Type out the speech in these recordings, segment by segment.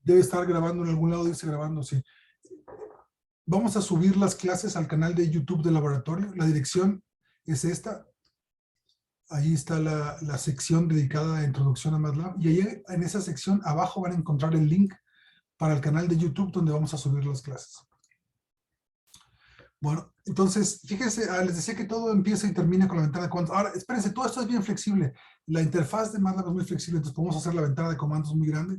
Debe estar grabando en algún lado, dice grabando, sí. Vamos a subir las clases al canal de YouTube del laboratorio. La dirección es esta. Ahí está la sección dedicada a Introducción a MATLAB. Y ahí en esa sección abajo van a encontrar el link para el canal de YouTube donde vamos a subir las clases. Bueno, entonces, fíjense, les decía que todo empieza y termina con la ventana de comandos. Ahora, espérense, todo esto es bien flexible. La interfaz de MATLAB es muy flexible, entonces podemos hacer la ventana de comandos muy grande,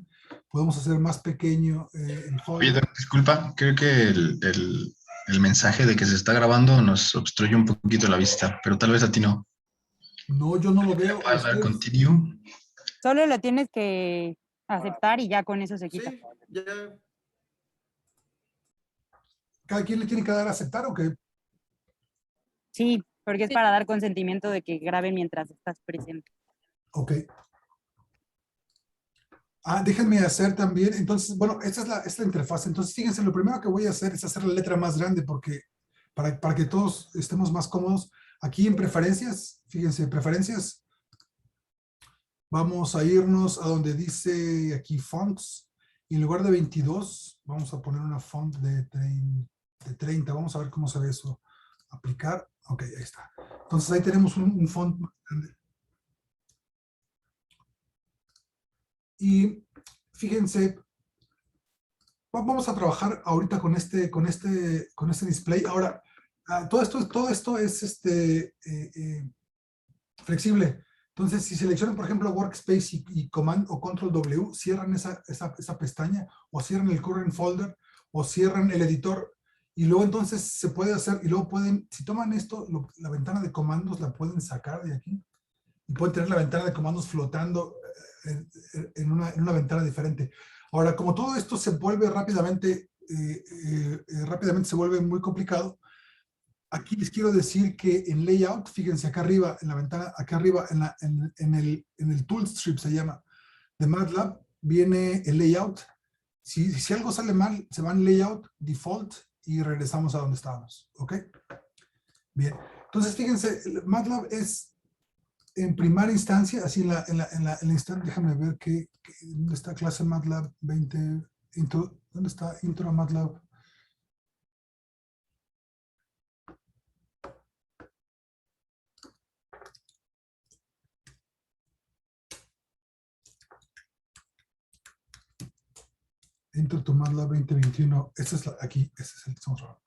podemos hacer más pequeño el Oye, folder. disculpa, creo que el mensaje de que se está grabando nos obstruye un poquito la vista, pero tal vez a ti no. No, yo no lo veo. ¿Puedes dar Ustedes, continue? Solo lo tienes que aceptar y ya con eso se quita. Sí, ya. ¿cada quien le tiene que dar a aceptar o qué? Sí, porque es para dar consentimiento de que grabe mientras estás presente. Ok. Déjenme hacer también, entonces, bueno, esta es la interfaz. Entonces, fíjense, lo primero que voy a hacer es hacer la letra más grande porque para que todos estemos más cómodos. Aquí en preferencias, fíjense, preferencias, vamos a irnos a donde dice aquí fonts. Y en lugar de 22, vamos a poner una font de 30. Vamos a ver cómo se ve eso. Aplicar. Ok, ahí está. Entonces ahí tenemos un font más grande. Y fíjense, vamos a trabajar ahorita con este display. Ahora, todo esto es flexible. Entonces, si seleccionan, por ejemplo, Workspace y Command o Control W, cierran esa pestaña, o cierran el Current Folder, o cierran el editor, y luego entonces se puede hacer, y luego pueden, si toman esto, la ventana de comandos la pueden sacar de aquí, y pueden tener la ventana de comandos flotando en una ventana diferente. Ahora, como todo esto se vuelve rápidamente se vuelve muy complicado, aquí les quiero decir que en Layout, fíjense acá arriba, en la ventana, acá arriba, en el Toolstrip se llama, de MATLAB, viene el Layout. Si algo sale mal, se va en Layout, Default, y regresamos a donde estábamos, ¿ok? Bien, entonces fíjense, MATLAB es en primera instancia, así en la instancia, déjame ver dónde está clase MATLAB 20, ¿dónde está intro a MATLAB? Intro to MATLAB 2021, esta es aquí, este es el que estamos trabajando.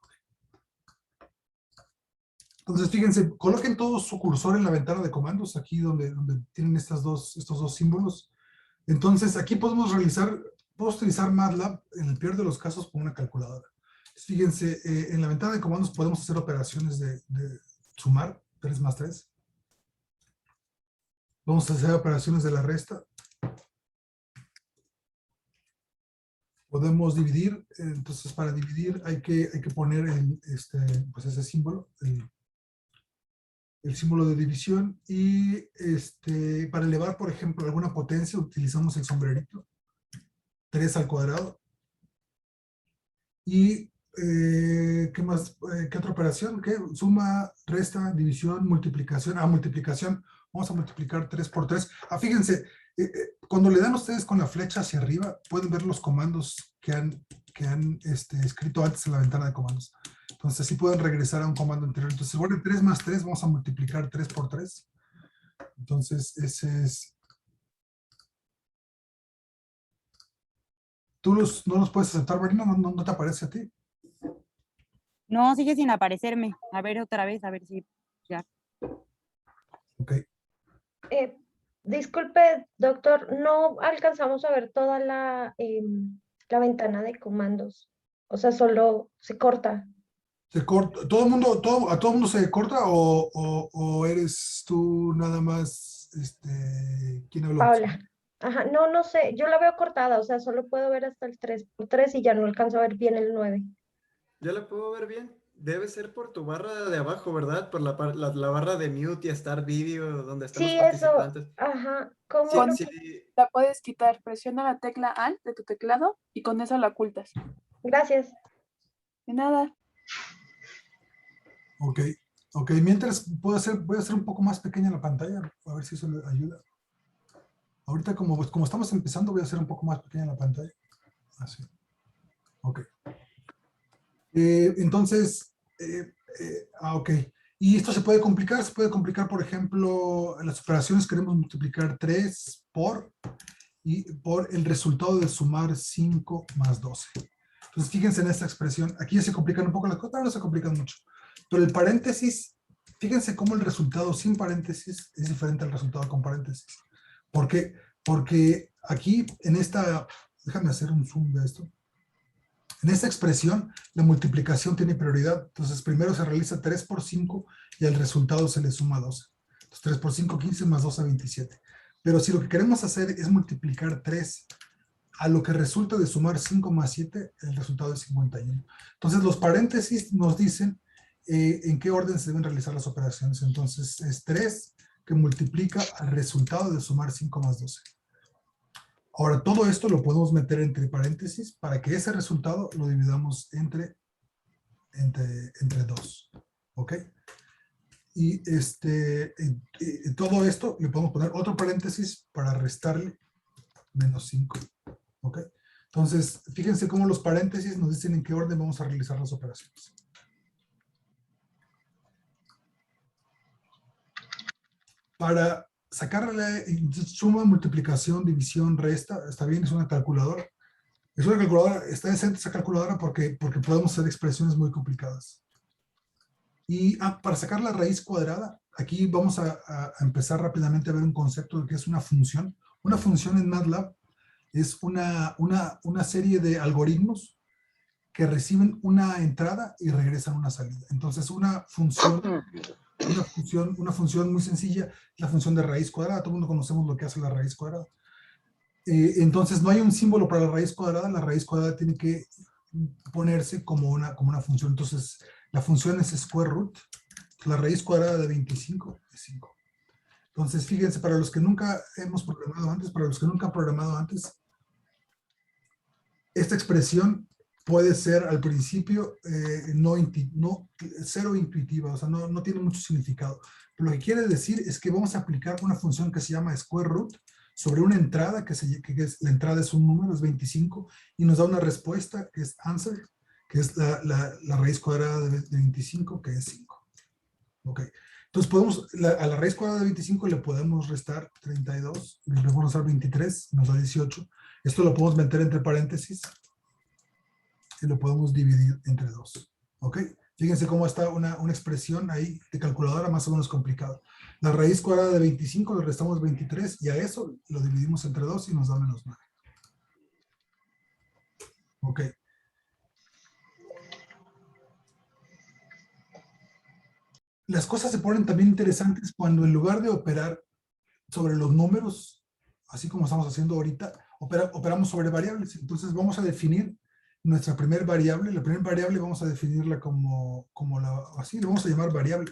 Entonces, fíjense, coloquen todo su cursor en la ventana de comandos, aquí donde tienen estos dos símbolos. Entonces, aquí podemos utilizar MATLAB, en el peor de los casos, con una calculadora. Fíjense, en la ventana de comandos podemos hacer operaciones de sumar, 3 más 3. Vamos a hacer operaciones de la resta. Podemos dividir, entonces para dividir hay que poner pues ese símbolo, el símbolo de división, y para elevar, por ejemplo, alguna potencia utilizamos el sombrerito, 3 al cuadrado. Y ¿qué más? ¿Qué otra operación? ¿Qué? Suma, resta, división, multiplicación. Multiplicación. Vamos a multiplicar 3 por 3. Fíjense, cuando le dan ustedes con la flecha hacia arriba, pueden ver los comandos que han escrito antes en la ventana de comandos. Entonces, así pueden regresar a un comando anterior. Entonces, igual de 3 más 3, vamos a multiplicar 3 por 3. Entonces, ese es... ¿Tú no los puedes aceptar, Marina? ¿No te aparece a ti? No, sigue sin aparecerme. A ver otra vez, a ver si ya. Ok. Disculpe, doctor, no alcanzamos a ver toda la ventana de comandos. O sea, solo se corta. ¿Se corta? ¿A todo el mundo se corta o eres tú nada más, quién habló? Paola. Ajá, no sé, yo la veo cortada, o sea, solo puedo ver hasta el 3 por 3 y ya no alcanzo a ver bien el 9. Ya la puedo ver bien. Debe ser por tu barra de abajo, ¿verdad? Por la barra de mute y Start Video, donde están los Sí, eso, participantes. ajá, ¿cómo? Sí, La puedes quitar, presiona la tecla Alt de tu teclado y con eso la ocultas. Gracias. De nada. Ok, mientras voy a hacer un poco más pequeña la pantalla, a ver si eso le ayuda. Ahorita como estamos empezando, voy a hacer un poco más pequeña la pantalla. Así. Ok. Entonces, ok. Y esto se puede complicar, por ejemplo, en las operaciones queremos multiplicar 3 por el resultado de sumar 5 más 12. Entonces, fíjense en esta expresión. Aquí ya se complican un poco las cosas, pero no se complican mucho. Pero el paréntesis, fíjense cómo el resultado sin paréntesis es diferente al resultado con paréntesis. ¿Por qué? Porque aquí en esta, déjame hacer un zoom de esto. En esta expresión, la multiplicación tiene prioridad. Entonces, primero se realiza 3 por 5 y al resultado se le suma 12. Entonces, 3 por 5, 15 más 12, 27. Pero si lo que queremos hacer es multiplicar 3 a lo que resulta de sumar 5 más 7, el resultado es 51. Entonces, los paréntesis nos dicen en qué orden se deben realizar las operaciones. Entonces, es 3 que multiplica al resultado de sumar 5 más 12. Ahora, todo esto lo podemos meter entre paréntesis para que ese resultado lo dividamos entre 2. ¿Ok? Y todo esto le podemos poner otro paréntesis para restarle menos 5. ¿Ok? Entonces, fíjense cómo los paréntesis nos dicen en qué orden vamos a realizar las operaciones. Para sacarle suma, multiplicación, división, resta, está bien, es una calculadora. Es una calculadora, está decente esa calculadora porque podemos hacer expresiones muy complicadas. Y para sacar la raíz cuadrada, aquí vamos a empezar rápidamente a ver un concepto de que es una función. Una función en MATLAB es una serie de algoritmos que reciben una entrada y regresan una salida. Entonces, una función muy sencilla es la función de raíz cuadrada. Todo el mundo conocemos lo que hace la raíz cuadrada. Entonces, no hay un símbolo para la raíz cuadrada. La raíz cuadrada tiene que ponerse como una función. Entonces, la función es square root. La raíz cuadrada de 25 es 5. Entonces, fíjense, para los que nunca hemos programado antes, para los que nunca han programado antes, esta expresión puede ser al principio cero intuitiva, o sea, no tiene mucho significado. Pero lo que quiere decir es que vamos a aplicar una función que se llama square root sobre una entrada, la entrada es un número, es 25, y nos da una respuesta que es answer, que es la raíz cuadrada de 25, que es 5. Ok. Entonces a la raíz cuadrada de 25 le podemos restar 32, le podemos restar 23, nos da 18. Esto lo podemos meter entre paréntesis y lo podemos dividir entre 2. ¿Ok? Fíjense cómo está una expresión ahí de calculadora más o menos complicada. La raíz cuadrada de 25 le restamos 23 y a eso lo dividimos entre 2 y nos da menos 9. Ok. Las cosas se ponen también interesantes cuando en lugar de operar sobre los números, así como estamos haciendo ahorita, operamos sobre variables. Entonces vamos a definir nuestra primera variable. La primera variable vamos a definirla así, le vamos a llamar variable.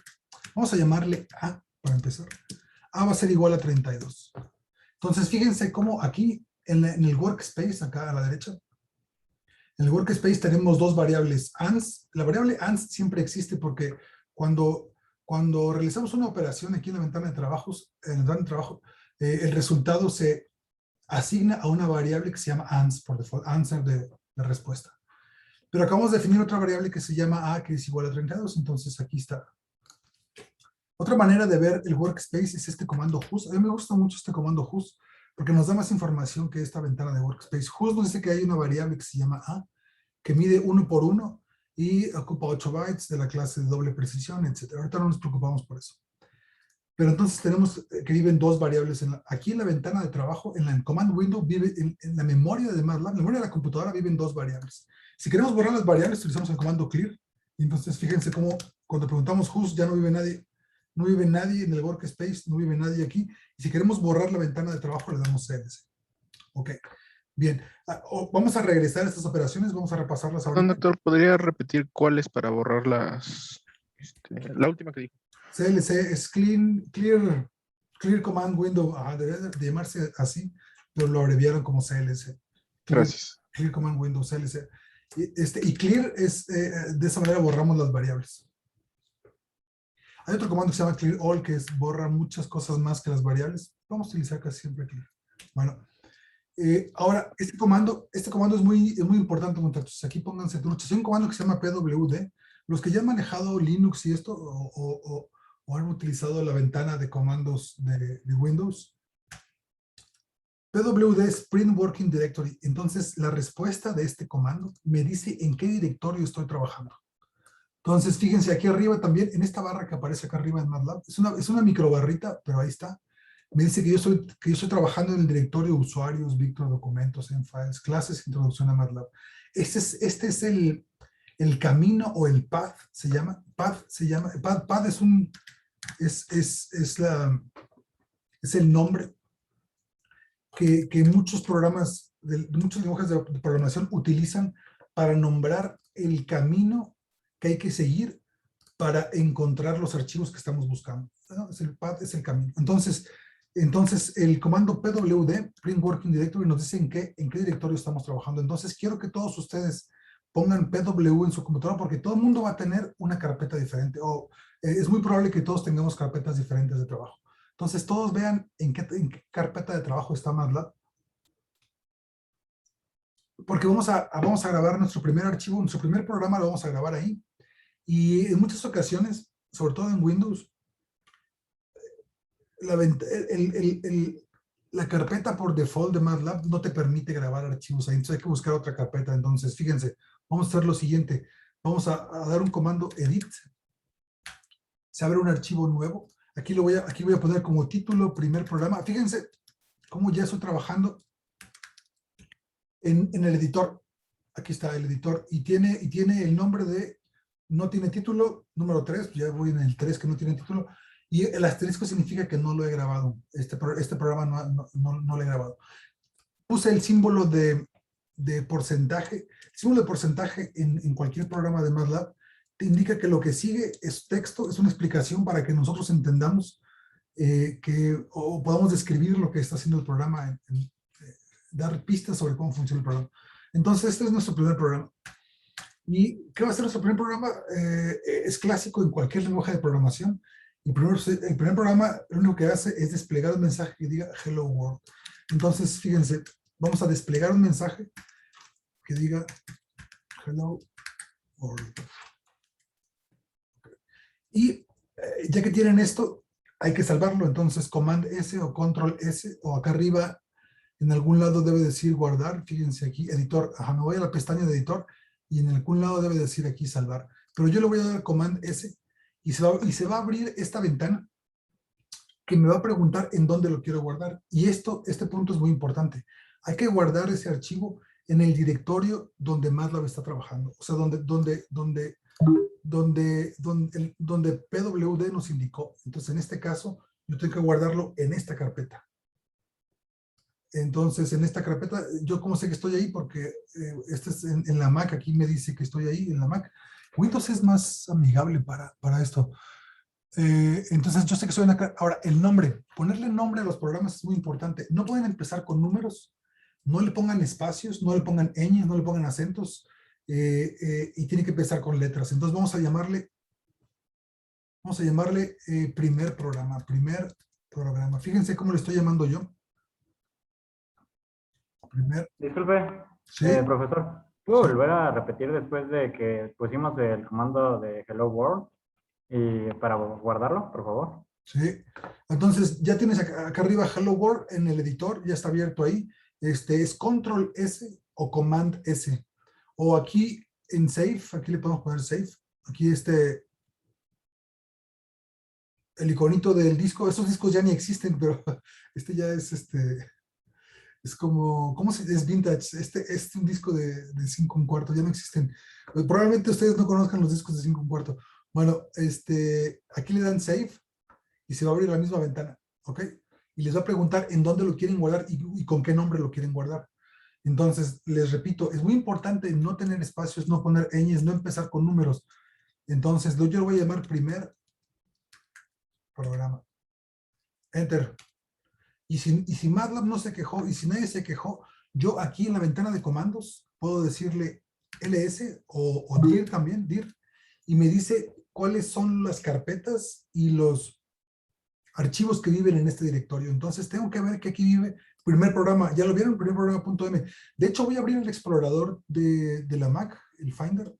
Vamos a llamarle A para empezar. A va a ser igual a 32. Entonces fíjense cómo aquí en el workspace, acá a la derecha, en el workspace tenemos dos variables ans. La variable ans siempre existe porque cuando realizamos una operación aquí en la ventana de trabajos, el resultado se asigna a una variable que se llama ans, por default, answer de respuesta. Pero acabamos de definir otra variable que se llama a, que es igual a 32, entonces aquí está. Otra manera de ver el workspace es este comando whos. A mí me gusta mucho este comando whos, porque nos da más información que esta ventana de workspace. Whos nos dice que hay una variable que se llama a, que mide 1 por 1 y ocupa 8 bytes de la clase de doble precisión, etc. Ahorita no nos preocupamos por eso. Pero entonces tenemos que viven dos variables. Aquí en la ventana de trabajo, en la command window, vive en la memoria de MATLAB, en la memoria de la computadora viven dos variables. Si queremos borrar las variables, utilizamos el comando clear. Y entonces fíjense cómo cuando preguntamos whos ya no vive nadie. No vive nadie en el workspace, no vive nadie aquí. Y si queremos borrar la ventana de trabajo, le damos CLC. Ok. Bien, vamos a regresar a estas operaciones, vamos a repasarlas ahora. Doctor, ¿podría repetir cuáles para borrar la última que dijo? CLC es clear command window, debe de llamarse así, pero lo abreviaron como CLC. Gracias. Clear command window, CLC. Y clear es, de esa manera borramos las variables. Hay otro comando que se llama clear all, que borra muchas cosas más que las variables. Vamos a utilizar casi siempre clear. Bueno, Ahora, este comando es muy importante, muchachos. Aquí pónganse truchas. Hay un comando que se llama pwd. Los que ya han manejado Linux y esto, o han utilizado la ventana de comandos de Windows, pwd es Print Working Directory. Entonces, la respuesta de este comando me dice en qué directorio estoy trabajando. Entonces, fíjense aquí arriba también, en esta barra que aparece acá arriba en MATLAB, es una micro barrita, pero ahí está. Me dice que yo estoy trabajando en el directorio usuarios, Victor, documentos, en files, clases, introducción a MATLAB. Este es el camino o el path, se llama. Path es el nombre que muchos programas, muchos lenguajes de programación utilizan para nombrar el camino que hay que seguir para encontrar los archivos que estamos buscando. ¿No? El path es el camino. Entonces, el comando pwd, Print Working Directory, nos dice en qué directorio estamos trabajando. Entonces, quiero que todos ustedes pongan pw en su computadora porque todo el mundo va a tener una carpeta diferente. Es muy probable que todos tengamos carpetas diferentes de trabajo. Entonces, todos vean en qué carpeta de trabajo está MATLAB. Porque vamos a grabar nuestro primer archivo, nuestro primer programa lo vamos a grabar ahí. Y en muchas ocasiones, sobre todo en Windows, la carpeta por default de MATLAB no te permite grabar archivos ahí, entonces hay que buscar otra carpeta. Entonces, fíjense, vamos a hacer lo siguiente. Vamos a dar un comando edit. Se abre un archivo nuevo. Aquí voy a poner como título primer programa. Fíjense cómo ya estoy trabajando en el editor. Aquí está el editor y tiene el nombre de no tiene título, número 3, ya voy en el 3 que no tiene título, y el asterisco significa que no lo he grabado, este programa no lo he grabado. Puse el símbolo de porcentaje, el símbolo de porcentaje en cualquier programa de MATLAB te indica que lo que sigue es texto, es una explicación para que nosotros entendamos o podamos describir lo que está haciendo el programa, dar pistas sobre cómo funciona el programa. Entonces, este es nuestro primer programa. ¿Y qué va a ser nuestro primer programa? Es clásico en cualquier lenguaje de programación. El primer programa lo único que hace es desplegar un mensaje que diga Hello World. Entonces, fíjense, vamos a desplegar un mensaje que diga Hello World. Y ya que tienen esto, hay que salvarlo. Entonces, Command S o Control S, o acá arriba, en algún lado debe decir guardar. Fíjense aquí, editor. Ajá, me voy a la pestaña de editor y en algún lado debe decir aquí salvar. Pero yo le voy a dar Command S y se va a abrir esta ventana que me va a preguntar en dónde lo quiero guardar. Y este punto es muy importante. Hay que guardar ese archivo en el directorio donde MATLAB está trabajando. O sea, donde pwd nos indicó. Entonces, en este caso, yo tengo que guardarlo en esta carpeta. Entonces, en esta carpeta, yo como sé que estoy ahí porque este es en la Mac, aquí me dice que estoy ahí en la Mac. Windows es más amigable para esto. Entonces, yo sé que estoy en acá. Ahora, el nombre. Ponerle nombre a los programas es muy importante. No pueden empezar con números. No le pongan espacios, no le pongan ñ, no le pongan acentos. Y tiene que empezar con letras. Entonces, vamos a llamarle primer programa. Fíjense cómo le estoy llamando yo. Disculpe, ¿Sí? profesor, ¿puedo Sí. volver a repetir después de que pusimos el comando de Hello World y para guardarlo, por favor? Sí. Entonces, ya tienes acá arriba Hello World en el editor, ya está abierto ahí. Es Control S o Command S. O aquí en Save, aquí le podemos poner Save. Aquí el iconito del disco, esos discos ya ni existen, pero este ya es es como, ¿cómo se dice? Es vintage. Es un disco de 5 1/4, ya no existen. Probablemente ustedes no conozcan los discos de 5 1/4. Bueno, aquí le dan Save y se va a abrir la misma ventana, ¿ok? Y les va a preguntar en dónde lo quieren guardar y con qué nombre lo quieren guardar. Entonces, les repito, es muy importante no tener espacios, no poner ñes, no empezar con números. Entonces, yo lo voy a llamar primer programa. Enter. Y si MATLAB no se quejó, y si nadie se quejó, yo aquí en la ventana de comandos puedo decirle ls o dir también, dir, y me dice cuáles son las carpetas y los archivos que viven en este directorio. Entonces tengo que ver que aquí vive Primer programa, ¿ya lo vieron? Primer programa.m. De hecho, voy a abrir el explorador de la Mac, el Finder.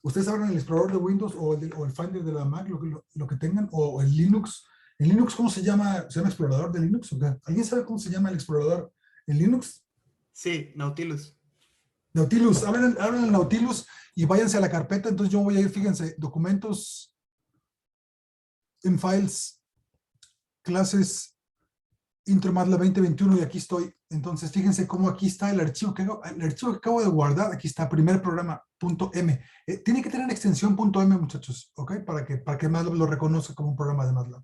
Ustedes abren el explorador de Windows o el Finder de la Mac, lo que tengan, o el Linux. ¿En Linux cómo se llama? ¿Se llama explorador de Linux? ¿O qué? ¿Alguien sabe cómo se llama el explorador en Linux? Sí, Nautilus. Nautilus, abren el Nautilus y váyanse a la carpeta. Entonces yo voy a ir, fíjense, documentos, en files, clases, Intro MATLAB 2021 y aquí estoy. Entonces fíjense cómo aquí está el archivo que acabo de guardar. Aquí está, primer programa, .m. Tiene que tener extensión .m, muchachos, ¿ok? Para que MATLAB lo reconozca como un programa de MATLAB.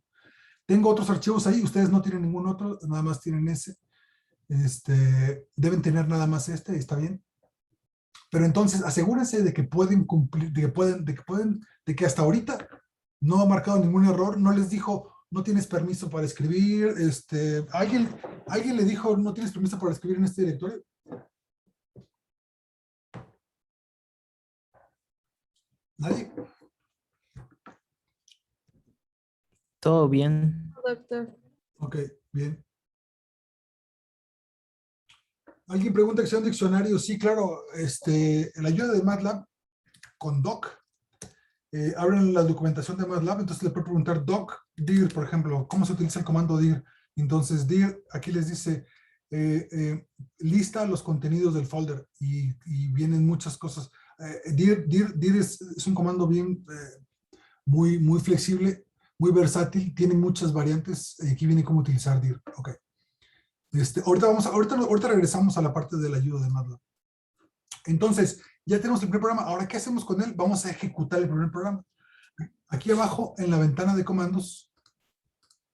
Tengo otros archivos ahí, ustedes no tienen ningún otro, nada más tienen ese. Deben tener nada más está bien. Pero entonces asegúrense de que pueden cumplir, de que hasta ahorita no ha marcado ningún error, no les dijo, no tienes permiso para escribir, ¿alguien le dijo, no tienes permiso para escribir en este directorio? ¿Nadie? Todo bien. Doctor. Ok, bien. ¿Alguien pregunta que sea un diccionario? Sí, claro, la ayuda de MATLAB con doc, abren la documentación de MATLAB, entonces le puede preguntar doc, dir, por ejemplo, ¿cómo se utiliza el comando dir? Entonces dir, aquí les dice, lista los contenidos del folder y vienen muchas cosas. Dir es un comando bien, muy, muy flexible, muy versátil, tiene muchas variantes. Aquí viene cómo utilizar dir. Ok. Ahorita regresamos a la parte de la ayuda de MATLAB. Entonces, ya tenemos el primer programa. Ahora, ¿qué hacemos con él? Vamos a ejecutar el primer programa. Aquí abajo, en la ventana de comandos,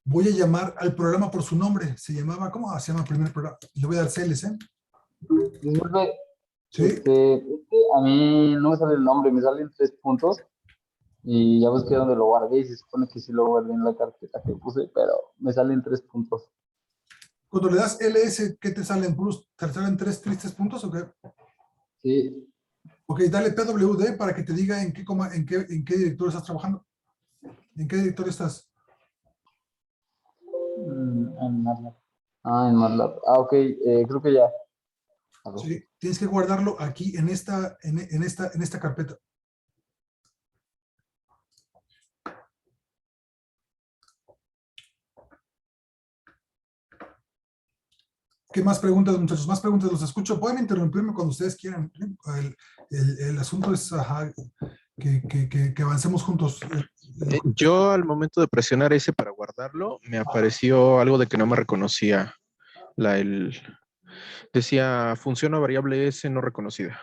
voy a llamar al programa por su nombre. Se llamaba, ¿cómo? Se llama primer programa. Le voy a dar CLC. Disculpe, Sí. es que a mí no me sale el nombre, me salen 3 puntos y ya busqué donde lo guardé y se supone que sí lo guardé en la carpeta que puse, pero me salen 3 puntos. Cuando le das LS, ¿qué te salen, Bruce? ¿Te salen 3 tristes puntos o qué? Sí. Ok, dale PWD para que te diga en qué directorio estás trabajando. ¿En qué directorio estás? En MATLAB. En MATLAB. Ok, creo que ya. Sí, tienes que guardarlo aquí en esta carpeta. ¿Qué más preguntas, muchachos? Más preguntas, los escucho. Pueden interrumpirme cuando ustedes quieran. El asunto es que avancemos juntos. Yo al momento de presionar ese para guardarlo, me apareció algo de que no me reconocía. Decía función o variable S no reconocida.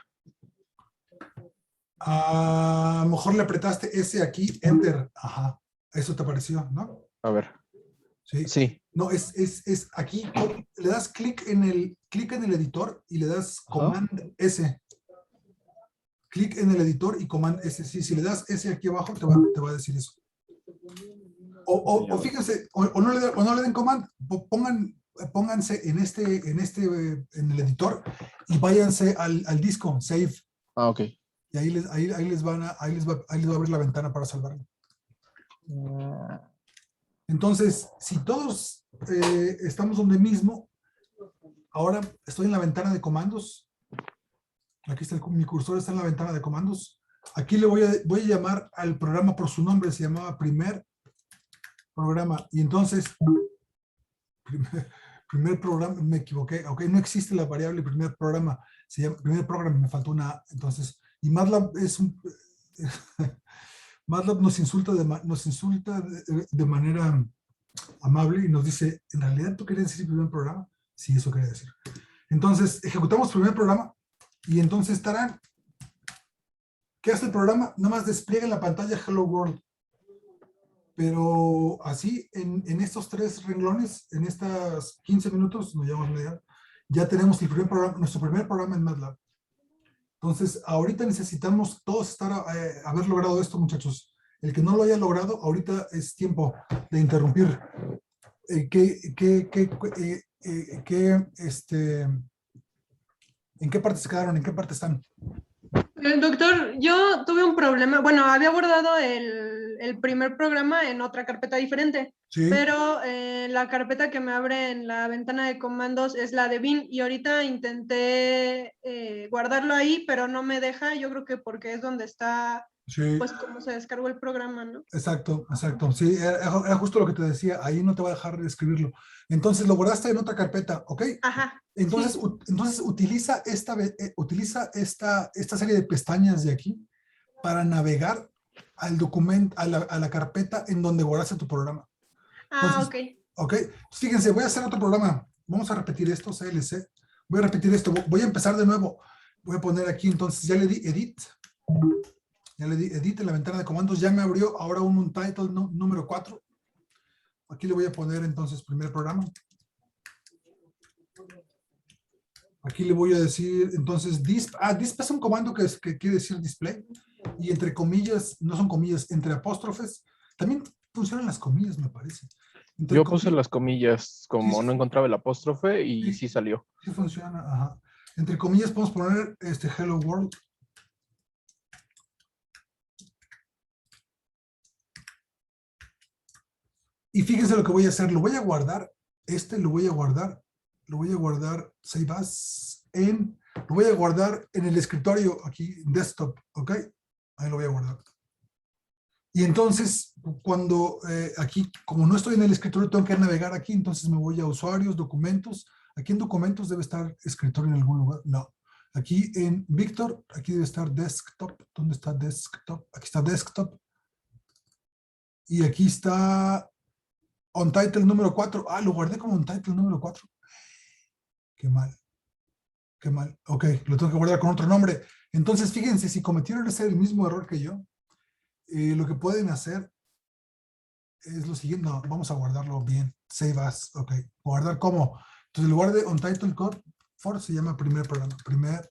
A lo mejor le apretaste ese aquí, Enter. Ajá. Eso te apareció, ¿no? A ver. Sí. Sí. No, es aquí. Le das clic en el editor y le das Command S. Clic en el editor y Command S. Sí, si le das S aquí abajo, te va a decir eso. O fíjense, o no le den Command, pónganse en el editor y váyanse al disco, Save. Ok. Y ahí les va a abrir la ventana para salvarlo. Entonces, si todos estamos donde mismo, ahora estoy en la ventana de comandos. Aquí está mi cursor, está en la ventana de comandos. Aquí le voy a llamar al programa por su nombre, se llamaba primer programa. Y entonces, primer programa, me equivoqué. Ok, no existe la variable primer programa. Se llama primer programa, me faltó una A. Entonces, y MATLAB MATLAB nos insulta de manera amable y nos dice, ¿en realidad tú querías decir primer programa? Sí, eso quería decir. Entonces, ejecutamos primer programa y entonces estarán. ¿Qué hace el programa? Nada más despliega en la pantalla Hello World. Pero así, en estos 3 renglones, en estas 15 minutos, nos llevamos media, ya tenemos nuestro primer programa en MATLAB. Entonces, ahorita necesitamos todos haber logrado esto, muchachos. El que no lo haya logrado, ahorita es tiempo de interrumpir. ¿En qué parte se quedaron? ¿En qué parte están? Doctor, yo tuve un problema. Bueno, había guardado el primer programa en otra carpeta diferente. Sí. Pero la carpeta que me abre en la ventana de comandos es la de bin y ahorita intenté guardarlo ahí, pero no me deja. Yo creo que porque es donde está, Sí. pues, como se descargó el programa, ¿no? Exacto, exacto. Sí, era justo lo que te decía. Ahí no te va a dejar de escribirlo. Entonces lo guardaste en otra carpeta, ¿ok? Ajá. Entonces, Sí. entonces utiliza esta serie de pestañas de aquí para navegar al documento, a la carpeta en donde guardaste tu programa. Ah, Entonces, ok. Fíjense, voy a hacer otro programa. Vamos a repetir esto, CLC. Voy a repetir esto. Voy a empezar de nuevo. Voy a poner aquí, entonces, ya le di edit. Ya le di edit en la ventana de comandos. Ya me abrió ahora un untitled número 4. Aquí le voy a poner entonces primer programa. Aquí le voy a decir entonces disp. Disp es un comando que quiere decir display. Y entre comillas, no son comillas, entre apóstrofes. También funcionan las comillas, me parece. Yo puse las comillas, como no encontraba el apóstrofe y sí salió. Sí funciona, ajá. Entre comillas podemos poner hello world. Y fíjense lo que voy a hacer. Lo voy a guardar. Lo voy a guardar. Lo voy a guardar. Save as en. Lo voy a guardar en el escritorio aquí, desktop. ¿Ok? Ahí lo voy a guardar. Y entonces, cuando aquí, como no estoy en el escritorio, tengo que navegar aquí. Entonces me voy a usuarios, documentos. Aquí en documentos debe estar escritorio en algún lugar. No. Aquí en Víctor, aquí debe estar desktop. ¿Dónde está desktop? Aquí está desktop. Y aquí está untitled número 4. Lo guardé como untitled número 4. Qué mal. Qué mal. Ok, lo tengo que guardar con otro nombre. Entonces, fíjense, si cometieron el mismo error que yo, lo que pueden hacer es lo siguiente. No, vamos a guardarlo bien. Save as. Ok. ¿Guardar cómo? Entonces, el lugar de untitled code for se llama primer programa. Primer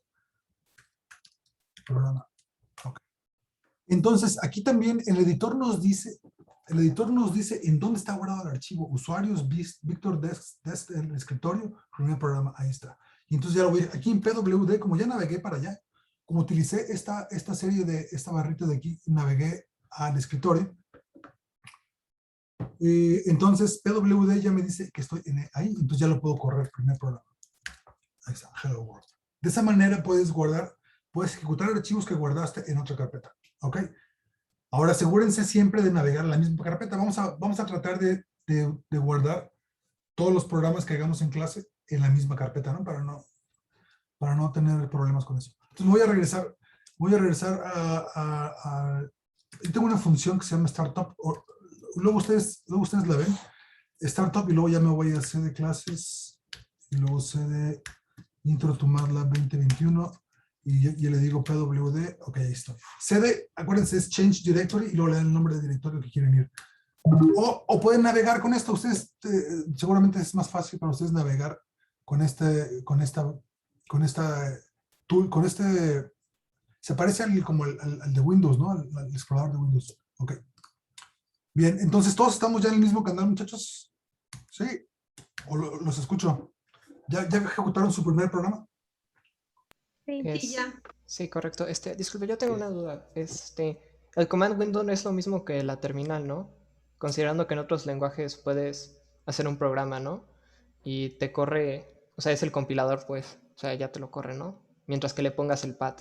programa. Ok. Entonces, aquí también el editor nos dice en dónde está guardado el archivo. Usuarios, Víctor, el escritorio, primer programa, ahí está. Y entonces ya lo voy, aquí en PWD, como ya navegué para allá, como utilicé esta serie de, esta barrita de aquí, navegué al escritorio. Entonces, PWD ya me dice que estoy ahí, entonces ya lo puedo correr, primer programa. Ahí está, Hello World. De esa manera puedes ejecutar archivos que guardaste en otra carpeta. ¿Ok? Ahora asegúrense siempre de navegar en la misma carpeta. Vamos a tratar de guardar todos los programas que hagamos en clase en la misma carpeta, ¿no? Para no tener problemas con eso. Entonces voy a regresar yo tengo una función que se llama Startup. Luego ustedes la ven. Startup y luego ya me voy a C de clases y luego C de Intro to MATLAB 2021. Y yo le digo PWD, ok, ahí estoy. CD, acuérdense, es Change Directory y luego le dan el nombre de directorio que quieren ir. O pueden navegar con esto. Ustedes, seguramente es más fácil para ustedes navegar con esta tool, se parece como al de Windows, ¿no? Al explorador de Windows. Ok. Bien, entonces todos estamos ya en el mismo canal, muchachos. ¿Sí? ¿O los escucho? ¿Ya ejecutaron su primer programa? Sí, ya. Sí, correcto. Disculpe, yo tengo una duda. El command window no es lo mismo que la terminal, ¿no? Considerando que en otros lenguajes puedes hacer un programa, ¿no? Y te corre, o sea, es el compilador, pues. O sea, ya te lo corre, ¿no? Mientras que le pongas el pad.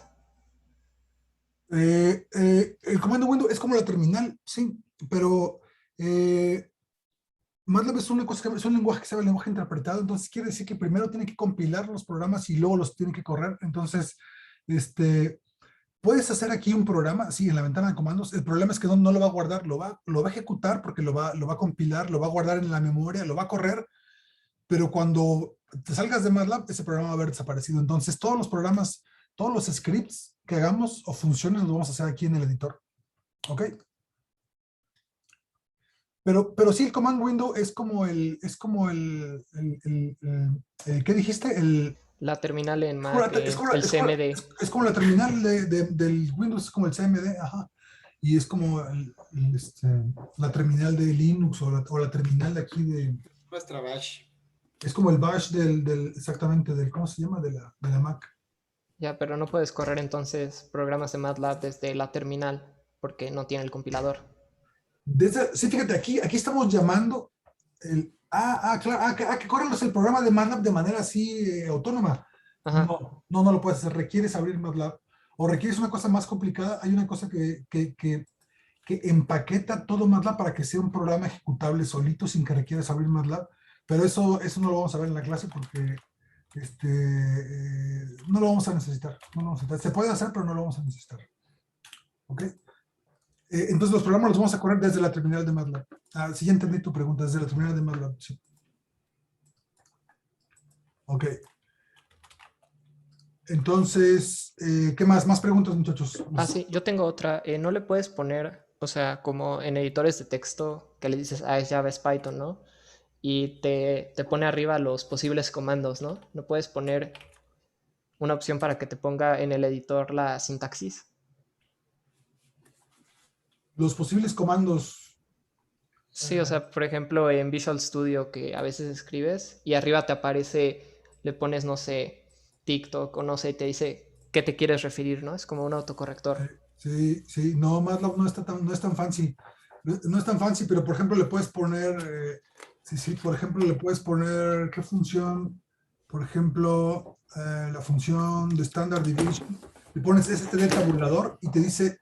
El comando window es como la terminal, sí, pero MATLAB es un lenguaje que se llama lenguaje interpretado, entonces quiere decir que primero tiene que compilar los programas y luego los tiene que correr. Entonces, puedes hacer aquí un programa, sí, en la ventana de comandos. El problema es que no lo va a guardar, lo va a ejecutar porque lo va a compilar, lo va a guardar en la memoria, lo va a correr, pero cuando te salgas de MATLAB, ese programa va a haber desaparecido. Entonces, todos los programas, todos los scripts que hagamos o funciones los vamos a hacer aquí en el editor. ¿Ok? Pero sí, el command window es como ¿qué dijiste? La terminal en Mac, el CMD. Es como la terminal del Windows, es como el CMD, ajá. Y es como la terminal de Linux o la terminal de aquí de... Nuestra bash. Es como el bash exactamente, ¿cómo se llama? De la Mac. Ya, pero no puedes correr entonces programas de MATLAB desde la terminal porque no tiene el compilador. Sí, fíjate, aquí estamos llamando claro, que correrlos el programa de MATLAB de manera así autónoma. Ajá. No lo puedes hacer. Requieres abrir MATLAB o requieres una cosa más complicada. Hay una cosa que empaqueta todo MATLAB para que sea un programa ejecutable solito sin que requieras abrir MATLAB. Pero eso no lo vamos a ver en la clase porque no lo vamos a necesitar. Se puede hacer, pero no lo vamos a necesitar. ¿Ok? Entonces los programas los vamos a correr desde la terminal de MATLAB. Sí, ya entendí tu pregunta, desde la terminal de MATLAB. Sí. Ok. Entonces, ¿qué más? ¿Más preguntas, muchachos? Sí, yo tengo otra. ¿No le puedes poner, o sea, como en editores de texto, que le dices, es Java, es Python, ¿no? Y te pone arriba los posibles comandos, ¿no? ¿No puedes poner una opción para que te ponga en el editor la sintaxis? Los posibles comandos. Sí, o sea, por ejemplo, en Visual Studio que a veces escribes y arriba te aparece, le pones, no sé, TikTok o no sé, y te dice qué te quieres referir, ¿no? Es como un autocorrector. Sí, no, MATLAB no es tan fancy. No es tan fancy, pero por ejemplo le puedes poner, por ejemplo le puedes poner, ¿qué función? Por ejemplo, la función de Standard Deviation. Le pones std tabulador y te dice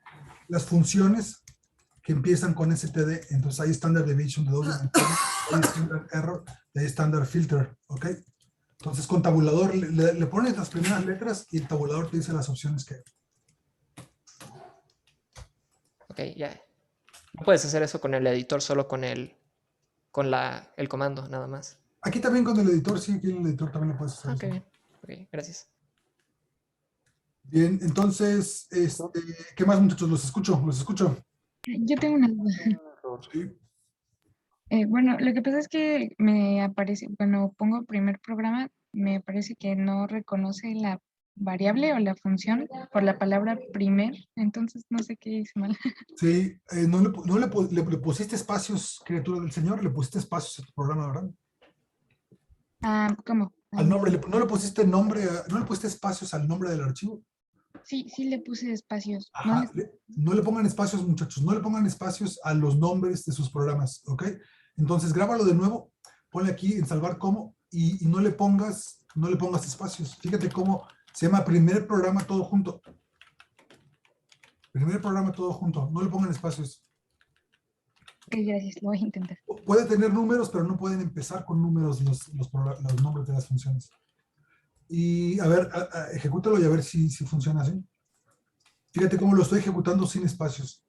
las funciones que empiezan con std. Entonces hay Standard Deviation de doble ventana, hay Standard Error, hay Standard Filter, ¿ok? Entonces con tabulador le pones las primeras letras y el tabulador te dice las opciones que hay. Ok, ya. No puedes hacer eso con el editor, solo con el comando, nada más. Aquí también con el editor, sí, aquí en el editor también lo puedes hacer. Ok, bien. Ok, gracias. Bien, entonces, ¿qué más, muchachos? Los escucho. Yo tengo una duda. Sí. Bueno, lo que pasa es que me aparece, cuando pongo primer programa, me parece que no reconoce la variable o la función por la palabra primer, entonces no sé qué hice mal. Sí, no le pusiste espacios, criatura del Señor, le pusiste espacios a tu programa, ¿verdad? ¿Cómo? Al nombre, no le pusiste nombre, no le pusiste espacios al nombre del archivo. Sí, le puse espacios. Ajá, no le pongan espacios, muchachos, no le pongan espacios a los nombres de sus programas, ¿ok? Entonces, grábalo de nuevo, ponle aquí en salvar como y no le pongas espacios. Fíjate cómo se llama primer programa todo junto. Primer programa todo junto, no le pongan espacios. Ok, gracias, lo voy a intentar. Puede tener números, pero no pueden empezar con números los nombres de las funciones. Y a ver, ejecútalo y a ver si funciona así. Fíjate cómo lo estoy ejecutando sin espacios.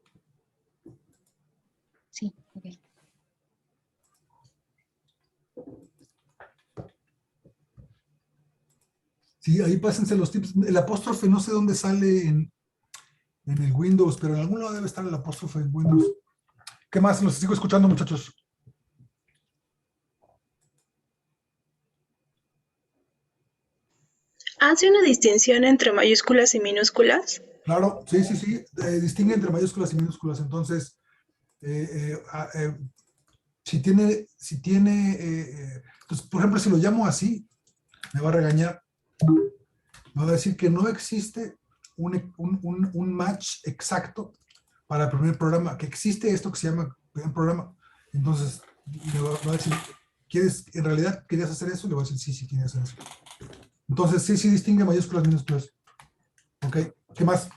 Sí, ok. Sí, ahí pásense los tips. El apóstrofe no sé dónde sale en el Windows, pero en algún lado debe estar el apóstrofe en Windows. ¿Qué más? Los sigo escuchando, muchachos. ¿Hace una distinción entre mayúsculas y minúsculas? Claro, sí. Distingue entre mayúsculas y minúsculas. Entonces, si tiene, entonces, por ejemplo, si lo llamo así, me va a regañar. Me va a decir que no existe un match exacto para el primer programa, que existe esto que se llama primer programa. Entonces, me va a decir, ¿en realidad querías hacer eso? Le voy a decir, sí, quería hacer eso. Entonces, sí distingue mayúsculas, minúsculas. Ok, ¿qué más?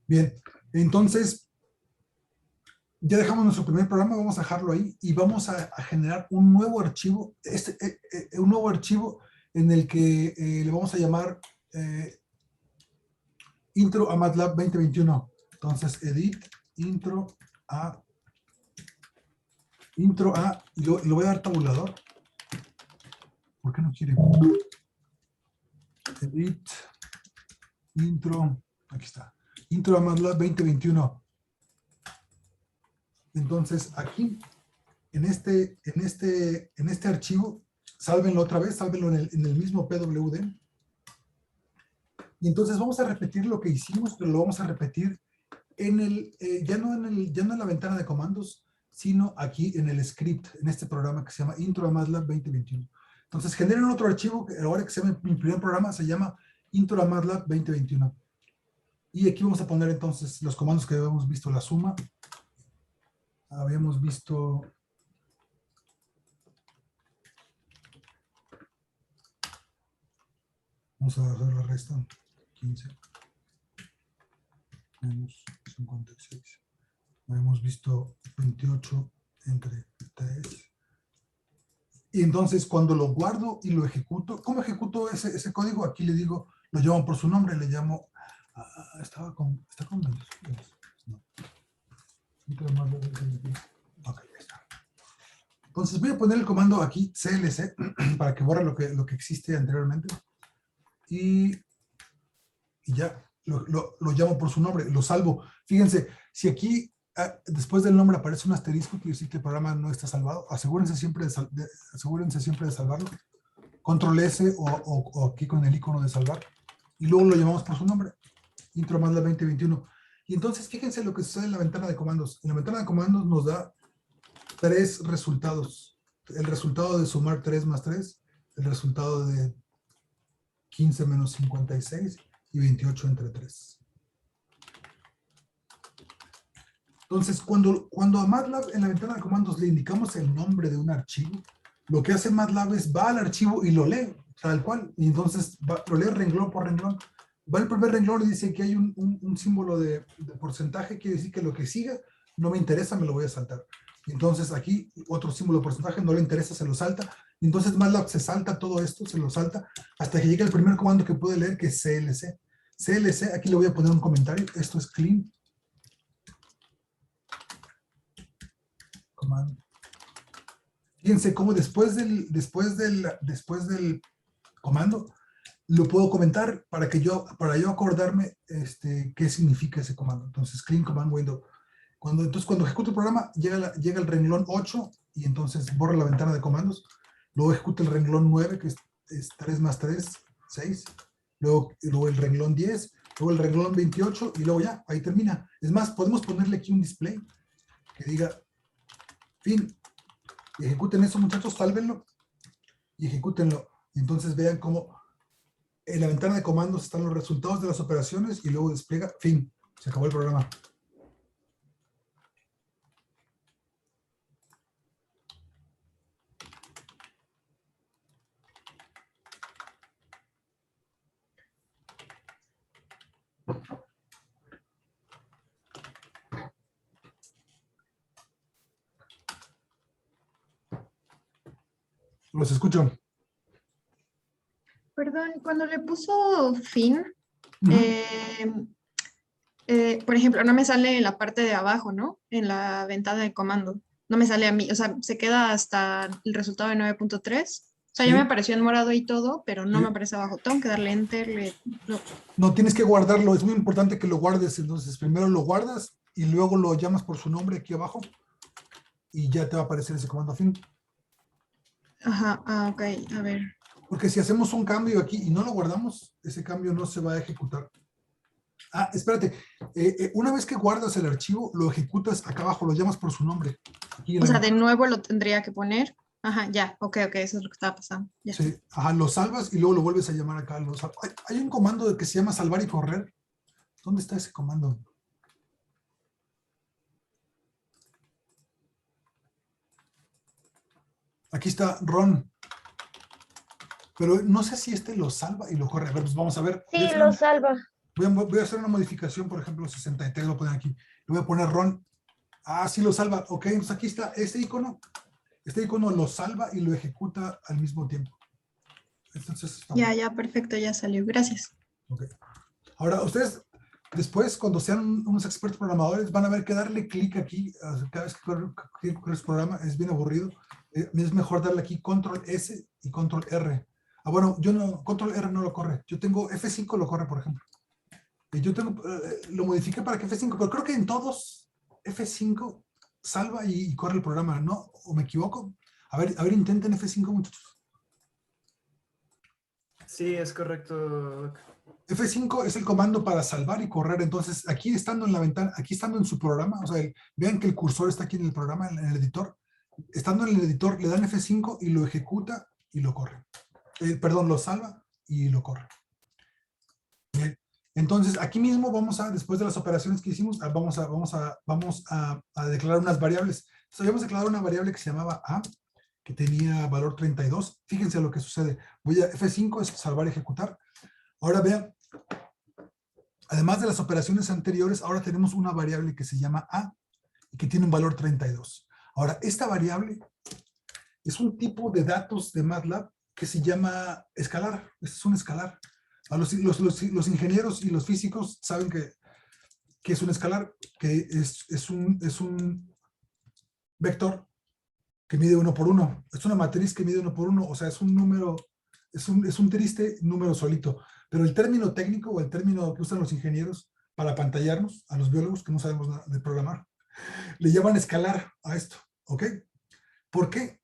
Bien, entonces, ya dejamos nuestro primer programa, vamos a dejarlo ahí y vamos a generar un nuevo archivo, un nuevo archivo en el que le vamos a llamar intro a MATLAB 2021. Entonces, edit, intro a, y lo voy a dar tabulador. ¿Por qué no quiere? Edit, intro, aquí está. Intro a MATLAB 2021. Entonces, aquí, en este archivo, sálvenlo otra vez, sálvenlo en el mismo PWD. Y entonces vamos a repetir lo que hicimos, pero lo vamos a repetir ya no en la ventana de comandos, sino aquí en el script, en este programa que se llama Intro a MATLAB 2021. Entonces, generen otro archivo, que ahora que se llama mi primer programa, se llama Intro a MATLAB 2021. Y aquí vamos a poner entonces los comandos que habíamos visto, la suma. Habíamos visto... Vamos a hacer la resta. 15 menos 56. Habíamos visto 28 entre 3. Y entonces cuando lo guardo y lo ejecuto, ¿cómo ejecuto ese código? Aquí le digo, lo llamo por su nombre, le llamo... está con mayúsculas. No. Ok, ya está. Entonces voy a poner el comando aquí, CLC, para que borre lo que existe anteriormente. Y ya, lo llamo por su nombre, lo salvo. Fíjense, si aquí después del nombre aparece un asterisco, quiere decir que el programa no está salvado. Asegúrense siempre de salvarlo. Control S o aquí con el icono de salvar. Y luego lo llamamos por su nombre. Intro MATLAB 2021. Y entonces fíjense lo que sucede en la ventana de comandos. En la ventana de comandos nos da 3 resultados. El resultado de sumar 3 más 3. El resultado de 15 menos 56 y 28 entre 3. Entonces, cuando a MATLAB en la ventana de comandos le indicamos el nombre de un archivo, lo que hace MATLAB es va al archivo y lo lee, tal cual. Y entonces lo lee renglón por renglón. Va al primer renglón y dice que hay un símbolo de porcentaje, quiere decir que lo que siga no me interesa, me lo voy a saltar. Entonces aquí otro símbolo de porcentaje no le interesa, se lo salta. Entonces MATLAB se salta todo esto, se lo salta, hasta que llega el primer comando que puede leer, que es CLC. CLC, aquí le voy a poner un comentario, esto es clean. Comando. Fíjense cómo después del comando, lo puedo comentar para yo acordarme qué significa ese comando. Entonces, clean command window. Cuando ejecuto el programa, llega el renglón 8 y entonces borra la ventana de comandos. Luego ejecuta el renglón 9, que es 3 más 3, 6. Luego el renglón 10, luego el renglón 28 y luego ya, ahí termina. Es más, podemos ponerle aquí un display que diga fin. Y ejecuten eso, muchachos, sálvenlo y ejecútenlo. Y entonces vean cómo en la ventana de comandos están los resultados de las operaciones y luego despliega fin. Se acabó el programa. Los escucho. Perdón, cuando le puso fin, por ejemplo, no me sale en la parte de abajo, ¿no? En la ventana de comando. No me sale a mí, o sea, se queda hasta el resultado de 9.3. O sea, Sí. ya me apareció en morado y todo, pero no Sí. me aparece abajo. Tengo que darle enter. No, tienes que guardarlo. Es muy importante que lo guardes. Entonces, primero lo guardas y luego lo llamas por su nombre aquí abajo y ya te va a aparecer ese comando fin. Ajá, ok, a ver. Porque si hacemos un cambio aquí y no lo guardamos, ese cambio no se va a ejecutar. Ah, espérate. Una vez que guardas el archivo, lo ejecutas acá abajo, lo llamas por su nombre. Aquí en O la- sea, de nuevo lo tendría que poner. Ajá, ya, ok, eso es lo que estaba pasando. Ya. Sí, ajá, lo salvas y luego lo vuelves a llamar acá. Hay un comando que se llama salvar y correr. ¿Dónde está ese comando? Aquí está run. Pero no sé si lo salva y lo corre. A ver, pues vamos a ver. Sí, lo salva. Voy a hacer una modificación, por ejemplo, 63, lo ponen aquí. Le voy a poner run. Ah, sí lo salva. Ok, entonces aquí está este icono. Este icono lo salva y lo ejecuta al mismo tiempo. Entonces, Ya, perfecto, ya salió. Gracias. ok. Ahora, ustedes después, cuando sean unos expertos programadores, van a ver que darle clic aquí, cada vez que corres programa, es bien aburrido. Es mejor darle aquí control S y control R. Ah, bueno, yo no, control R no lo corre. Yo tengo F5 lo corre, por ejemplo. Yo lo modifiqué para que F5, pero creo que en todos F5 salva y corre el programa, ¿no? ¿O me equivoco? A ver, intenten F5, muchachos. Sí, es correcto. F5 es el comando para salvar y correr. Entonces, aquí estando en la ventana, aquí estando en su programa, o sea, vean que el cursor está aquí en el programa, en el editor. Estando en el editor, le dan F5 y lo ejecuta y lo corre. Perdón, lo salva y lo corre. Entonces, aquí mismo vamos a, después de las operaciones que hicimos, vamos a declarar unas variables. Entonces, habíamos declarado una variable que se llamaba A, que tenía valor 32. Fíjense lo que sucede. Voy a F5, es salvar y ejecutar. Ahora vean, además de las operaciones anteriores, ahora tenemos una variable que se llama A y que tiene un valor 32. Ahora, esta variable es un tipo de datos de MATLAB que se llama escalar. Este es un escalar. A los ingenieros y los físicos saben que es un escalar, que es un vector que mide 1 por 1. Es una matriz que mide 1 por 1, o sea, es un número, es un triste número solito. Pero el término técnico o el término que usan los ingenieros para apantallarnos, a los biólogos que no sabemos nada de programar, le llaman escalar a esto, ¿ok? ¿Por qué?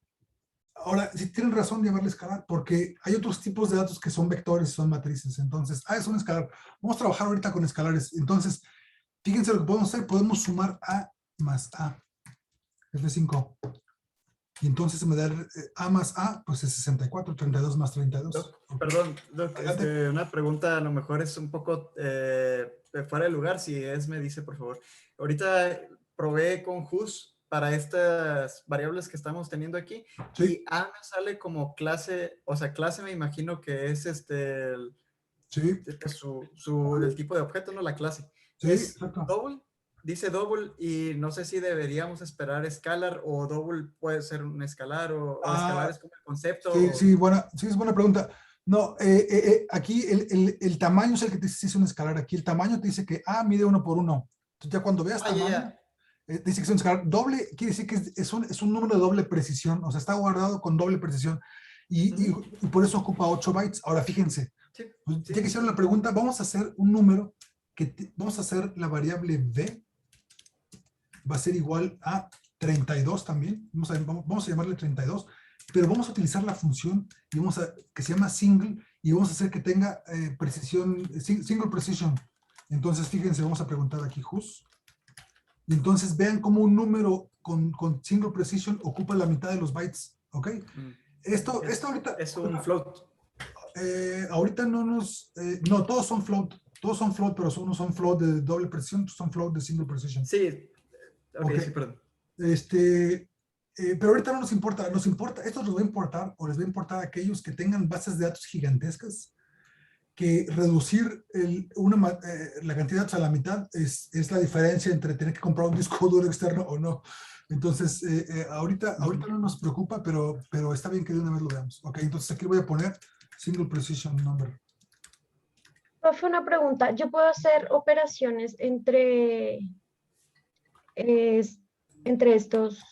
Ahora, si tienen razón de llamarle escalar, porque hay otros tipos de datos que son vectores, son matrices. Entonces, es un escalar. Vamos a trabajar ahorita con escalares. Entonces, fíjense lo que podemos hacer. Podemos sumar A más A. F5. Y entonces me da A más A, pues es 64, 32 más 32. Perdón, Doc, una pregunta a lo mejor es un poco fuera de lugar. Si me dice, por favor. Ahorita probé con JUS para estas variables que estamos teniendo aquí, sí. Y A me sale como clase, o sea, clase me imagino que es sí. el tipo de objeto, no la clase. Sí, es exacto. double, dice double, y no sé si deberíamos esperar scalar o double puede ser un escalar o escalar es como el concepto. Sí, es buena pregunta. No, aquí el tamaño es el que te dice si es un escalar. Aquí el tamaño te dice que A mide 1 por 1. Entonces ya cuando veas tamaño, dice que es un escalar doble, quiere decir que es un número de doble precisión, o sea, está guardado con doble precisión y por eso ocupa 8 bytes. Ahora fíjense, pues, ya que hicieron la pregunta, vamos a hacer un número vamos a hacer la variable B, va a ser igual a 32 también, vamos a llamarle 32, pero vamos a utilizar la función que se llama single y vamos a hacer que tenga precisión, single precision. Entonces, fíjense, vamos a preguntar aquí JUS. Y entonces vean cómo un número con single precision ocupa la mitad de los bytes, ¿ok? Esto ahorita... Es un float. Ahorita no, todos son float, pero unos son float de doble precisión, son float de single precision. Sí, okay. Sí, perdón. Pero ahorita no nos importa, esto nos va a importar, o les va a importar a aquellos que tengan bases de datos gigantescas, que reducir la cantidad de datos a la mitad es la diferencia entre tener que comprar un disco duro externo o no. Entonces, ahorita no nos preocupa, pero está bien que de una vez lo veamos. Ok, entonces aquí voy a poner single precision number. Profe, una pregunta. ¿Yo puedo hacer operaciones entre estos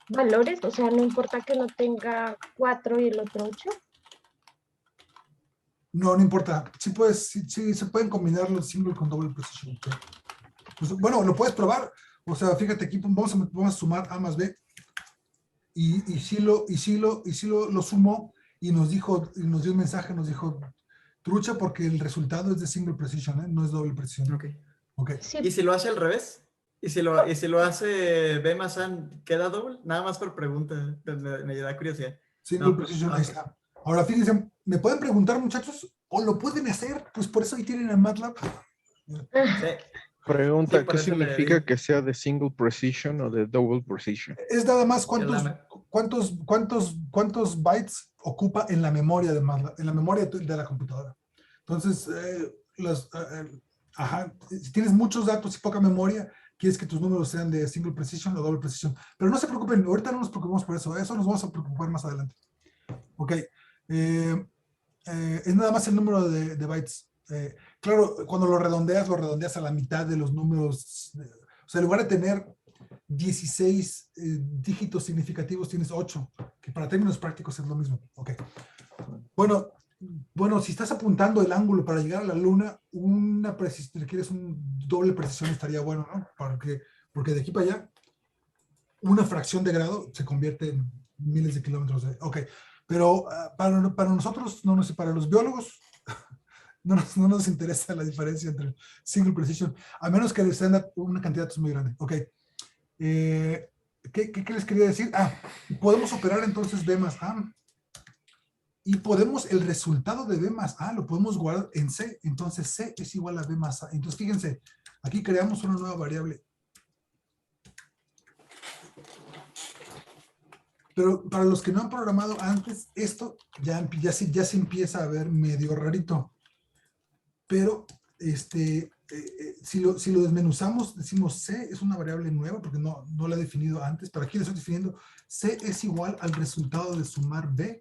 valores? O sea, no importa que uno tenga 4 y el otro 8. No importa. Sí se pueden combinar los single con double precision. Okay. Pues, bueno, lo puedes probar. O sea, fíjate aquí, vamos a sumar A más B. Y sí lo sumó y nos dio un mensaje, nos dijo, trucha, porque el resultado es de single precision, no es doble precision. Okay. Sí. ¿Y si lo hace al revés? ¿Y si lo hace B más A, queda doble? Nada más por pregunta, me da curiosidad. Single precision, ahí está. Ahora, fíjense, ¿me pueden preguntar, muchachos? ¿O lo pueden hacer? Pues por eso ahí tienen el MATLAB. Sí. Pregunta, ¿qué significa que sea de single precision o de double precision? Es nada más cuántos bytes ocupa en la memoria de MATLAB, en la memoria de la computadora. Entonces, si tienes muchos datos y poca memoria, quieres que tus números sean de single precision o double precision. Pero no se preocupen, ahorita no nos preocupamos por eso. Eso nos vamos a preocupar más adelante. Ok. Es nada más el número de bytes. Claro, cuando lo redondeas a la mitad de los números. O sea, en lugar de tener 16 dígitos significativos, tienes 8, que para términos prácticos es lo mismo. Ok. Bueno, si estás apuntando el ángulo para llegar a la luna, requieres un doble precisión, estaría bueno, ¿no? Porque de aquí para allá, una fracción de grado se convierte en miles de kilómetros. Ok. Pero para nosotros, para los biólogos, no nos interesa la diferencia entre single precision, a menos que les den una cantidad de datos muy grande. Ok. ¿Qué les quería decir? Podemos operar entonces B más A. Y podemos, el resultado de B más A lo podemos guardar en C. Entonces C es igual a B más A. Entonces fíjense, aquí creamos una nueva variable. Pero para los que no han programado antes, esto ya se empieza a ver medio rarito. Pero si lo desmenuzamos, decimos C es una variable nueva, porque no la he definido antes, pero aquí le estoy definiendo C es igual al resultado de sumar B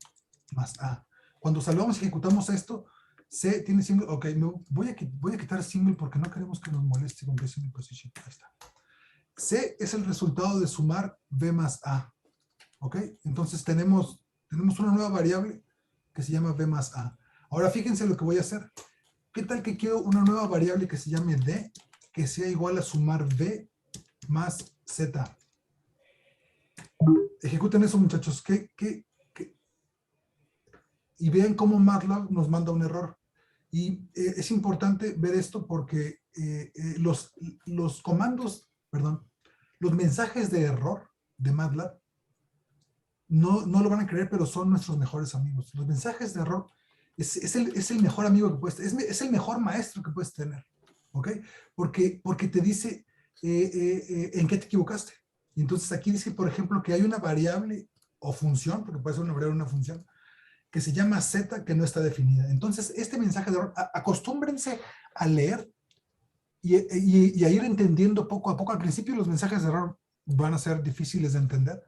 más A. Cuando salvamos y ejecutamos esto, C tiene single, ok, voy a quitar single porque no queremos que nos moleste con que single position. Ahí está. C es el resultado de sumar B más A. ¿Ok? Entonces tenemos una nueva variable que se llama B más A. Ahora fíjense lo que voy a hacer. ¿Qué tal que quiero una nueva variable que se llame D, que sea igual a sumar B más Z? Ejecuten eso, muchachos. Y vean cómo MATLAB nos manda un error. Y es importante ver esto porque los comandos, perdón, los mensajes de error de MATLAB no lo van a creer, pero son nuestros mejores amigos. Los mensajes de error es el mejor amigo que puedes tener, es el mejor maestro que puedes tener, ¿ok? Porque te dice en qué te equivocaste. Y entonces aquí dice, por ejemplo, que hay una variable o función, porque puede ser una variable o una función, que se llama Z que no está definida. Entonces, este mensaje de error, acostúmbrense a leer y a ir entendiendo poco a poco. Al principio los mensajes de error van a ser difíciles de entender,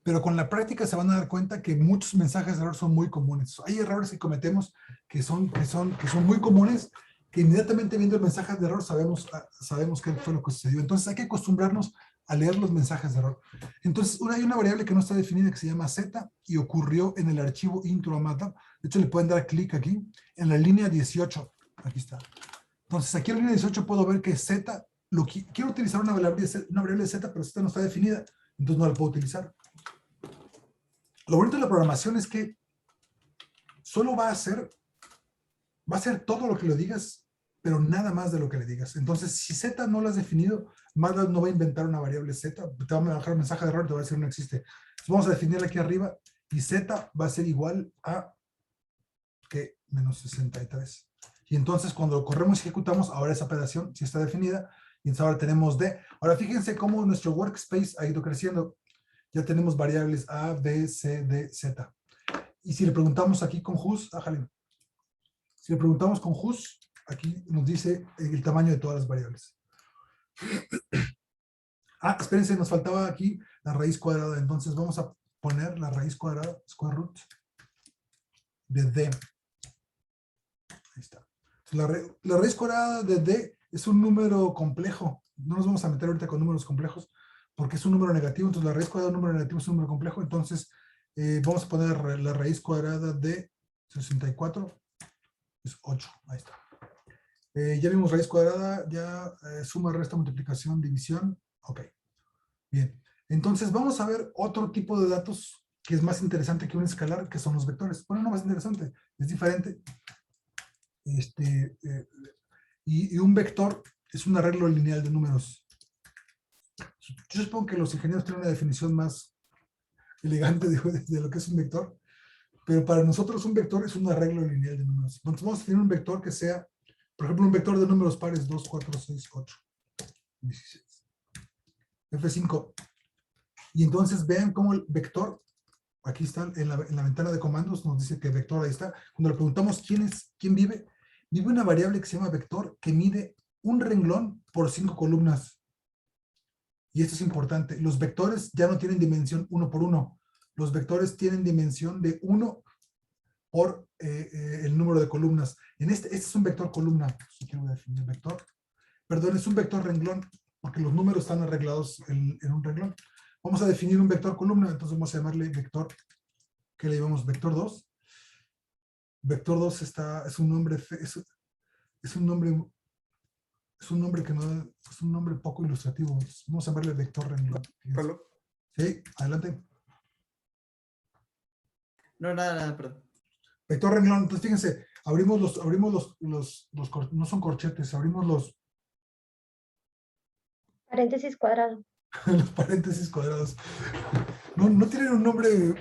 pero con la práctica se van a dar cuenta que muchos mensajes de error son muy comunes. Hay errores que cometemos que son muy comunes, que inmediatamente viendo el mensaje de error sabemos qué fue lo que sucedió. Entonces hay que acostumbrarnos a leer los mensajes de error. Entonces hay una variable que no está definida que se llama Z y ocurrió en el archivo intro a MATLAB. De hecho le pueden dar clic aquí en la línea 18. Aquí está. Entonces aquí en la línea 18 puedo ver que Z, quiero utilizar una variable Z, pero Z no está definida, entonces no la puedo utilizar. Lo bonito de la programación es que solo va a hacer todo lo que le digas, pero nada más de lo que le digas. Entonces, si Z no lo has definido, MATLAB no va a inventar una variable Z, te va a bajar un mensaje de error y te va a decir no existe. Entonces, vamos a definirla aquí arriba y Z va a ser igual a que menos 63. Y entonces, cuando corremos y ejecutamos, ahora esa operación sí está definida y entonces ahora tenemos D. Ahora, fíjense cómo nuestro workspace ha ido creciendo. Ya tenemos variables A, B, C, D, Z. Y si le preguntamos aquí con Whos, si le preguntamos con Whos, aquí nos dice el tamaño de todas las variables. Espérense, nos faltaba aquí la raíz cuadrada. Entonces vamos a poner la raíz cuadrada, square root, de D. Ahí está. Entonces, la raíz cuadrada de D es un número complejo. No nos vamos a meter ahorita con números complejos, porque es un número negativo. Entonces la raíz cuadrada de un número negativo es un número complejo. Entonces vamos a poner la raíz cuadrada de 64, es 8, ahí está. Ya vimos raíz cuadrada, ya suma, resta, multiplicación, división, ok. Bien, entonces vamos a ver otro tipo de datos que es más interesante que un escalar, que son los vectores. Bueno, no más interesante, es diferente. Y un vector es un arreglo lineal de números. Yo supongo que los ingenieros tienen una definición más elegante de lo que es un vector, pero para nosotros un vector es un arreglo lineal de números. Entonces vamos a tener un vector que sea, por ejemplo, un vector de números pares 2, 4, 6, 8, 16. F5. Y entonces vean cómo el vector, aquí está en la ventana de comandos, nos dice que vector ahí está. Cuando le preguntamos quién vive una variable que se llama vector que mide un renglón por 5 columnas. Y esto es importante. Los vectores ya no tienen dimensión 1 por 1. Los vectores tienen dimensión de 1 por el número de columnas. Este es un vector columna. Si quiero definir vector. Perdón, es un vector renglón, porque los números están arreglados en un renglón. Vamos a definir un vector columna, entonces vamos a llamarle vector, que le llamamos vector 2. Vector 2 es un nombre que no es un nombre poco ilustrativo. Vamos a llamarle vector renglón. Sí, adelante. No, nada, perdón. Vector renglón, entonces fíjense, abrimos los no son corchetes, abrimos los paréntesis cuadrado. Los paréntesis cuadrados. No tienen un nombre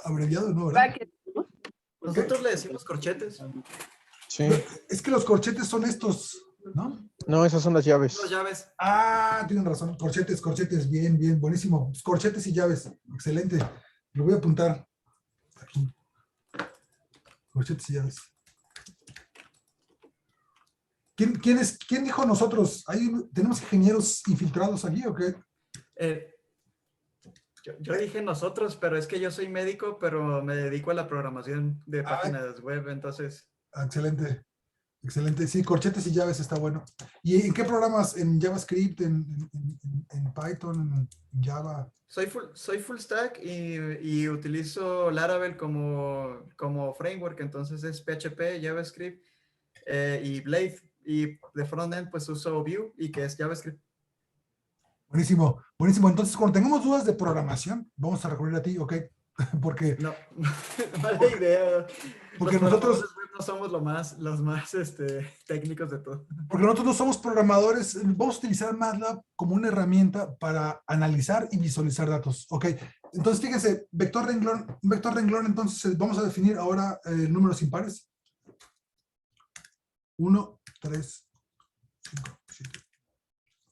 abreviado, ¿no? ¿Verdad? Bracket, ¿no? Nosotros le decimos corchetes. Sí. Es que los corchetes son estos, ¿no? No, esas son las llaves. Las llaves. Ah, tienen razón. Corchetes, corchetes. Bien, bien, buenísimo. Corchetes y llaves. Excelente. Lo voy a apuntar aquí. Corchetes y llaves. ¿Quién dijo nosotros? ¿Tenemos ingenieros infiltrados aquí o qué? Yo dije nosotros, pero es que yo soy médico, pero me dedico a la programación de páginas web, entonces. Excelente. Excelente. Sí, corchetes y llaves está bueno. ¿Y en qué programas? ¿En JavaScript? ¿En Python? ¿En Java? Soy full stack y utilizo Laravel como framework, entonces es PHP, JavaScript y Blade. Y de frontend pues uso Vue y que es JavaScript. Buenísimo, buenísimo. Entonces, cuando tengamos dudas de programación, vamos a recurrir a ti, ¿ok? Porque... No, mala idea. Porque los nosotros no somos los más técnicos de todo. Porque nosotros no somos programadores, vamos a utilizar MATLAB como una herramienta para analizar y visualizar datos, ¿ok? Entonces, fíjense, vector renglón, entonces vamos a definir ahora números impares. 1, 3, 5, 7.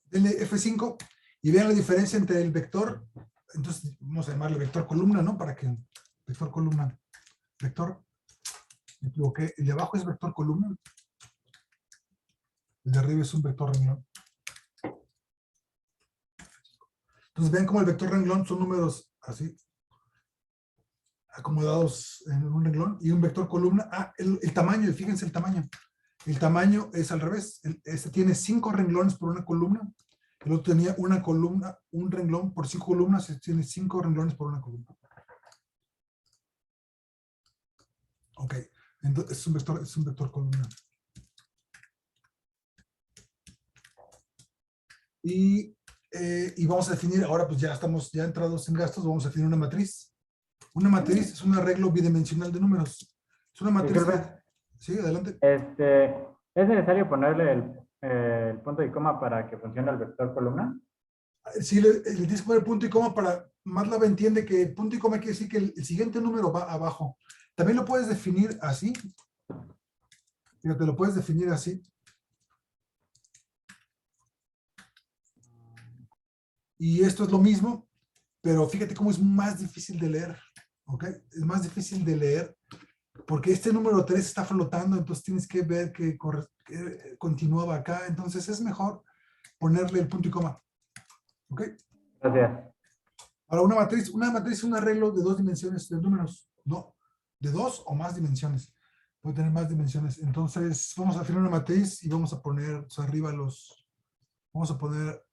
Denle F5 y vean la diferencia entre el vector, entonces vamos a llamarle vector columna, ¿no? Para que, vector columna, vector, me equivoqué, el de abajo es vector columna, el de arriba es un vector renglón. Entonces vean cómo el vector renglón son números así, acomodados en un renglón, y un vector columna, el tamaño, fíjense el tamaño. El tamaño es al revés, este tiene 5 renglones por una columna, el otro tenía una columna, un renglón por 5 columnas, este tiene 5 renglones por una columna. Ok, entonces es un vector columna. Y vamos a definir, ahora pues ya estamos ya entrados en gastos, vamos a definir una matriz. Una matriz es un arreglo bidimensional de números. Es una matriz. Sí, adelante. ¿Es necesario ponerle el punto y coma para que funcione el vector columna? Sí, le tienes que poner punto y coma para MATLAB entiende que punto y coma quiere decir que el siguiente número va abajo. También lo puedes definir así. Fíjate, lo puedes definir así. Y esto es lo mismo, pero fíjate cómo es más difícil de leer. ¿Ok? Es más difícil de leer porque este número 3 está flotando, entonces tienes que ver que continuaba acá. Entonces es mejor ponerle el punto y coma. ¿Ok? Gracias. Ahora, una matriz es un arreglo de 2 dimensiones de números. No, de 2 o más dimensiones. Puede tener más dimensiones. Entonces, vamos a definir una matriz y vamos a poner arriba los... Vamos a poner...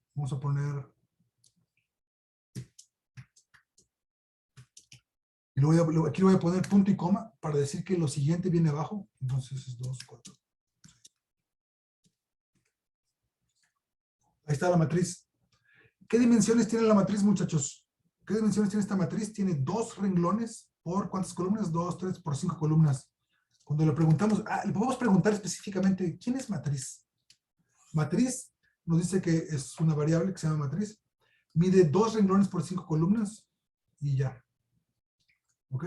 Y luego aquí voy a poner punto y coma para decir que lo siguiente viene abajo. Entonces es 2, 4. Ahí está la matriz. ¿Qué dimensiones tiene la matriz, muchachos? ¿Qué dimensiones tiene esta matriz? Tiene 2 renglones por ¿cuántas columnas? 2, 3 por 5 columnas. Cuando le preguntamos, le podemos preguntar específicamente, ¿quién es matriz? Matriz nos dice que es una variable que se llama matriz. Mide 2 renglones por 5 columnas y ya. ¿Ok?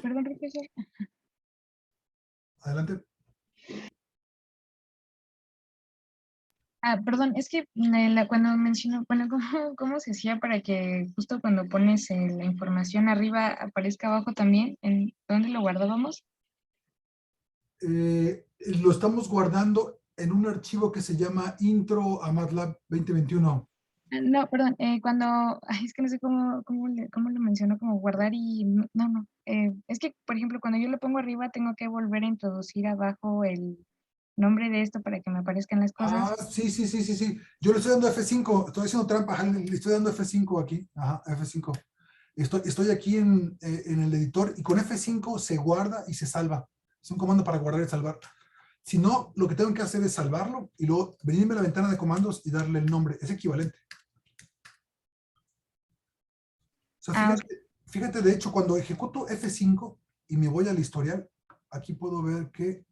Perdón, profesor. Adelante. Perdón, es que cuando mencionó, bueno, ¿cómo se hacía para que justo cuando pones la información arriba aparezca abajo también? ¿En dónde lo guardábamos? Lo estamos guardando en un archivo que se llama intro a MATLAB 2021. No, perdón, es que no sé cómo lo mencionó, como guardar y, no, es que, por ejemplo, cuando yo lo pongo arriba, tengo que volver a introducir abajo el nombre de esto para que me aparezcan las cosas. Sí. Yo le estoy dando F5, estoy haciendo trampa, le estoy dando F5 aquí, F5. Estoy aquí en el editor y con F5 se guarda y se salva. Es un comando para guardar y salvar. Si no, lo que tengo que hacer es salvarlo y luego venirme a la ventana de comandos y darle el nombre. Es equivalente. O sea, fíjate, de hecho, cuando ejecuto F5 y me voy al historial, aquí puedo ver que...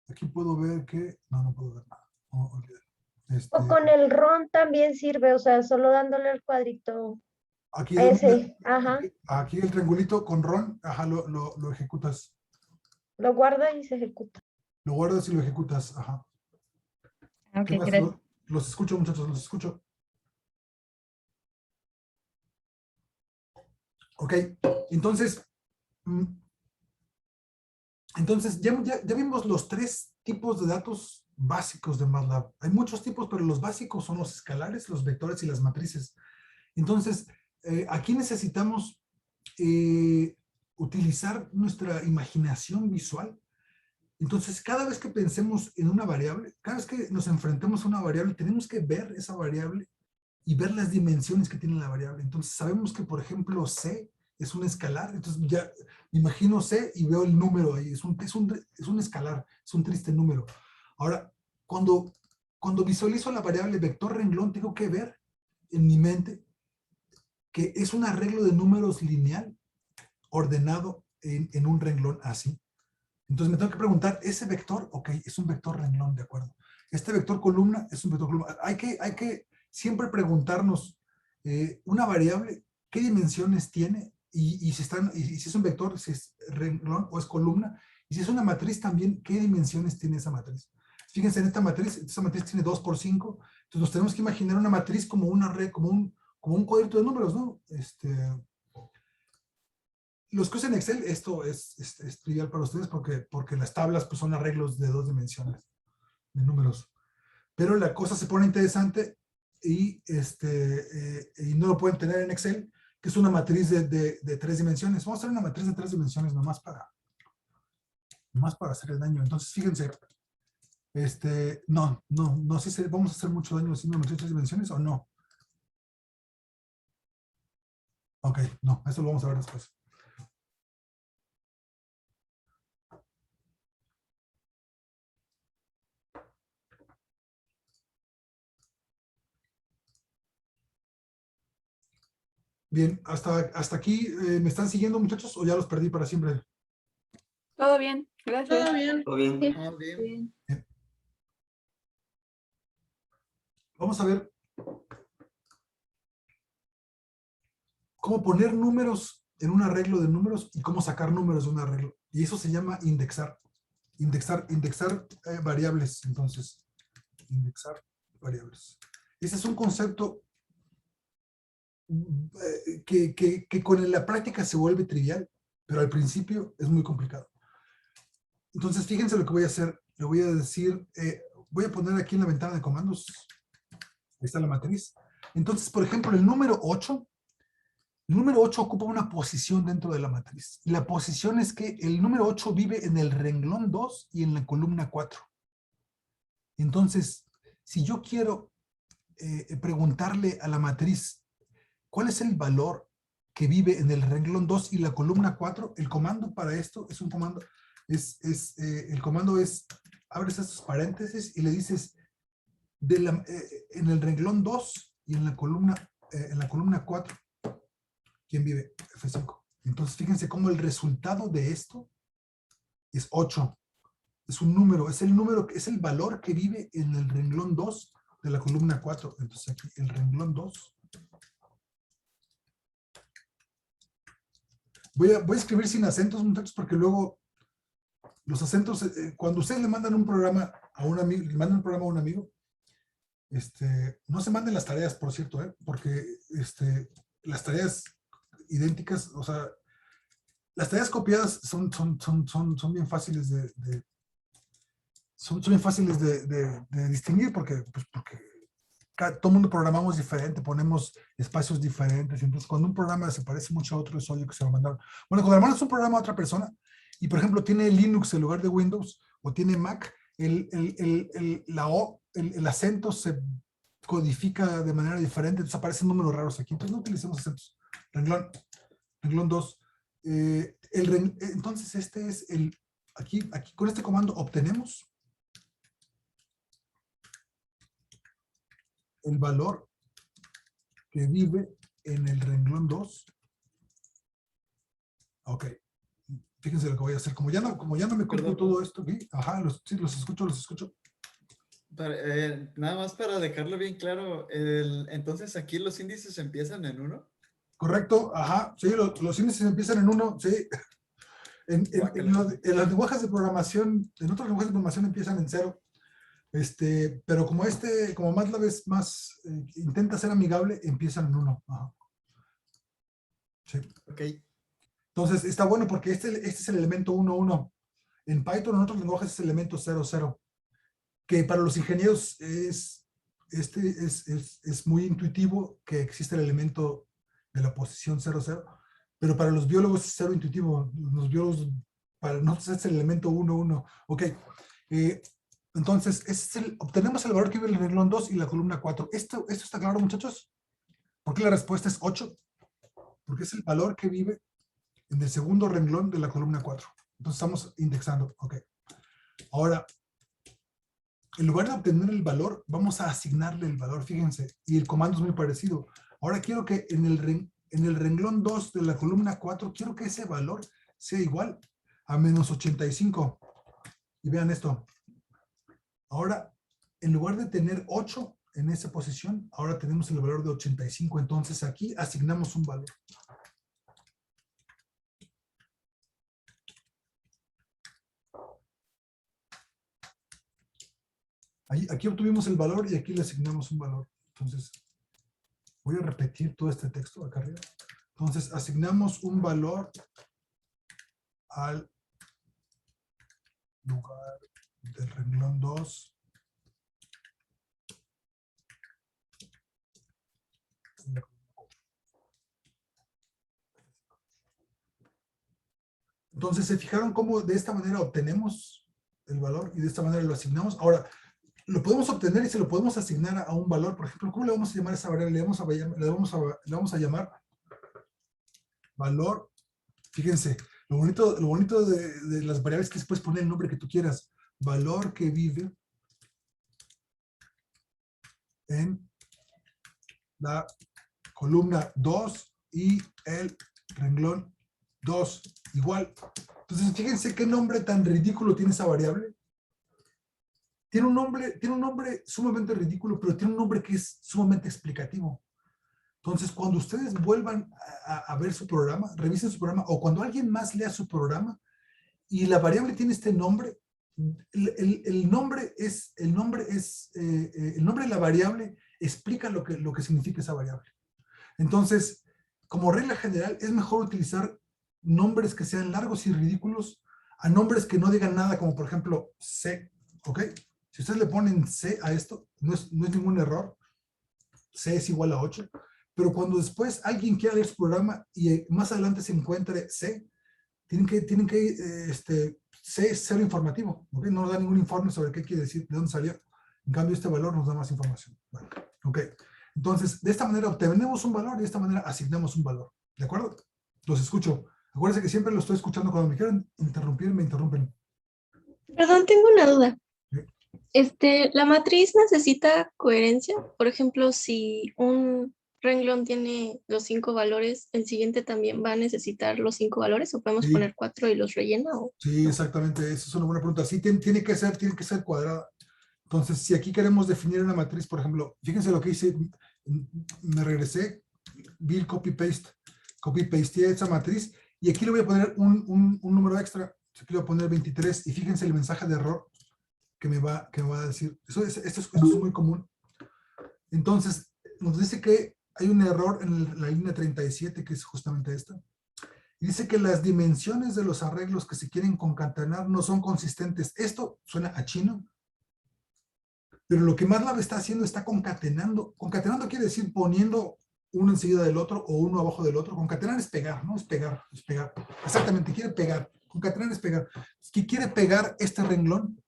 No puedo ver nada. O con el RON también sirve, o sea, solo dándole el cuadrito Aquí, Ese, ajá. aquí el triangulito con run, ajá, lo ejecutas. Lo guarda y se ejecuta. Lo guardas y lo ejecutas, ajá. Ok, ¿Qué más? gracias. Los escucho, muchachos, los escucho. Ok, entonces, ya vimos los 3 tipos de datos básicos de MATLAB. Hay muchos tipos, pero los básicos son los escalares, los vectores y las matrices. Entonces, aquí necesitamos utilizar nuestra imaginación visual. Entonces, cada vez que pensemos en una variable, cada vez que nos enfrentemos a una variable, tenemos que ver esa variable y ver las dimensiones que tiene la variable. Entonces, sabemos que, por ejemplo, C es un escalar. Entonces, ya me imagino C y veo el número ahí. Es un escalar, es un triste número. Ahora, cuando visualizo la variable vector renglón, tengo que ver en mi mente que es un arreglo de números lineal ordenado en un renglón así. Entonces me tengo que preguntar, ¿ese vector? Ok, es un vector renglón, de acuerdo. Este vector columna es un vector columna. Hay que siempre preguntarnos, una variable, ¿qué dimensiones tiene? Y si es un vector, si es renglón o es columna. Y si es una matriz también, ¿qué dimensiones tiene esa matriz? Fíjense en esta matriz tiene 2 por 5. Entonces nos tenemos que imaginar una matriz como como un cuadrito de números, ¿no? Los que usan Excel, esto es trivial para ustedes porque las tablas pues, son arreglos de 2 dimensiones de números. Pero la cosa se pone interesante y no lo pueden tener en Excel, que es una matriz de 3 dimensiones. Vamos a hacer una matriz de 3 dimensiones nomás para hacer el daño. Entonces, fíjense, no sé si vamos a hacer mucho daño haciendo una matriz de 3 dimensiones o no. Ok, no, eso lo vamos a ver después. Bien, hasta aquí, ¿me están siguiendo, muchachos, o ya los perdí para siempre? Todo bien, gracias. Todo bien. Todo bien. Sí. Todo bien. Bien. Vamos a ver cómo poner números en un arreglo de números y cómo sacar números de un arreglo. Y eso se llama indexar. Indexar variables, entonces. Indexar variables. Ese es un concepto que con la práctica se vuelve trivial, pero al principio es muy complicado. Entonces, fíjense lo que voy a hacer. Le voy a decir, voy a poner aquí en la ventana de comandos. Ahí está la matriz. Entonces, por ejemplo, el número 8 ocupa una posición dentro de la matriz. Y la posición es que el número 8 vive en el renglón 2 y en la columna 4. Entonces, si yo quiero preguntarle a la matriz cuál es el valor que vive en el renglón 2 y la columna 4, el comando para esto es un comando, el comando es, abres estos paréntesis y le dices, en el renglón 2 y en la columna 4, ¿quién vive? F5. Entonces, fíjense cómo el resultado de esto es 8. Es un número, es el valor que vive en el renglón 2 de la columna 4. Entonces, aquí el renglón 2. Voy a escribir sin acentos, muchachos, porque luego los acentos, cuando ustedes le mandan un programa a un amigo, no se manden las tareas, por cierto, porque las tareas idénticas, o sea, las tareas copiadas son bien fáciles son bien fáciles de distinguir porque todo el mundo programamos diferente, ponemos espacios diferentes, entonces cuando un programa se parece mucho a otro es obvio que se lo mandaron. Bueno, cuando le mandas un programa a otra persona y por ejemplo tiene Linux en lugar de Windows o tiene Mac, el acento se codifica de manera diferente, entonces aparecen números raros aquí, entonces no utilicemos acentos. Renglón 2. Entonces este es aquí con este comando obtenemos el valor que vive en el renglón 2. Ok. Fíjense lo que voy a hacer. Como ya no me acuerdo todo esto aquí. Ajá, sí, los escucho. Nada más para dejarlo bien claro, entonces aquí los índices empiezan en 1. Correcto, ajá, sí, los índices empiezan en 1, sí. En los lenguajes de programación, en otros lenguajes de programación empiezan en 0. Pero como MATLAB es más, intenta ser amigable, empiezan en 1. Ajá. Sí. Ok. Entonces, está bueno porque este es el elemento 1, 1. En Python, en otros lenguajes, es el elemento 0, 0. Que para los ingenieros es muy intuitivo que existe el elemento de la posición 0, 0. Pero para los biólogos es 0 intuitivo. Los biólogos, para nosotros es el elemento 1, 1. Ok. Entonces, obtenemos el valor que vive en el renglón 2 y la columna 4. ¿Esto está claro, muchachos? ¿Por qué la respuesta es 8? Porque es el valor que vive en el segundo renglón de la columna 4. Entonces estamos indexando. Ok. Ahora, en lugar de obtener el valor, vamos a asignarle el valor, fíjense. Y el comando es muy parecido. Ahora quiero que en el renglón 2 de la columna 4, quiero que ese valor sea igual a menos 85. Y vean esto. Ahora, en lugar de tener 8 en esa posición, ahora tenemos el valor de 85. Entonces aquí asignamos un valor. Aquí obtuvimos el valor y aquí le asignamos un valor. Entonces, voy a repetir todo este texto acá arriba. Entonces, asignamos un valor al lugar del renglón 2. Entonces, ¿se fijaron cómo de esta manera obtenemos el valor y de esta manera lo asignamos? Ahora, lo podemos obtener y se lo podemos asignar a un valor. Por ejemplo, ¿cómo le vamos a llamar a esa variable? Le vamos a llamar valor. Fíjense, lo bonito de las variables es que puedes poner el nombre que tú quieras. Valor que vive en la columna 2 y el renglón 2 igual. Entonces, fíjense qué nombre tan ridículo tiene esa variable. Tiene un nombre sumamente ridículo, pero tiene un nombre que es sumamente explicativo. Entonces, cuando ustedes vuelvan a ver su programa, revisen su programa, o cuando alguien más lea su programa, y la variable tiene este nombre, el nombre de la variable explica lo que significa esa variable. Entonces, como regla general, es mejor utilizar nombres que sean largos y ridículos a nombres que no digan nada, como por ejemplo C, ¿ok? Si ustedes le ponen C a esto, no es ningún error. C es igual a 8. Pero cuando después alguien quiera leer su programa y más adelante se encuentre C, C es cero informativo. ¿Okay? No nos da ningún informe sobre qué quiere decir, de dónde salió. En cambio, este valor nos da más información. Bueno, ok. Entonces, de esta manera obtenemos un valor y de esta manera asignamos un valor. ¿De acuerdo? Los escucho. Acuérdense que siempre los estoy escuchando. Cuando me quieran interrumpir, me interrumpen. Perdón, tengo una duda. ¿La matriz necesita coherencia? Por ejemplo, si un renglón tiene los 5 valores, ¿el siguiente también va a necesitar los 5 valores? ¿O podemos poner 4 y los rellena? ¿O? Sí, exactamente. Esa es una buena pregunta. Sí, tiene que ser cuadrada. Entonces, si aquí queremos definir una matriz, por ejemplo, fíjense lo que hice. Me regresé, vi el copy-pasteé esa matriz y aquí le voy a poner un número extra. Aquí le voy a poner 23 y fíjense el mensaje de error que me va a decir. Esto es muy común. Entonces, nos dice que hay un error en la línea 37, que es justamente esta. Y dice que las dimensiones de los arreglos que se quieren concatenar no son consistentes. Esto suena a chino, pero lo que MATLAB está haciendo está concatenando. Concatenando quiere decir poniendo uno enseguida del otro o uno abajo del otro. Concatenar es pegar, ¿no? Es pegar. Exactamente, quiere pegar. Concatenar es pegar. Es que quiere pegar este renglón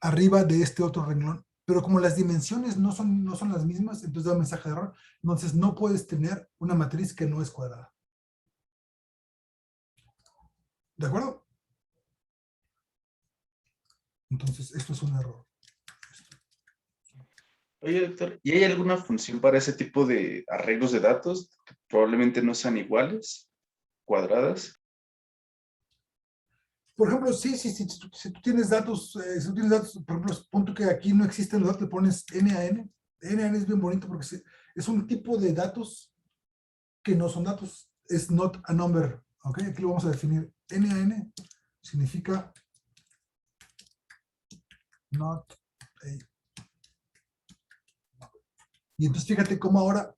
arriba de este otro renglón. Pero como las dimensiones no son las mismas, entonces da un mensaje de error. Entonces no puedes tener una matriz que no es cuadrada. ¿De acuerdo? Entonces esto es un error. Oye, doctor, ¿y hay alguna función para ese tipo de arreglos de datos que probablemente no sean iguales, cuadradas? Por ejemplo, si tú tienes datos, por ejemplo, punto que aquí no existen los datos, le pones N a N. N a N es bien bonito porque es un tipo de datos que no son datos. Es not a number. ¿Ok? Aquí lo vamos a definir. NaN significa not a. Y entonces fíjate cómo ahora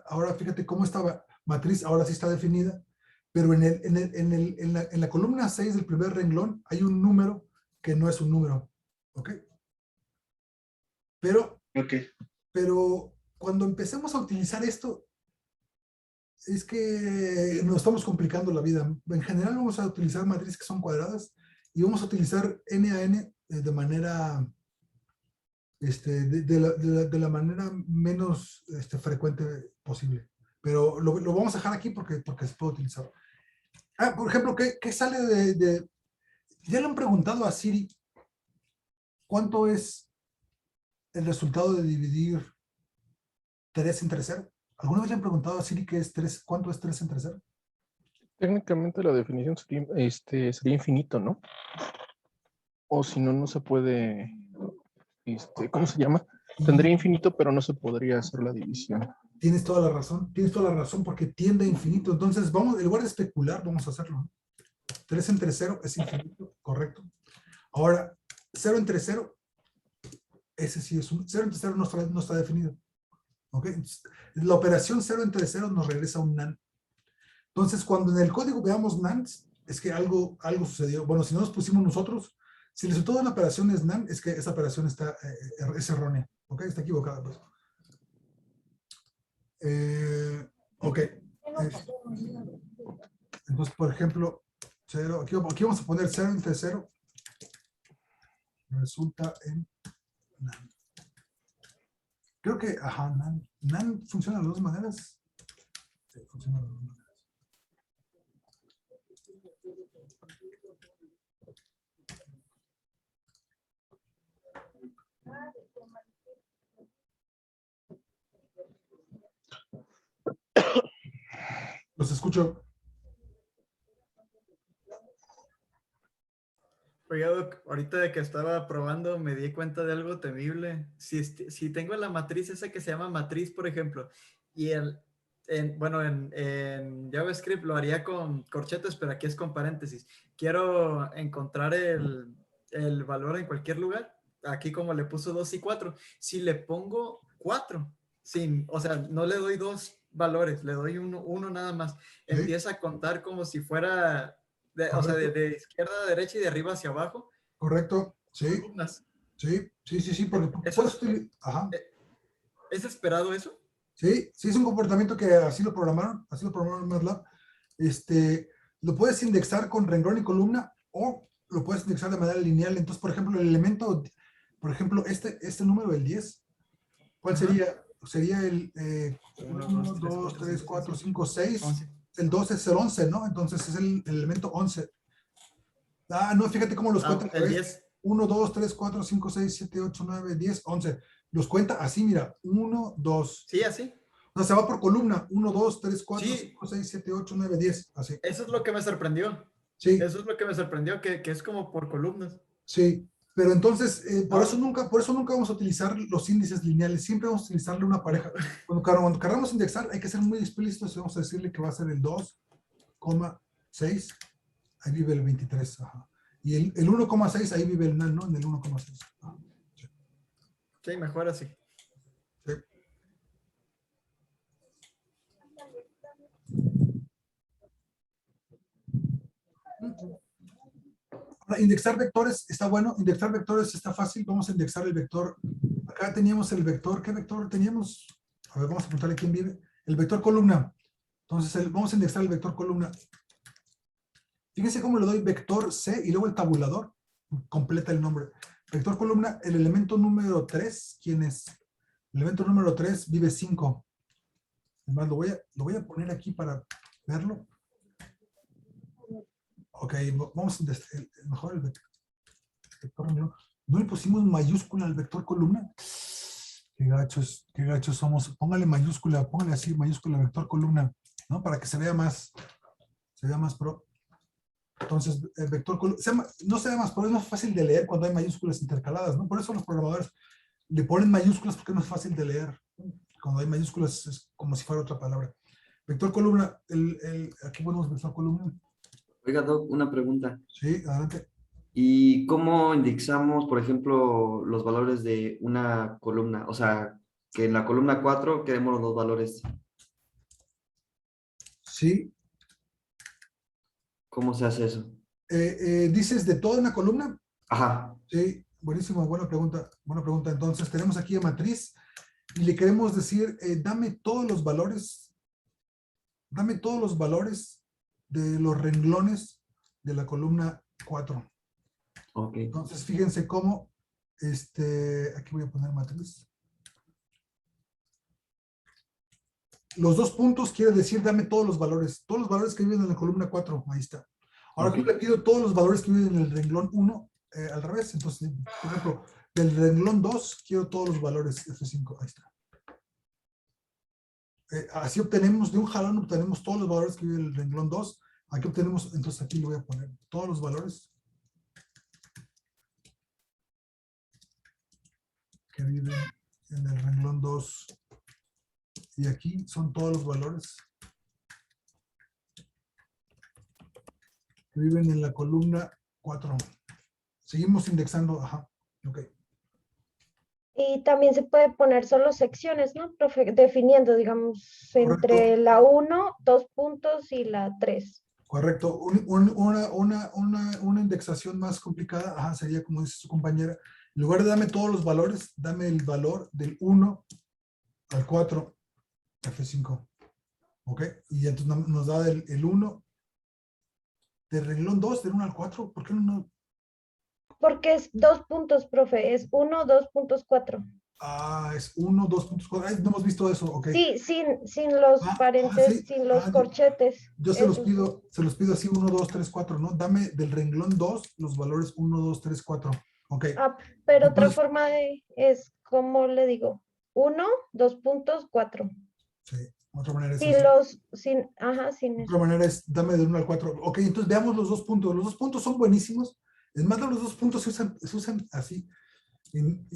ahora fíjate cómo esta matriz ahora sí está definida, pero en la columna 6 del primer renglón hay un número que no es un número. ¿Ok? Pero cuando empecemos a utilizar esto, es que nos estamos complicando la vida. En general vamos a utilizar matrices que son cuadradas y vamos a utilizar NaN de manera, de la manera menos frecuente posible. Pero lo vamos a dejar aquí porque se puede utilizar. Por ejemplo, ¿qué sale de... Ya le han preguntado a Siri cuánto es el resultado de dividir 3 entre 0. ¿Alguna vez le han preguntado a Siri cuánto es 3 entre 0? Técnicamente la definición sería infinito, ¿no? O si no, no se puede, ¿cómo se llama? Tendría infinito, pero no se podría hacer la división. Tienes toda la razón porque tiende a infinito. Entonces, en lugar de especular, vamos a hacerlo. 3 entre 0 es infinito, correcto. Ahora, 0 entre 0, ese sí es 0 entre 0 no está definido. ¿Ok? La operación 0 entre 0 nos regresa un NaN. Entonces, cuando en el código veamos NaNs, es que algo sucedió. Bueno, si no nos pusimos nosotros, si el resultado de una operación es NaN, es que esa operación es errónea. ¿Ok? Está equivocada, pues. Ok. Entonces, por ejemplo, 0, aquí vamos a poner 0 entre 0. Resulta en NaN. Creo que, NaN funciona de las dos maneras. Sí, funciona de las dos maneras. Los escucho. Oiga, Doc, ahorita de que estaba probando me di cuenta de algo temible. Si tengo la matriz esa que se llama matriz, por ejemplo, y en JavaScript lo haría con corchetes, pero aquí es con paréntesis. Quiero encontrar el valor en cualquier lugar. Aquí como le puso 2 y 4. Si le pongo 4, o sea, no le doy 2 valores, le doy uno nada más. Empieza a contar como si fuera... o sea, de izquierda a derecha y de arriba hacia abajo. Correcto, sí. Columnas. Sí, porque ¿Es esperado eso? Sí, es un comportamiento que así lo programaron en MATLAB. Lo puedes indexar con renglón y columna o lo puedes indexar de manera lineal. Entonces, por ejemplo, el elemento, este número, el 10, ¿cuál sería? Sería el 1, 2, 3, 4, 5, 6. 11. El 12 es el 11, ¿no? Entonces es el elemento 11. No, fíjate cómo los cuenta. El 10. 1, 2, 3, 4, 5, 6, 7, 8, 9, 10, 11. Los cuenta así, mira. 1, 2. Sí, así. O sea, se va por columna. 1, 2, 3, 4, 5, 6, 7, 8, 9, 10. Así. Eso es lo que me sorprendió. Sí. Eso es lo que me sorprendió, que es como por columnas. Sí. Pero entonces, por eso nunca vamos a utilizar los índices lineales. Siempre vamos a utilizarle una pareja. Cuando queramos indexar, hay que ser muy explícitos. Vamos a decirle que va a ser el 2,6. Ahí vive el 23. Ajá. Y el 1,6, ahí vive el NaN, ¿no? En el 1,6. Sí. Sí, mejor así. Sí. Indexar vectores está bueno, indexar vectores está fácil. Vamos a indexar el vector. Acá teníamos el vector. ¿Qué vector teníamos? A ver, vamos a preguntarle quién vive. El vector columna. Entonces, vamos a indexar el vector columna. Fíjense cómo le doy vector C y luego el tabulador. Completa el nombre. Vector columna, el elemento número 3, ¿quién es? El elemento número 3 vive 5. Además, lo voy a poner aquí para verlo. Ok, vamos a mejor el vector. No le pusimos mayúscula al vector columna. Qué gachos somos. Póngale mayúscula, póngale así mayúscula vector columna, ¿no? Para que se vea más pro. Entonces, el vector columna, no se ve más pro, es más fácil de leer cuando hay mayúsculas intercaladas, ¿no? Por eso los programadores le ponen mayúsculas porque es más fácil de leer. Cuando hay mayúsculas es como si fuera otra palabra. Vector columna, aquí ponemos vector columna. Oiga, Doc, una pregunta. Sí, adelante. ¿Y cómo indexamos, por ejemplo, los valores de una columna? O sea, que en la columna 4 queremos los valores. Sí. ¿Cómo se hace eso? ¿Dices de toda una columna? Ajá. Sí, buenísimo, buena pregunta. Buena pregunta. Entonces, tenemos aquí a matriz y le queremos decir, dame todos los valores de los renglones de la columna 4. Ok. Entonces, fíjense cómo, aquí voy a poner matriz. Los 2 puntos quiere decir, dame todos los valores que viven en la columna 4, ahí está. Ahora Ok. tú le pido todos los valores que viven en el renglón 1, al revés. Entonces, por ejemplo, del renglón 2, quiero todos los valores F5, ahí está. Así obtenemos, de un jalón obtenemos todos los valores que viven en el renglón 2. Aquí obtenemos, entonces aquí le voy a poner todos los valores que viven en el renglón 2. Y aquí son todos los valores que viven en la columna 4. Seguimos indexando, ajá, ok. Y también se puede poner solo secciones, ¿no, profe? Definiendo, digamos, entre la 1, 2 puntos y la 3. Correcto. Una indexación más complicada, ajá, sería como dice su compañera, en lugar de dame todos los valores, dame el valor del 1 al 4, F5. ¿Ok? Y entonces nos da el 1 del renglón 2, del 1 al 4. ¿Por qué no? Porque es 2 puntos, profe. Es 1, 2 puntos, 4. Ah, es 1, 2 puntos, 4. Ay, no hemos visto eso, ok. Sí, sin los paréntesis, sí. sin los corchetes. Yo se los Esos. pido así, 1, 2, 3, 4, ¿no? Dame del renglón 2 los valores 1, 2, 3, 4. Ok. Ah, pero Entonces, otra forma es, como le digo, 1, 2 puntos, 4. sí, otra manera es Sin así. los, sin Otra manera es dame del 1 al 4. Ok, entonces veamos los 2 puntos. Los 2 puntos son buenísimos. Es más, los 2 puntos se usan así en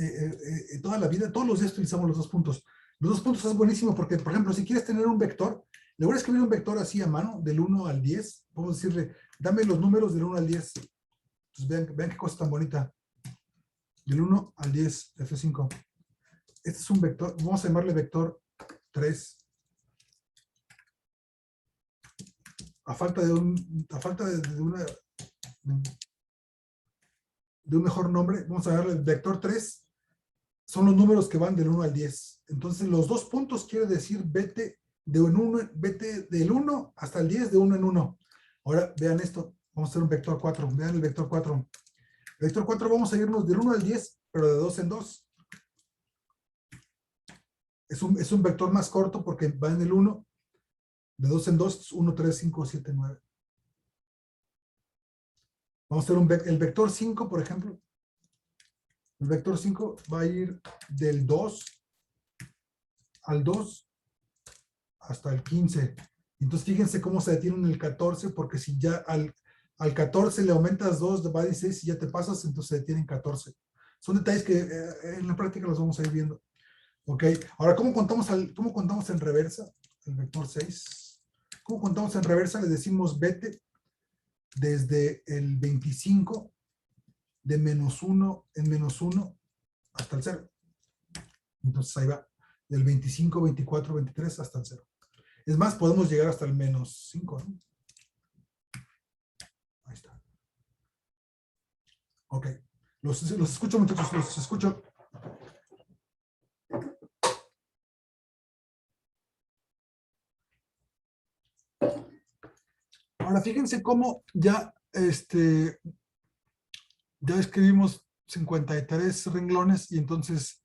toda la vida. Todos los días utilizamos los 2 puntos. Los 2 puntos es buenísimo porque, por ejemplo, si quieres tener un vector, le voy a escribir un vector así a mano, del 1 al 10. Podemos decirle, dame los números del 1 al 10. Entonces vean qué cosa tan bonita. Del 1 al 10, F5. Este es un vector, vamos a llamarle vector 3. A falta de un mejor nombre, vamos a darle vector 3, son los números que van del 1 al 10. Entonces los 2 puntos quiere decir vete del 1 hasta el 10 de 1 en 1. Ahora vean esto, vamos a hacer un vector 4, vean el vector 4. Vector 4 vamos a irnos del 1 al 10, pero de 2 en 2. Es un vector más corto porque va en el 1. De 2 en 2, 1, 3, 5, 7, 9. Vamos a hacer el vector 5, por ejemplo. El vector 5 va a ir del 2 al 2 hasta el 15. Entonces, fíjense cómo se detiene en el 14, porque si ya al 14 le aumentas 2, va a 16, y ya te pasas, entonces se detiene en 14. Son detalles que en la práctica los vamos a ir viendo. Ok, ahora, ¿cómo contamos en reversa? El vector 6. ¿Cómo contamos en reversa? Le decimos vete desde el 25 de menos 1 en menos 1 hasta el 0. Entonces ahí va, del 25, 24, 23 hasta el 0. Es más, podemos llegar hasta el menos 5, ¿no? Ahí está. Ok. Los escucho, muchachos, los escucho. Ahora fíjense cómo ya escribimos 53 renglones y entonces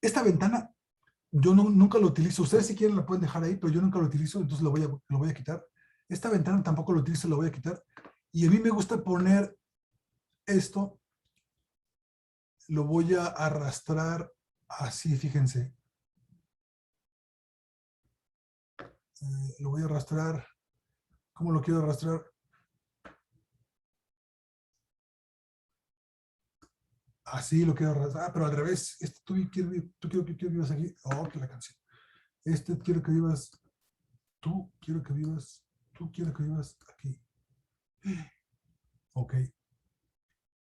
esta ventana yo nunca lo utilizo. Ustedes si quieren la pueden dejar ahí, pero yo nunca lo utilizo, entonces lo voy a quitar. Esta ventana tampoco lo utilizo, lo voy a quitar. Y a mí me gusta poner esto, lo voy a arrastrar así, fíjense. Lo voy a arrastrar. ¿Cómo lo quiero arrastrar? Así lo quiero arrastrar. Ah, pero al revés. Tú quiero que vivas aquí. Oh, que la canción. Quiero que vivas tú quiero que vivas aquí. Ok.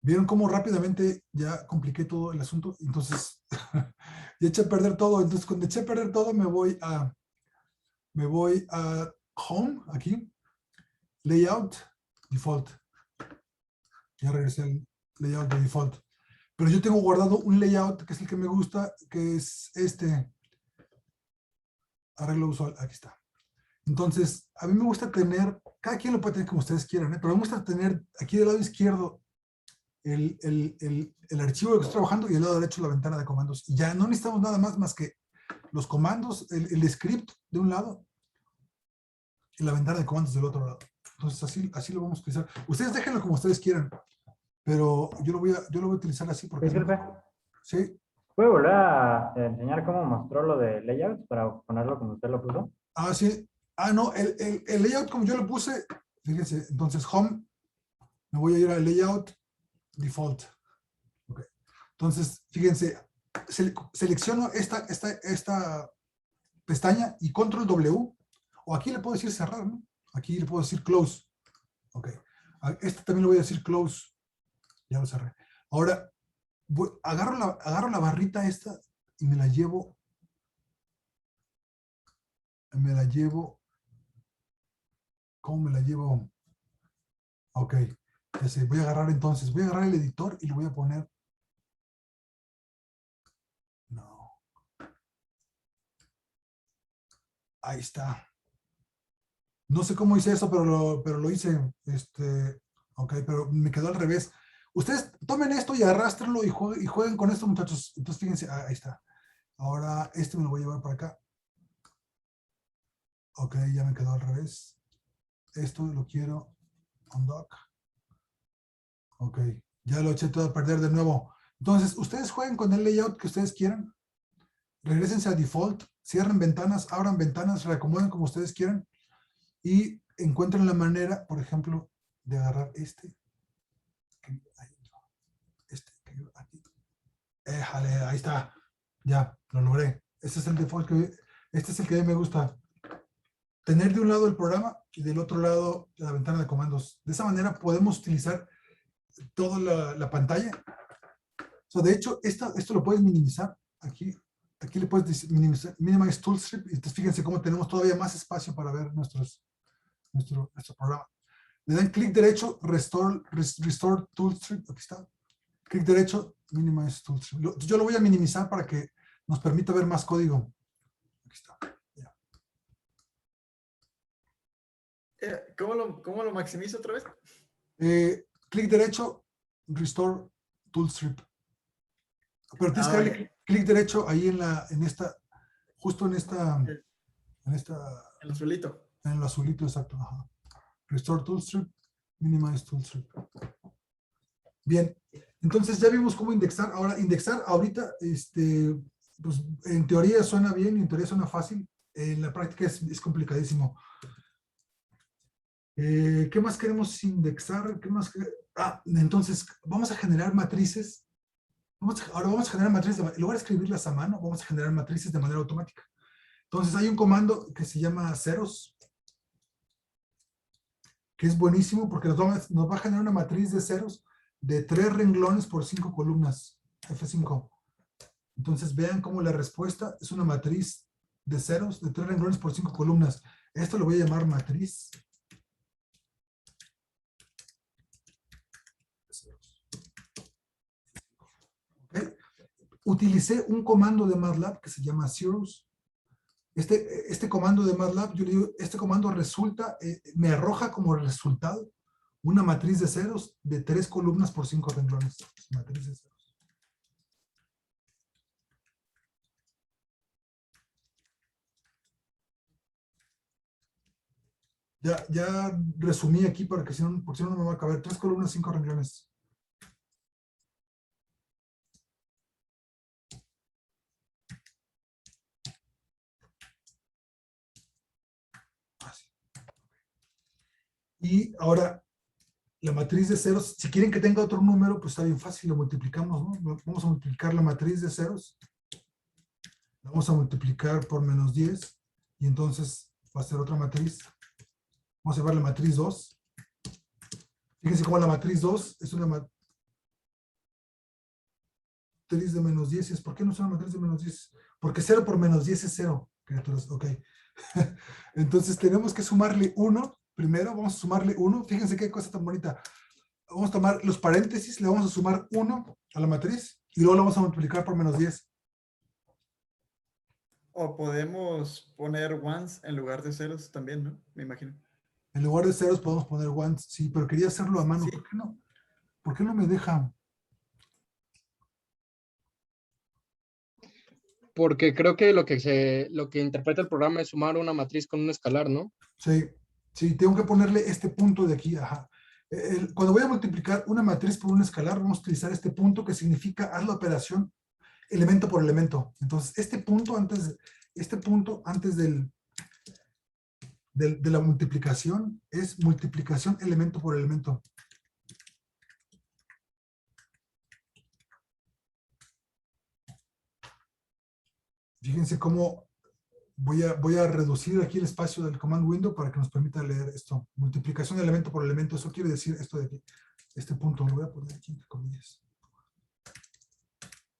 ¿Vieron cómo rápidamente ya compliqué todo el asunto? Entonces, ya eché a perder todo. Entonces, cuando eché a perder todo, me voy a Home, aquí, Layout, Default. Ya regresé al Layout de Default. Pero yo tengo guardado un layout que es el que me gusta, que es este. Arreglo usual, aquí está. Entonces, a mí me gusta tener, cada quien lo puede tener como ustedes quieran, pero me gusta tener aquí del lado izquierdo el archivo que estoy trabajando y del lado derecho la ventana de comandos. Y ya no necesitamos nada más que los comandos, el script de un lado y la ventana de comandos del otro lado. Entonces, así lo vamos a utilizar. Ustedes déjenlo como ustedes quieran, pero yo lo voy a utilizar así porque... Sí. ¿Puede volver a enseñar cómo mostró lo de layouts para ponerlo como usted lo puso? Ah, sí. Ah, no, el layout como yo lo puse, fíjense, entonces Home, me voy a ir al Layout, Default. Okay. Entonces, fíjense, selecciono esta pestaña y Control W, o aquí le puedo decir cerrar, ¿no? Aquí le puedo decir Close. Ok. Este también le voy a decir Close. Ya lo cerré. Ahora, agarro la barrita esta y me la llevo. ¿Cómo me la llevo? Ok. Ya sé, voy a agarrar el editor y le voy a poner. No. Ahí está. No sé cómo hice eso, pero lo hice. Ok, pero me quedó al revés. Ustedes tomen esto y arrástrenlo y jueguen con esto, muchachos. Entonces, fíjense, ahí está. Ahora, me lo voy a llevar para acá. Ok, ya me quedó al revés. Esto lo quiero undock. Ok, ya lo eché todo a perder de nuevo. Entonces, ustedes jueguen con el layout que ustedes quieran. Regrésense a default, cierren ventanas, abran ventanas, reacomoden como ustedes quieran y encuentren la manera, por ejemplo, de agarrar este. Aquí. Éjale, ahí está. Ya, lo logré. Este es el default este es el que a mí me gusta. Tener de un lado el programa y del otro lado la ventana de comandos. De esa manera podemos utilizar toda la pantalla. De hecho, esto lo puedes minimizar. Aquí le puedes minimizar, minimize tool strip. Entonces, fíjense cómo tenemos todavía más espacio para ver nuestro programa. Le dan clic derecho, restore tool strip. Aquí está. Clic derecho, minimize tool strip. Yo lo voy a minimizar para que nos permita ver más código. Aquí está. ¿Cómo lo maximizo otra vez? Clic derecho, restore tool strip. Pero tienes que darle clic derecho ahí justo en el azulito. En el azulito, exacto. Ajá. Restore tool strip, minimize tool strip. Bien, entonces ya vimos cómo indexar. Ahora, indexar ahorita, pues en teoría suena bien, en teoría suena fácil. En la práctica es complicadísimo. ¿Qué más queremos indexar? Entonces vamos a generar matrices. Ahora vamos a generar matrices, en lugar de escribirlas a mano, vamos a generar matrices de manera automática. Entonces hay un comando que se llama ceros, que es buenísimo porque nos va a generar una matriz de ceros de 3 renglones por 5 columnas, F5. Entonces vean cómo la respuesta es una matriz de ceros de 3 renglones por 5 columnas. Esto lo voy a llamar matriz. Okay. Utilicé un comando de MATLAB que se llama zeros. Este comando de MATLAB, yo le digo, este comando me arroja como resultado una matriz de ceros de 3 columnas por 5 renglones. Matriz de ceros. Ya resumí aquí porque si no me va a caber. 3 columnas, 5 renglones. Y ahora, la matriz de ceros, si quieren que tenga otro número, pues está bien fácil, lo multiplicamos, ¿no? Vamos a multiplicar la matriz de ceros. La vamos a multiplicar por -10. Y entonces va a ser otra matriz. Vamos a llevar la matriz 2. Fíjense cómo la matriz 2 es una matriz de menos 10. ¿Por qué no es una matriz de menos 10? Porque 0 por menos 10 es 0, criaturas. Ok. Entonces tenemos que sumarle 1. Primero vamos a sumarle 1. Fíjense qué cosa tan bonita. Vamos a tomar los paréntesis, le vamos a sumar 1 a la matriz y luego lo vamos a multiplicar por menos 10. O podemos poner ones en lugar de ceros también, ¿no? Me imagino. En lugar de ceros podemos poner ones. Sí, pero quería hacerlo a mano. Sí. ¿Por qué no? ¿Por qué no me deja? Porque creo que lo que interpreta el programa es sumar una matriz con un escalar, ¿no? Sí, sí, tengo que ponerle este punto de aquí. Ajá. Cuando voy a multiplicar una matriz por un escalar, vamos a utilizar este punto que significa haz la operación elemento por elemento. Entonces, este punto antes de la multiplicación es multiplicación elemento por elemento. Fíjense cómo voy a reducir aquí el espacio del command window para que nos permita leer esto. Multiplicación de elemento por elemento. Eso quiere decir esto de aquí. Este punto lo voy a poner aquí entre comillas.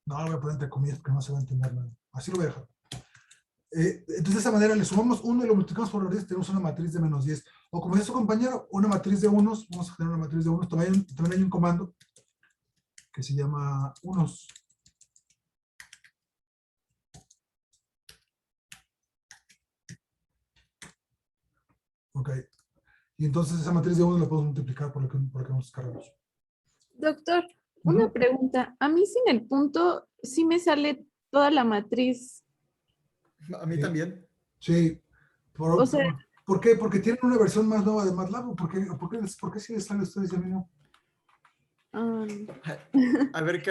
No, lo voy a poner entre comillas porque no se va a entender nada. Así lo voy a dejar. Entonces, de esa manera le sumamos 1 y lo multiplicamos por los 10, tenemos una matriz de menos 10. O como dice su compañero, una matriz de unos. Vamos a generar una matriz de unos. También hay un comando que se llama unos. Ok. Y entonces esa matriz de unos la podemos multiplicar por lo que nos cargamos. Doctor, una pregunta. A mí sin el punto sí me sale toda la matriz. A mí también. Sí. O sea, ¿Por qué? Porque tienen una versión más nueva de MATLAB. ¿Por qué sí les sale a ustedes y a mí no? A ver,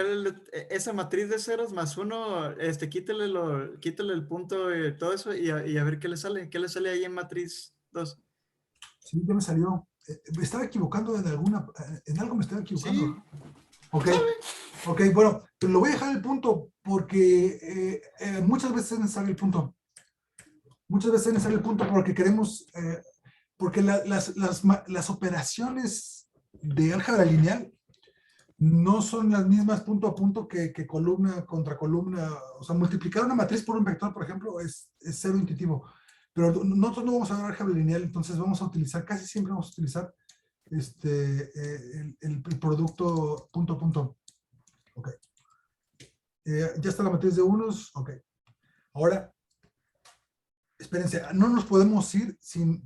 esa matriz de ceros más 1, quítale el punto y todo eso y a ver qué le sale. ¿Qué le sale ahí en matriz 2? Sí, ya me salió. Me estaba equivocando en algo me estaba equivocando. Sí. Ok, bueno, pero lo voy a dejar el punto porque muchas veces es necesario el punto. Muchas veces es necesario el punto porque queremos, porque las operaciones de álgebra lineal no son las mismas punto a punto que columna contra columna. O sea, multiplicar una matriz por un vector, por ejemplo, es cero intuitivo. Pero nosotros no vamos a ver álgebra lineal, entonces vamos a utilizar, casi siempre vamos a utilizar el producto punto a punto. Ok. Ya está la matriz de unos. Ok. Ahora, espérense, no nos podemos ir sin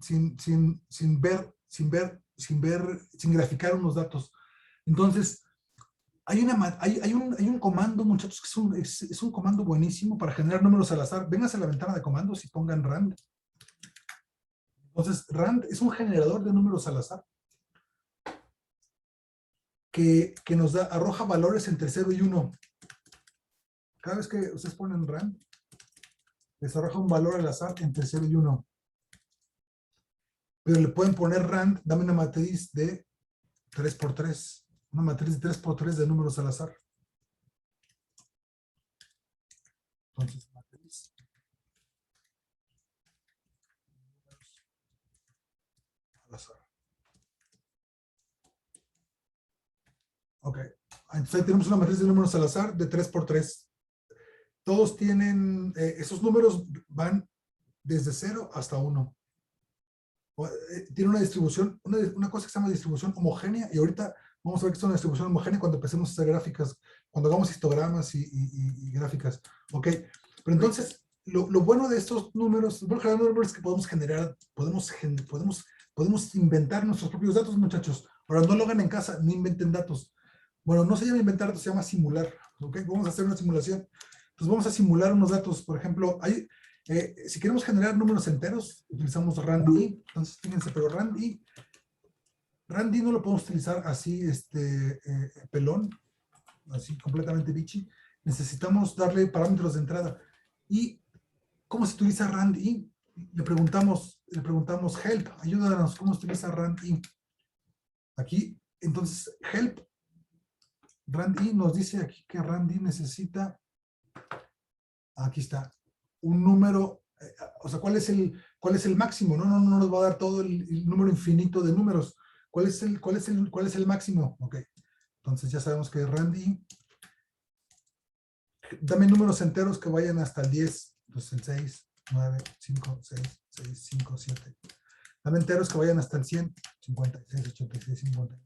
graficar unos datos. Entonces, hay un comando, muchachos, que es un comando buenísimo para generar números al azar. Vénganse a la ventana de comandos y pongan rand. Entonces, rand es un generador de números al azar que nos arroja valores entre 0 y 1. Cada vez que ustedes ponen rand, les arroja un valor al azar entre 0 y 1. Pero le pueden poner rand, dame una matriz de 3×3. Una matriz de 3×3 de números al azar. Entonces, matriz. Al azar. Ok. Entonces ahí tenemos una matriz de números al azar de 3×3. Todos tienen, esos números van desde 0 hasta 1. Tiene una distribución, una cosa que se llama distribución homogénea, y ahorita vamos a ver que es una distribución homogénea cuando empecemos a hacer gráficas, cuando hagamos histogramas y gráficas. Ok, pero entonces, lo bueno de estos números, es que podemos generar, podemos inventar nuestros propios datos, muchachos. Ahora, no lo hagan en casa, no inventen datos. Bueno, no se llama inventar datos, se llama simular. Ok, vamos a hacer una simulación. Entonces, vamos a simular unos datos. Por ejemplo, si queremos generar números enteros, utilizamos rand-i. Entonces, fíjense, pero rand-i no lo podemos utilizar así, pelón, así completamente bichi. Necesitamos darle parámetros de entrada. ¿Y cómo se utiliza rand-i? Le preguntamos help, ayúdanos, ¿cómo se utiliza rand-i? Aquí, entonces, help, rand-i nos dice aquí que rand-i necesita, aquí está, un número, o sea, ¿cuál es ¿Cuál es el máximo? No nos va a dar todo el número infinito de números. ¿Cuál es el máximo? Ok. Entonces ya sabemos que Randy. Dame números enteros que vayan hasta el 10. Entonces el 6, 9, 5, 6, 6, 5, 7. Dame enteros que vayan hasta el 100. 56, 86, 50.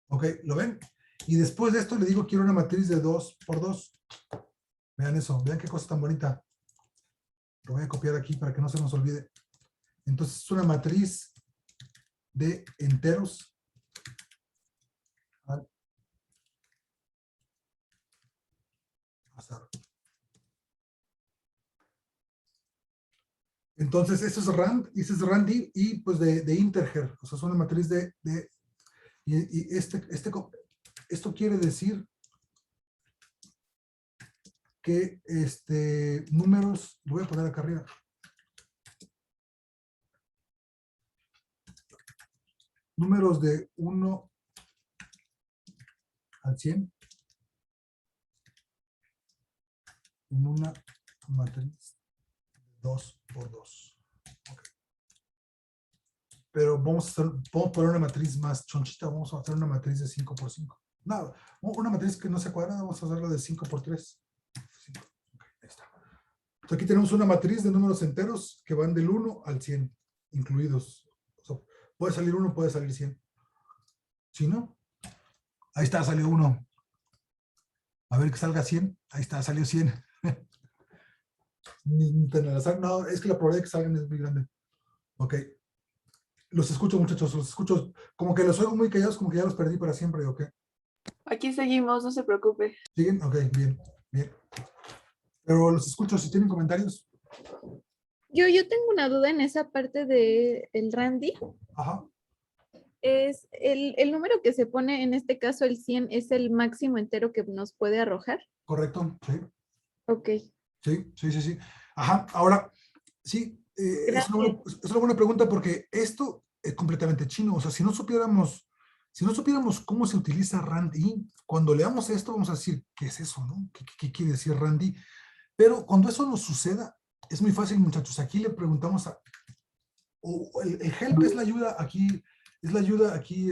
Ok, ¿lo ven? Y después de esto le digo, quiero una matriz de 2 por 2. Vean eso, vean qué cosa tan bonita. Lo voy a copiar aquí para que no se nos olvide. Entonces es una matriz de enteros al azar. Entonces eso es rand, y ese es randy, y pues de integer. O sea, es una matriz y esto quiere decir que números, lo voy a poner acá arriba. Números de 1 al 100 en una matriz de 2 por 2. Okay. Pero podemos poner una matriz más chonchita, vamos a hacer una matriz de 5 por 5. No, una matriz que no sea cuadrada, vamos a hacerla de 5 por 3. 5. Okay, ahí está. Entonces aquí tenemos una matriz de números enteros que van del 1 al 100, incluidos. O sea, puede salir 1, puede salir 100. ¿Sí, no? Ahí está, salió 1. A ver que salga 100. Ahí está, salió 100. No, es que la probabilidad de que salgan es muy grande. Ok. Los escucho, muchachos, los escucho. Como que los oigo muy callados, como que ya los perdí para siempre, ¿ok? Aquí seguimos, no se preocupe. ¿Siguen? Ok, bien, bien. Pero los escucho, si tienen comentarios. Yo tengo una duda en esa parte de el Randy. Ajá. Es el número que se pone, en este caso el 100, ¿es el máximo entero que nos puede arrojar? Correcto, sí. Ok. Sí. Ajá, ahora, sí, es una buena pregunta porque esto es completamente chino. O sea, si no supiéramos cómo se utiliza Randy, cuando leamos esto vamos a decir, ¿qué es eso, no? ¿Qué quiere decir Randy? Pero cuando eso nos suceda, es muy fácil, muchachos. Aquí le preguntamos el help es la ayuda aquí,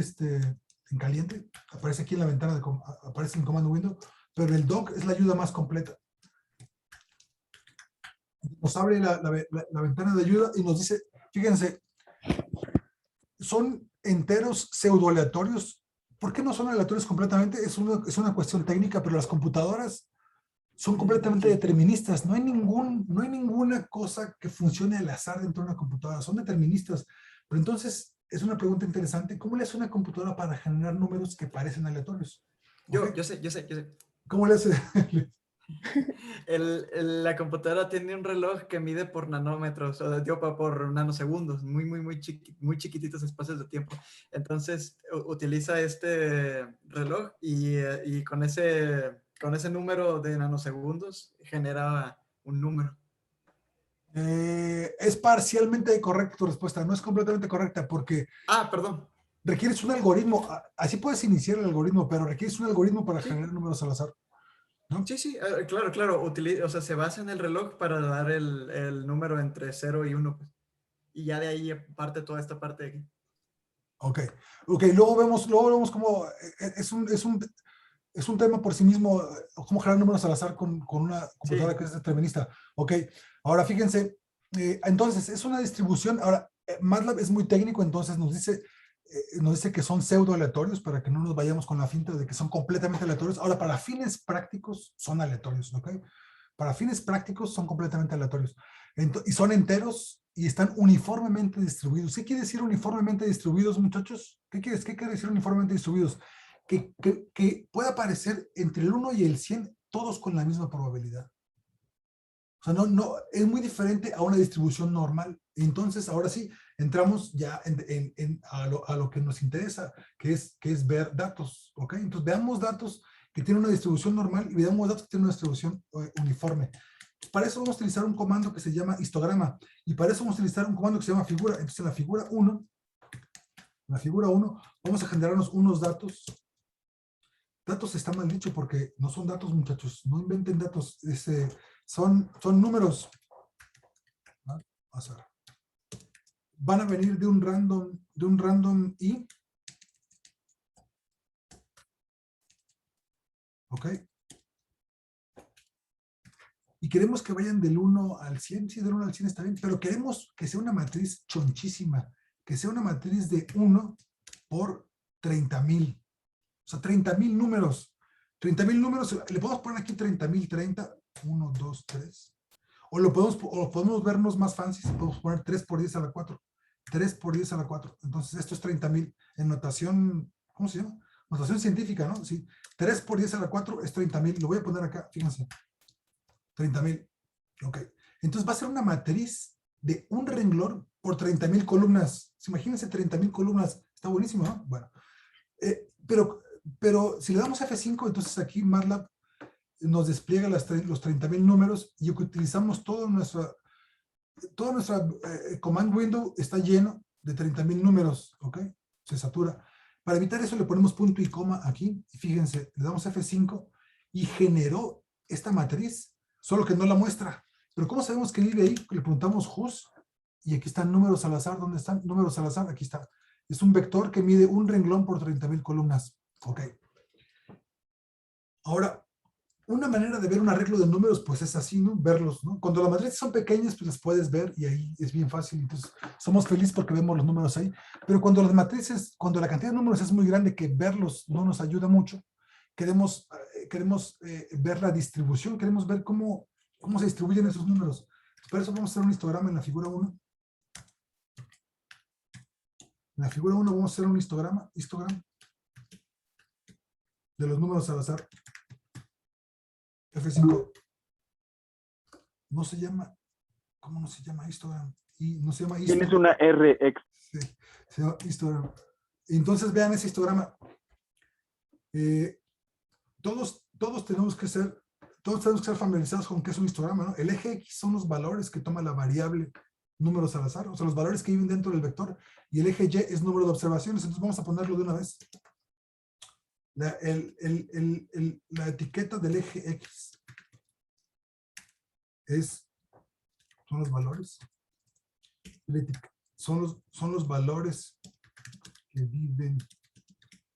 en caliente, aparece aquí en la ventana, aparece en el comando window, pero el doc es la ayuda más completa. Nos abre la ventana de ayuda y nos dice, fíjense, son enteros pseudoaleatorios. ¿Por qué no son aleatorios completamente? Es una cuestión técnica, pero las computadoras son completamente deterministas. No hay ninguna cosa que funcione al azar dentro de una computadora. Son deterministas. Pero entonces, es una pregunta interesante. ¿Cómo le hace una computadora para generar números que parecen aleatorios? Yo sé. ¿Cómo le hace? La computadora tiene un reloj que mide por nanómetros, o digo, por nanosegundos, muy chiquititos espacios de tiempo. Entonces, utiliza este reloj y con ese número de nanosegundos genera un número. Es parcialmente correcta tu respuesta, no es completamente correcta porque... perdón. Requieres un algoritmo, así puedes iniciar el algoritmo, pero requieres un algoritmo para generar números al azar. ¿No? Sí, claro. O sea, se basa en el reloj para dar el número entre 0 y 1. Pues. Y ya de ahí parte toda esta parte de aquí. Ok, luego vemos cómo es un tema por sí mismo, cómo generar números al azar con una computadora que es determinista. Ok, ahora fíjense, entonces es una distribución, ahora MATLAB es muy técnico, entonces nos dice que son pseudo aleatorios para que no nos vayamos con la finta de que son completamente aleatorios. Ahora, para fines prácticos son aleatorios, ¿ok? Para fines prácticos son completamente aleatorios. Y son enteros y están uniformemente distribuidos. ¿Qué quiere decir uniformemente distribuidos, muchachos? ¿Qué quiere decir uniformemente distribuidos? Que puede aparecer entre el 1 y el 100 todos con la misma probabilidad. O sea, no, es muy diferente a una distribución normal. Entonces, ahora sí, entramos ya a lo que nos interesa, que es ver datos, ¿ok? Entonces, veamos datos que tienen una distribución normal y veamos datos que tienen una distribución uniforme. Para eso vamos a utilizar un comando que se llama histograma, y para eso vamos a utilizar un comando que se llama figura. Entonces, en la figura 1, vamos a generarnos unos datos. Datos está mal dicho porque no son datos, muchachos, no inventen datos, son números. van a venir de un random i. ¿Ok? Y queremos que vayan del 1 al 100, sí, del 1 al 100 está bien, pero queremos que sea una matriz chonchísima, que sea una matriz de 1 por 30,000. O sea, 30,000 números. 30,000 números, le podemos poner aquí 30,000, 30, 1, 2, 3. O podemos vernos más fancy, podemos poner 3 por 10 a la 4. 3 por 10 a la 4. Entonces, esto es 30,000 en notación, ¿cómo se llama? Notación científica, ¿no? Sí. 3 por 10 a la 4 es 30,000. Lo voy a poner acá, fíjense. 30,000. Ok. Entonces va a ser una matriz de un renglón por 30,000 columnas. Imagínense 30,000 columnas. Está buenísimo, ¿no? Bueno. Pero si le damos F5, entonces aquí MATLAB nos despliega los 30,000 números y utilizamos toda nuestra command window está lleno de 30,000 números, ¿ok? Se satura. Para evitar eso le ponemos punto y coma aquí. Y fíjense, le damos F5 y generó esta matriz, solo que no la muestra. Pero ¿cómo sabemos que vive ahí? Le preguntamos whos y aquí están números al azar. ¿Dónde están? Números al azar, aquí está. Es un vector que mide un renglón por 30,000 columnas. Ok. Ahora, una manera de ver un arreglo de números, pues es así, ¿no? Verlos, ¿no? Cuando las matrices son pequeñas, pues las puedes ver y ahí es bien fácil. Entonces, somos felices porque vemos los números ahí. Pero cuando las matrices, cuando la cantidad de números es muy grande, que verlos no nos ayuda mucho, queremos ver la distribución, queremos ver cómo se distribuyen esos números. Por eso vamos a hacer un histograma en la figura 1. En la figura 1 vamos a hacer un histograma de los números al azar. F5. No se llama, ¿cómo no se llama histogram? Y no se llama histogram. Tienes una RX. Sí, se llama histogram. Entonces vean ese histograma. Todos tenemos que ser familiarizados con qué es un histograma, ¿no? El eje X son los valores que toma la variable números al azar, o sea, los valores que viven dentro del vector, y el eje Y es número de observaciones. Entonces vamos a ponerlo de una vez. La etiqueta del eje X son los valores. Son los valores que viven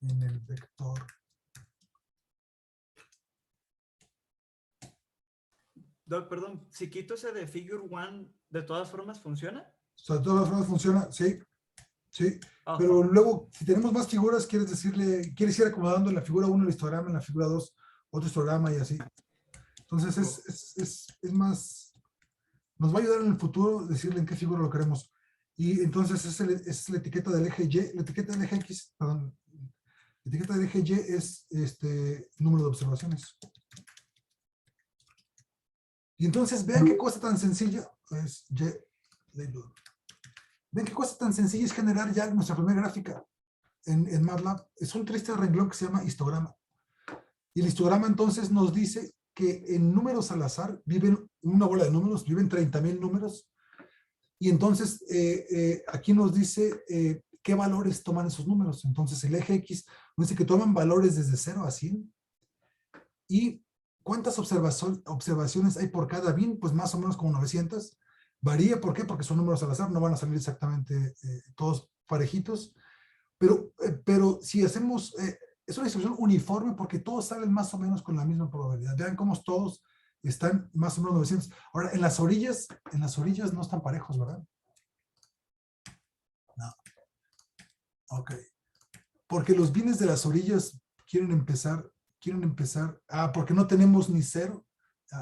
en el vector. Doc, perdón, si quito ese de figure 1, ¿de todas formas funciona? O sea, de todas formas funciona, sí. Sí, pero luego, si tenemos más figuras, quieres ir acomodando en la figura 1 el histograma, en la figura 2 otro histograma y así. Entonces es más, nos va a ayudar en el futuro decirle en qué figura lo queremos. Y entonces es la etiqueta del eje Y, la etiqueta del eje X, perdón, la etiqueta del eje Y es número de observaciones. Y entonces vean qué cosa tan sencilla es Y. Ven qué cosa tan sencilla es generar ya nuestra primera gráfica en MATLAB. Es un triste renglón que se llama histograma. Y el histograma entonces nos dice que en números al azar viven una bola de números, viven 30,000 números. Y entonces aquí nos dice qué valores toman esos números. Entonces el eje X nos dice que toman valores desde 0 a 100. ¿Y cuántas observaciones hay por cada bin? Pues más o menos como 900. Varía, ¿por qué? Porque son números al azar, no van a salir exactamente todos parejitos, pero si hacemos, es una distribución uniforme porque todos salen más o menos con la misma probabilidad. Vean cómo todos están más o menos 900. Ahora, en las orillas no están parejos, ¿verdad? No. Ok. Porque los bines de las orillas quieren empezar, porque no tenemos ni 0.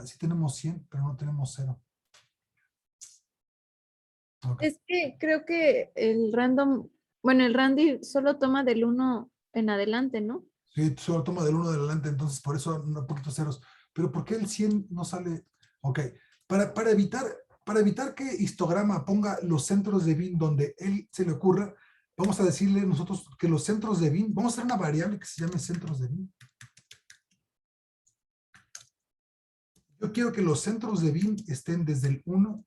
Sí tenemos 100, pero no tenemos 0. Okay. Es que creo que el Randy solo toma del 1 en adelante, ¿no? Sí, solo toma del 1 en adelante, entonces por eso un poquito ceros. Pero ¿por qué el 100 no sale? Ok, para evitar que histograma ponga los centros de bin donde él se le ocurra, vamos a decirle nosotros que los centros de bin, vamos a hacer una variable que se llame centros de bin. Yo quiero que los centros de bin estén desde el 1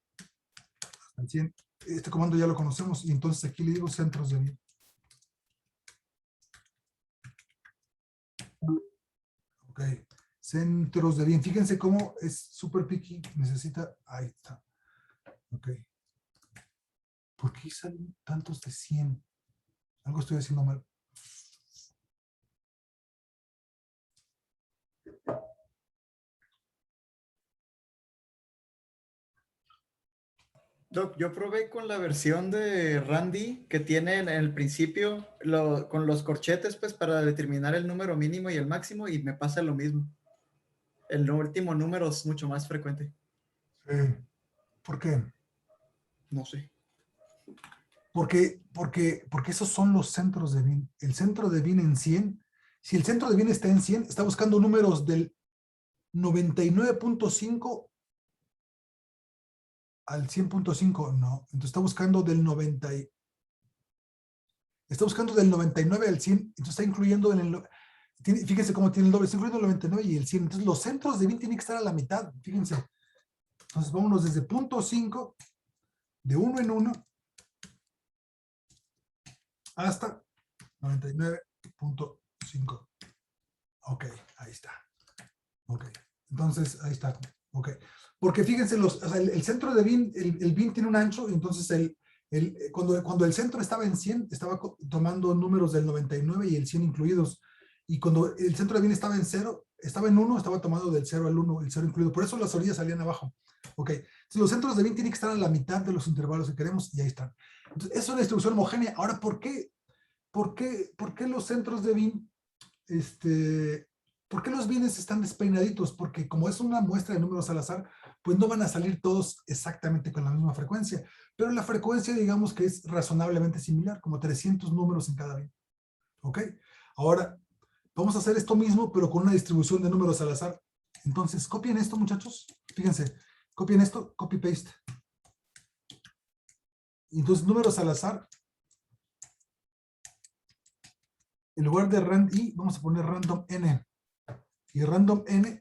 hasta el 100. Este comando ya lo conocemos y entonces aquí le digo centros de bin. Ok, centros de bin. Fíjense cómo es súper picky. Necesita, ahí está. Ok. ¿Por qué salen tantos de 100? Algo estoy haciendo mal. Doc, yo probé con la versión de Randy que tiene en el principio con los corchetes pues para determinar el número mínimo y el máximo y me pasa lo mismo. El último número es mucho más frecuente. ¿Por qué? No sé. Porque esos son los centros de bin. El centro de bin en 100, si el centro de bin está en 100, está buscando números del 99.5 al 100.5, no. Entonces está buscando del 90. Está buscando del 99 al 100, entonces está incluyendo fíjense cómo tiene el doble, está incluyendo el 99 y el 100. Entonces los centros de bin tienen que estar a la mitad, fíjense. Entonces vámonos desde punto 5, de 1 en 1, hasta 99.5. Ok, ahí está. Ok, entonces ahí está. Ok, porque fíjense, el centro de bin, el bin tiene un ancho, entonces cuando el centro estaba en 100, estaba tomando números del 99 y el 100 incluidos. Y cuando el centro de bin estaba en 0, estaba en 1, estaba tomando del 0 al 1, el 0 incluido. Por eso las orillas salían abajo. Ok, entonces los centros de bin tienen que estar a la mitad de los intervalos que queremos y ahí están. Entonces, es una distribución homogénea. Ahora, ¿por qué los centros de bin, por qué los bines están despeinaditos? Porque como es una muestra de números al azar, pues no van a salir todos exactamente con la misma frecuencia. Pero la frecuencia, digamos que es razonablemente similar, como 300 números en cada bin. ¿Ok? Ahora, vamos a hacer esto mismo, pero con una distribución de números al azar. Entonces, copien esto, muchachos. Fíjense, copien esto, copy-paste. Entonces, números al azar. En lugar de rand i, vamos a poner random n. Y random n,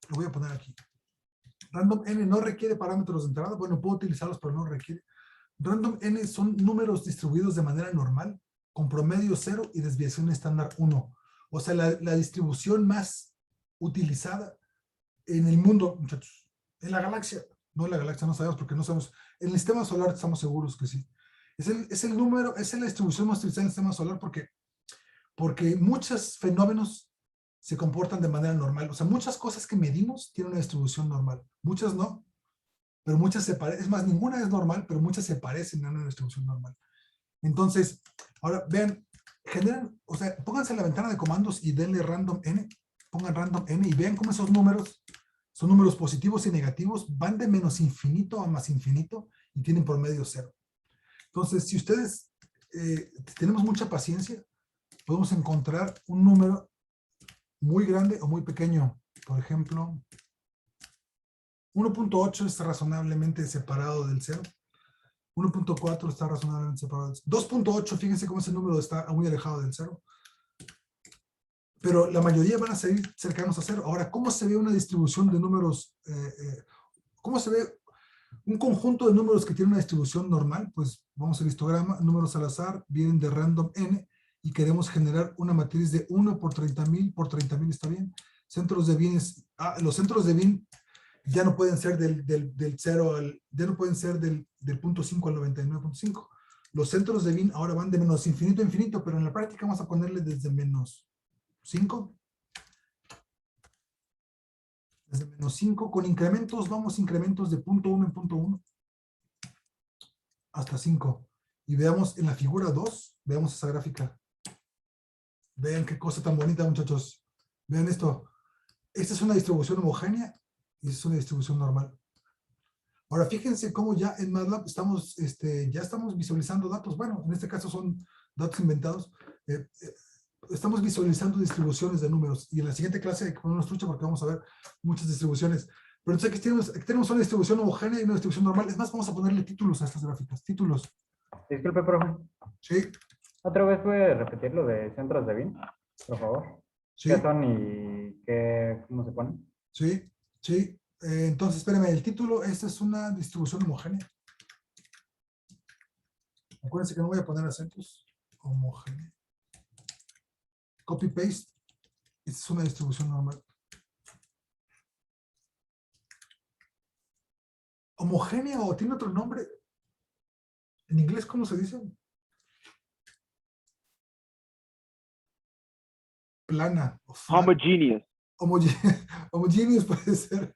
lo voy a poner aquí. Random n no requiere parámetros de entrada. Bueno, puedo utilizarlos, pero no requiere. Random n son números distribuidos de manera normal, con promedio 0 y desviación estándar 1. O sea, la distribución más utilizada en el mundo, muchachos. En la galaxia. No en la galaxia, no sabemos porque no sabemos. En el sistema solar estamos seguros que sí. Es el número, es la distribución más utilizada en el sistema solar porque muchos fenómenos se comportan de manera normal. O sea, muchas cosas que medimos tienen una distribución normal. Muchas no, pero muchas se parecen. Es más, ninguna es normal, pero muchas se parecen a una distribución normal. Entonces, ahora vean, o sea, pónganse en la ventana de comandos y denle random n, pongan random n y vean cómo esos números son números positivos y negativos, van de menos infinito a más infinito y tienen promedio 0. Entonces, si ustedes tenemos mucha paciencia, podemos encontrar un número muy grande o muy pequeño. Por ejemplo, 1.8 está razonablemente separado del 0. 1.4 está razonablemente separado del 0. 2.8, fíjense cómo ese número está muy alejado del 0. Pero la mayoría van a seguir cercanos a 0. Ahora, ¿cómo se ve una distribución de números? ¿Cómo se ve un conjunto de números que tiene una distribución normal? Pues vamos al histograma, números al azar, vienen de random n, y queremos generar una matriz de 1 por 30,000, por 30,000 está bien. Centros de bines, los centros de bin ya no pueden ser del 0 al, ya no pueden ser del punto 5 al 99.5. Los centros de bin ahora van de menos infinito a infinito, pero en la práctica vamos a ponerle desde menos 5. Desde menos 5, con incrementos, vamos incrementos de punto 1 en punto 1 hasta 5. Y veamos en la figura 2, veamos esa gráfica. Vean qué cosa tan bonita, muchachos. Vean esto. Esta es una distribución homogénea y esta es una distribución normal. Ahora, fíjense cómo ya en MATLAB ya estamos visualizando datos. Bueno, en este caso son datos inventados. Estamos visualizando distribuciones de números. Y en la siguiente clase hay que ponernos trucha porque vamos a ver muchas distribuciones. Pero entonces aquí tenemos una distribución homogénea y una distribución normal. Es más, vamos a ponerle títulos a estas gráficas. Títulos. Disculpe, profe. Sí. ¿Otra vez puede repetir lo de centros de bin, por favor? Sí. ¿Qué son y cómo se ponen? Sí, sí. Entonces, espérenme, el título, esta es una distribución homogénea. Acuérdense que no voy a poner acentos. Homogénea. Copy-paste. Esta es una distribución normal. Homogénea o tiene otro nombre. ¿En inglés cómo se dice? Plana. Homogeneous. Homogeneous puede ser.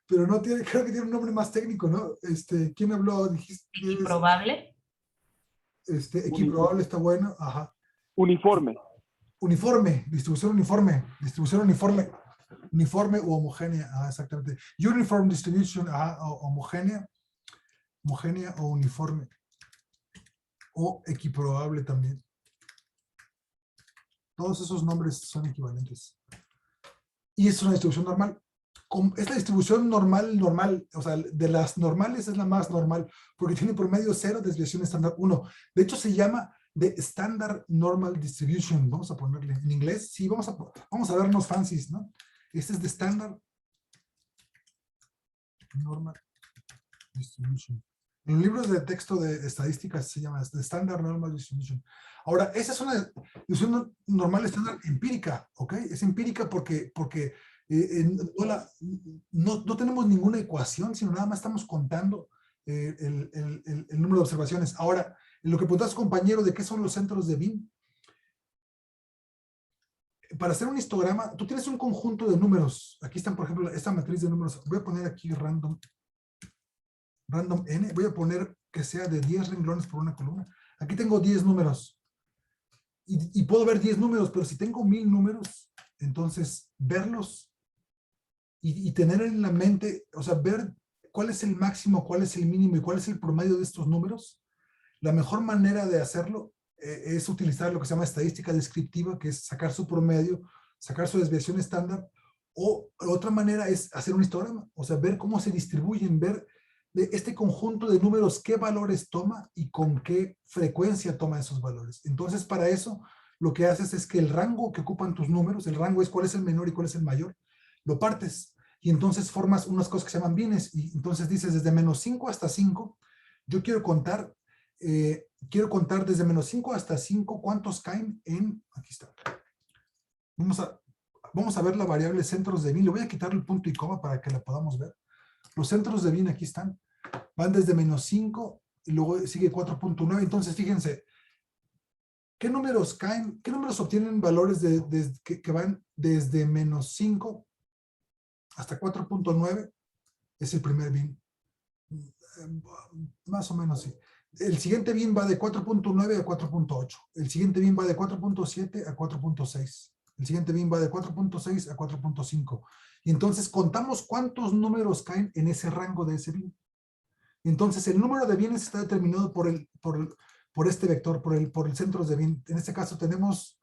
Pero no tiene, creo que tiene un nombre más técnico, ¿no? ¿Quién habló? Dijiste. ¿Probable? Equiprobable está bueno. Ajá. Uniforme. Uniforme, distribución uniforme. Distribución uniforme. Uniforme o homogénea. Ah, exactamente. Uniform distribution, homogénea. Homogénea o uniforme. O equiprobable también. Todos esos nombres son equivalentes. Y es una distribución normal. Esta distribución normal, o sea, de las normales es la más normal, porque tiene promedio 0, desviación estándar 1. De hecho, se llama de Standard Normal Distribution. Vamos a ponerle en inglés. Sí, vamos a vernos fancies, ¿no? Este es de Standard Normal Distribution. En los libros de texto de estadísticas se llama de Standard Normal Distribution. Ahora, esa es una distribución normal estándar empírica, ¿ok? Es empírica porque no tenemos ninguna ecuación, sino nada más estamos contando el número de observaciones. Ahora, en lo que preguntas, compañero, de qué son los centros de Bin, para hacer un histograma, tú tienes un conjunto de números. Aquí están, por ejemplo, esta matriz de números. Voy a poner aquí random n. Voy a poner que sea de 10 renglones por una columna. Aquí tengo 10 números. Y puedo ver 10 números, pero si tengo 1000 números, entonces verlos y tener en la mente, o sea, ver cuál es el máximo, cuál es el mínimo y cuál es el promedio de estos números. La mejor manera de hacerlo es utilizar lo que se llama estadística descriptiva, que es sacar su promedio, sacar su desviación estándar, o otra manera es hacer un histograma, o sea, ver cómo se distribuyen, ver de este conjunto de números qué valores toma y con qué frecuencia toma esos valores. Entonces, para eso, lo que haces es que el rango que ocupan tus números, el rango es cuál es el menor y cuál es el mayor, lo partes y entonces formas unas cosas que se llaman bienes y entonces dices desde menos 5 hasta 5, yo quiero contar desde menos 5 hasta 5 cuántos caen en, aquí está. Vamos a ver la variable centros de Bin. Le voy a quitar el punto y coma para que la podamos ver. Los centros de Bin aquí están. Van desde menos 5 y luego sigue 4.9. Entonces, fíjense, ¿qué números caen? ¿Qué números obtienen valores que van desde menos 5 hasta 4.9? Es el primer bin. Más o menos, sí. El siguiente bin va de 4.9 a 4.8. El siguiente bin va de 4.7 a 4.6. El siguiente bin va de 4.6 a 4.5. Y entonces contamos cuántos números caen en ese rango de ese bin. Entonces el número de bienes está determinado por este vector, por el centros de bin. En este caso tenemos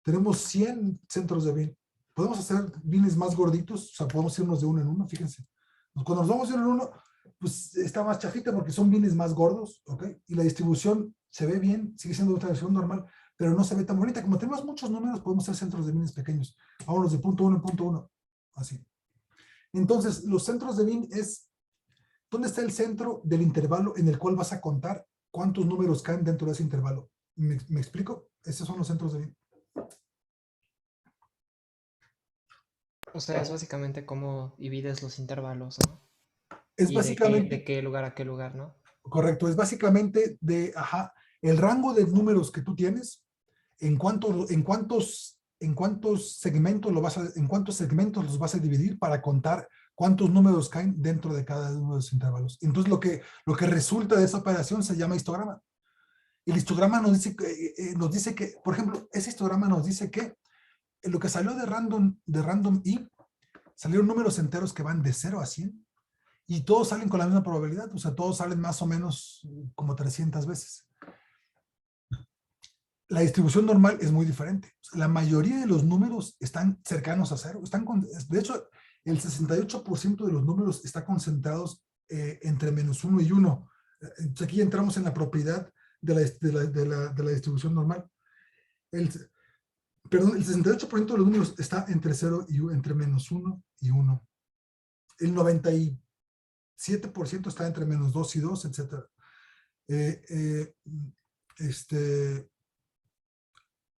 100 centros de bin. Podemos hacer bines más gorditos, o sea, podemos irnos de uno en uno, fíjense. Cuando nos vamos de uno en uno, pues está más chafita porque son bienes más gordos, ¿ok? Y la distribución se ve bien, sigue siendo una distribución normal, pero no se ve tan bonita. Como tenemos muchos números, podemos hacer centros de bienes pequeños. Vámonos de punto 1 en punto 1, así. Entonces, los centros de bin es ¿dónde está el centro del intervalo en el cual vas a contar cuántos números caen dentro de ese intervalo? ¿Me explico? Esos son los centros de bin. O sea, es básicamente cómo divides los intervalos, ¿no? Es y básicamente... de qué lugar a qué lugar, ¿no? Correcto, es básicamente el rango de números que tú tienes, en cuántos segmentos los vas a dividir para contar cuántos números caen dentro de cada uno de los intervalos. Entonces lo que resulta de esa operación se llama histograma. El histograma nos dice que, por ejemplo, ese histograma nos dice que lo que salió de random E, salieron números enteros que van de 0 a 100 y todos salen con la misma probabilidad, o sea, todos salen más o menos como 300 veces. La distribución normal es muy diferente. O sea, la mayoría de los números están cercanos a 0. De hecho, el 68% de los números está concentrados entre menos 1 y 1. Entonces aquí entramos en la propiedad de la distribución normal. El 68% de los números está entre 0 y 1, entre menos 1 y 1. El 97% está entre menos 2 y 2, etc.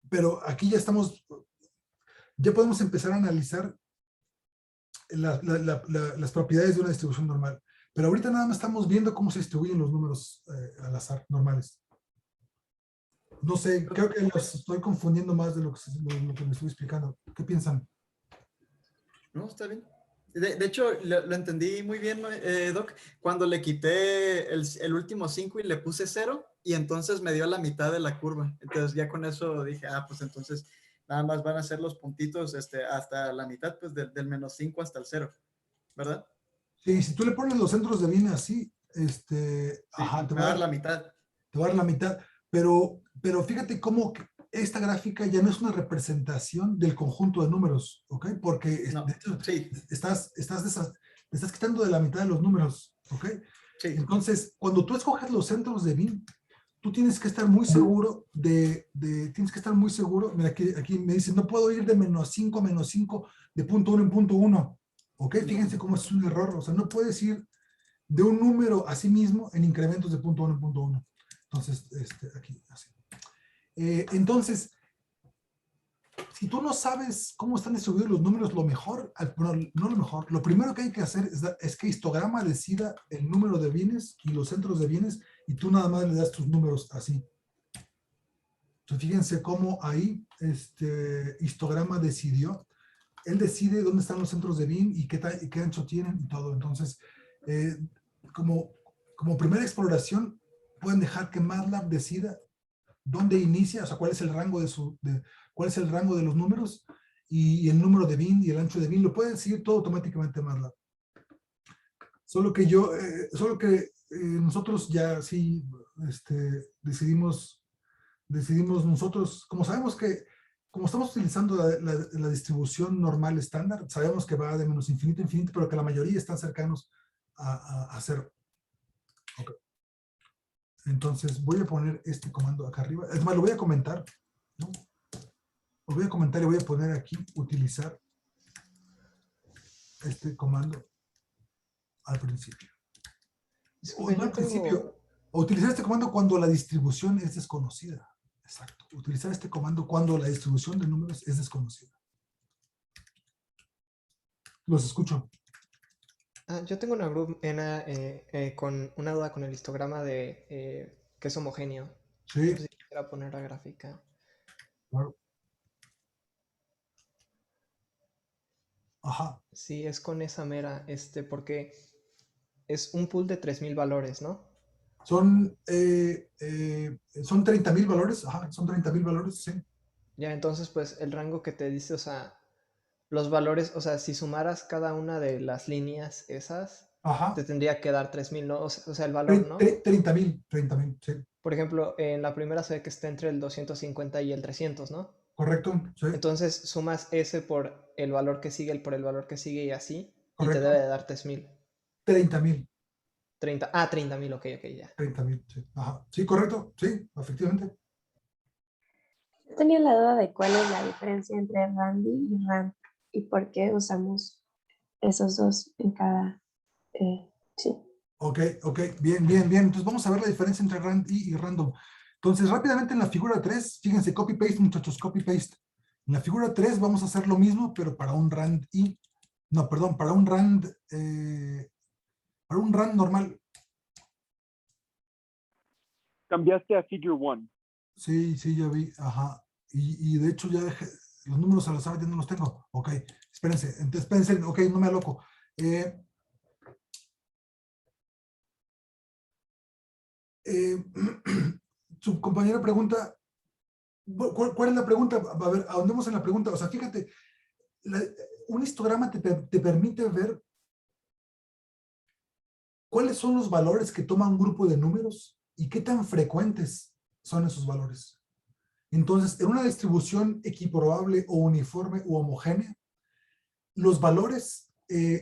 Pero aquí ya podemos empezar a analizar las propiedades de una distribución normal. Pero ahorita nada más estamos viendo cómo se distribuyen los números al azar, normales. No sé, creo que los estoy confundiendo más de lo que me estoy explicando. ¿Qué piensan? No, está bien. De hecho, lo entendí muy bien, Doc, cuando le quité el último 5 y le puse 0, y entonces me dio la mitad de la curva. Entonces ya con eso dije, pues entonces nada más van a ser los puntitos hasta la mitad, pues del menos 5 hasta el 0, ¿verdad? Sí, si tú le pones los centros de Bin así, Ajá, te va a dar la mitad. Te va a dar la mitad, pero fíjate cómo esta gráfica ya no es una representación del conjunto de números, ¿ok? Porque de hecho, estás quitando de la mitad de los números, ¿ok? Sí. Entonces, cuando tú escoges los centros de Bin, tú tienes que estar muy seguro mira, aquí me dicen, no puedo ir de -5 a -5 de punto 1 en punto 1, ¿ok? Fíjense cómo es un error, o sea, no puedes ir de un número a sí mismo en incrementos de punto 1 en punto 1. Entonces, aquí, así. Entonces, si tú no sabes cómo están distribuidos los números, lo primero que hay que hacer es que histograma decida el número de bienes y los centros de bienes, y tú nada más le das tus números así. Entonces, fíjense cómo ahí histograma decidió. Él decide dónde están los centros de bin y qué ancho tienen y todo. Entonces, como primera exploración, pueden dejar que MATLAB decida dónde inicia, o sea, cuál es el rango de los números, y el número de bin y el ancho de bin, lo pueden seguir todo automáticamente MATLAB. Solo que nosotros ya sí decidimos nosotros, como estamos utilizando la distribución normal estándar, sabemos que va de menos infinito a infinito, pero que la mayoría están cercanos a 0. Okay. Entonces voy a poner este comando acá arriba. Es más, lo voy a comentar, ¿no? Lo voy a comentar y voy a poner aquí, utilizar este comando al principio. O no al principio, o utilizar este comando cuando la distribución es desconocida. Exacto. Utilizar este comando cuando la distribución de números es desconocida. Los escucho. Yo tengo con una duda con el histograma de que es homogéneo. Sí. No sé si quisiera poner la gráfica. Claro. Ajá. Sí, es con esa mera, porque es un pool de 3000 valores, ¿no? Son 30,000 valores. Ajá, son 30,000 valores, sí. Ya, entonces, pues, el rango que te dice, o sea, los valores, o sea, si sumaras cada una de las líneas esas, ajá, te tendría que dar 3000, ¿no? O sea, el valor, ¿no? 30,000, sí. Por ejemplo, en la primera se ve que está entre el 250 y el 300, ¿no? Correcto, sí. Entonces, sumas ese por el valor que sigue, por el valor que sigue y así, correcto. Y te debe de dar 3000. 30,000. 30,000, ok, ya. 30,000, sí. Ajá. Sí, correcto, sí, efectivamente. Yo tenía la duda de cuál es la diferencia entre Randy y Rand y por qué usamos esos dos en cada... sí. Ok, bien. Entonces vamos a ver la diferencia entre Rand y Random. Entonces, rápidamente en la figura 3, fíjense, copy-paste, muchachos, copy-paste. En la figura 3 vamos a hacer lo mismo, pero para un Rand para un Rand normal. Cambiaste a figure 1. Sí, ya vi, ajá. Y de hecho ya dejé, los números al azar ya no los tengo. Ok, espérense, ok, no me aloco. Su compañera pregunta, ¿cuál es la pregunta? A ver, ahondemos en la pregunta. O sea, fíjate, un histograma te permite ver cuáles son los valores que toma un grupo de números y qué tan frecuentes son esos valores. Entonces, en una distribución equiprobable o uniforme o homogénea, los valores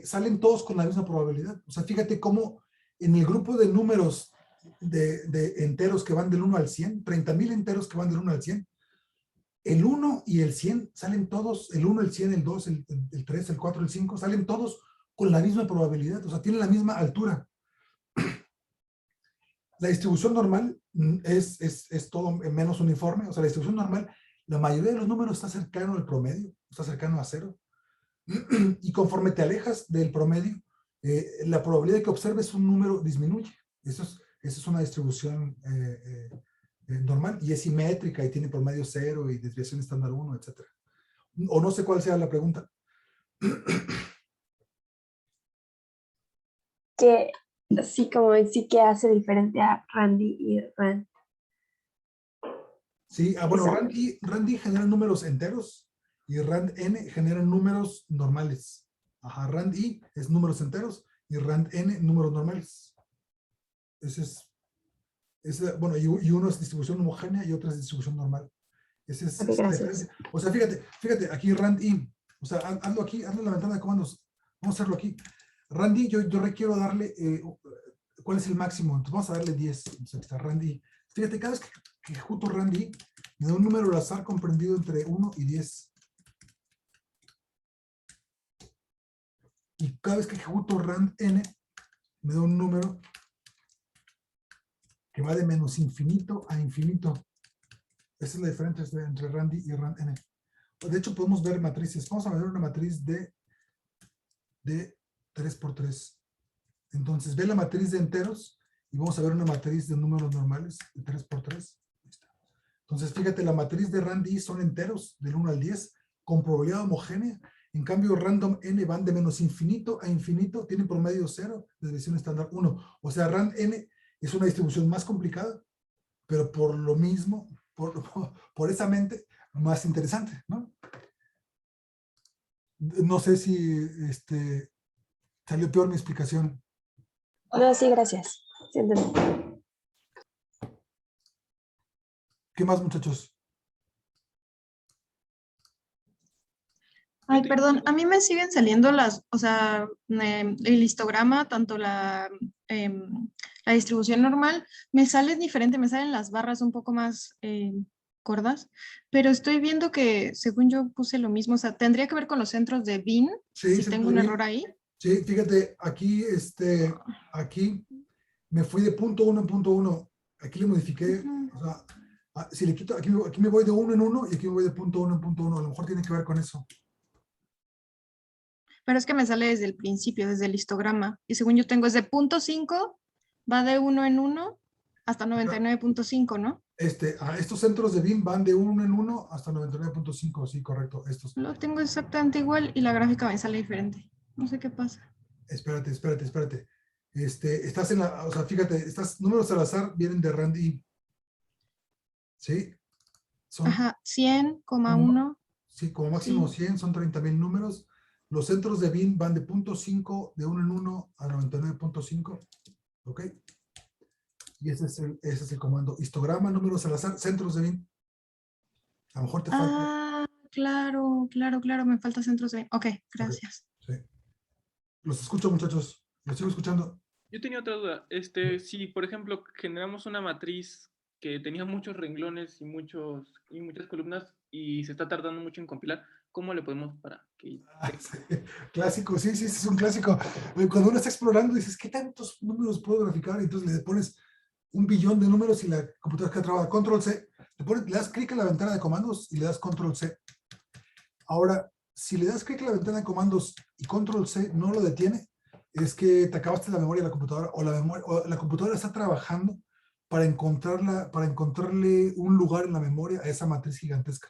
salen todos con la misma probabilidad. O sea, fíjate cómo en el grupo de números de enteros que van del 1 al 100, 30,000 enteros que van del 1 al 100, el 1 y el 100 salen todos, el 1, el 100, el 2, el 3, el 4, el 5, salen todos con la misma probabilidad, o sea, tienen la misma altura. La distribución normal es todo menos uniforme, o sea, la distribución normal, la mayoría de los números está cercano al promedio, está cercano a 0, y conforme te alejas del promedio, la probabilidad de que observes un número disminuye. Esa es una distribución normal y es simétrica y tiene promedio 0 y desviación estándar 1, etc. O no sé cuál sea la pregunta. Que sí, como en sí que hace diferente a Randy y Rand. Sí, bueno, Randy genera números enteros y RandN genera números normales. Ajá, RandI es números enteros y RandN números normales. Bueno, y uno es distribución homogénea y otro es distribución normal. Esa es la diferencia. O sea, fíjate, aquí RandI, o sea, hazlo aquí, hazlo en la ventana de comandos. Vamos a hacerlo aquí. RandI, yo requiero darle, ¿cuál es el máximo? Entonces vamos a darle 10. O sea, está RandI. Fíjate, cada vez que ejecuto RandI, me da un número al azar comprendido entre 1 y 10. Y cada vez que ejecuto RandN, me da un número que va de menos infinito a infinito. Esa es la diferencia entre Randy y RandN. De hecho, podemos ver matrices. Vamos a ver una matriz de 3×3. Entonces, ve la matriz de enteros y vamos a ver una matriz de números normales de 3×3. Entonces, fíjate, la matriz de Randy son enteros del 1 al 10 con probabilidad homogénea. En cambio, random n van de menos infinito a infinito, tienen promedio 0, desviación estándar 1. O sea, RandN es una distribución más complicada, pero por lo mismo, por esa mente, más interesante, ¿no? No sé si salió peor mi explicación. No, sí, gracias. Sí, entendí. ¿Qué más, muchachos? Ay, perdón, a mí me siguen saliendo o sea, el histograma, tanto la distribución normal, me sale diferente, me salen las barras un poco más gordas, pero estoy viendo que según yo puse lo mismo, o sea, tendría que ver con los centros de Bin, Sí, si tengo un error ahí. Sí, fíjate, aquí me fui de punto 1 en punto 1, aquí le modifiqué, o sea, si le quito, aquí me voy de 1 en 1 y aquí me voy de punto 1 en punto 1, a lo mejor tiene que ver con eso. Pero es que me sale desde el principio, desde el histograma. Y según yo tengo es de punto 5, va de 1 en 1 hasta 99.5, ¿no? Estos centros de BIM van de 1 en 1 hasta 99.5, sí, correcto. Estos. Lo tengo exactamente igual y la gráfica me sale diferente. No sé qué pasa. Espérate. Estás en la, o sea, fíjate, números al azar vienen de Randy. ¿Sí? Ajá, 100,1. Sí, como máximo 100, son 30,000 números. Los centros de BIM van de punto 5, de 1 en 1 a 99.5. ¿Ok? Y ese es el comando. Histograma, números al azar, centros de BIM. A lo mejor te falta. Ah, claro, me falta centros de BIM. Ok, gracias. Okay. Sí. Los escucho, muchachos. Los sigo escuchando. Yo tenía otra duda. Si, por ejemplo, generamos una matriz que tenía muchos renglones y muchas columnas y se está tardando mucho en compilar, ¿cómo le podemos para que... Sí. Clásico, sí, es un clásico. Cuando uno está explorando, dices, ¿qué tantos números puedo graficar? Y entonces le pones 1.000.000 de números y la computadora queda trabada. Control C. Le das clic en la ventana de comandos y le das Control C. Ahora, si le das clic en la ventana de comandos y Control C no lo detiene, es que te acabaste la memoria de la computadora o la computadora está trabajando para encontrarle un lugar en la memoria a esa matriz gigantesca.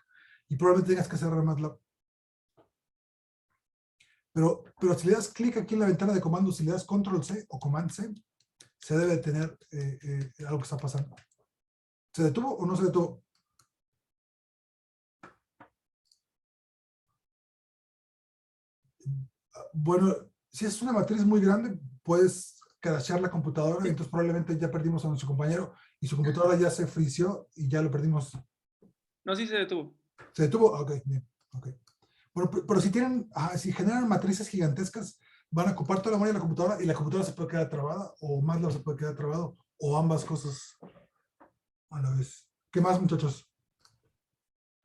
Y probablemente tengas que cerrar MATLAB. Pero si le das clic aquí en la ventana de comandos y le das Control C o Command C, se debe tener algo que está pasando. ¿Se detuvo o no se detuvo? Bueno, si es una matriz muy grande, puedes crashear la computadora y entonces probablemente ya perdimos a nuestro compañero y su computadora ya se frició y ya lo perdimos. No, sí se detuvo. ¿Se detuvo? Ok, bien. Okay. Bueno, pero si generan matrices gigantescas, van a ocupar toda la memoria de la computadora y la computadora se puede quedar trabada o MATLAB se puede quedar trabado o ambas cosas a la vez. ¿Qué más, muchachos?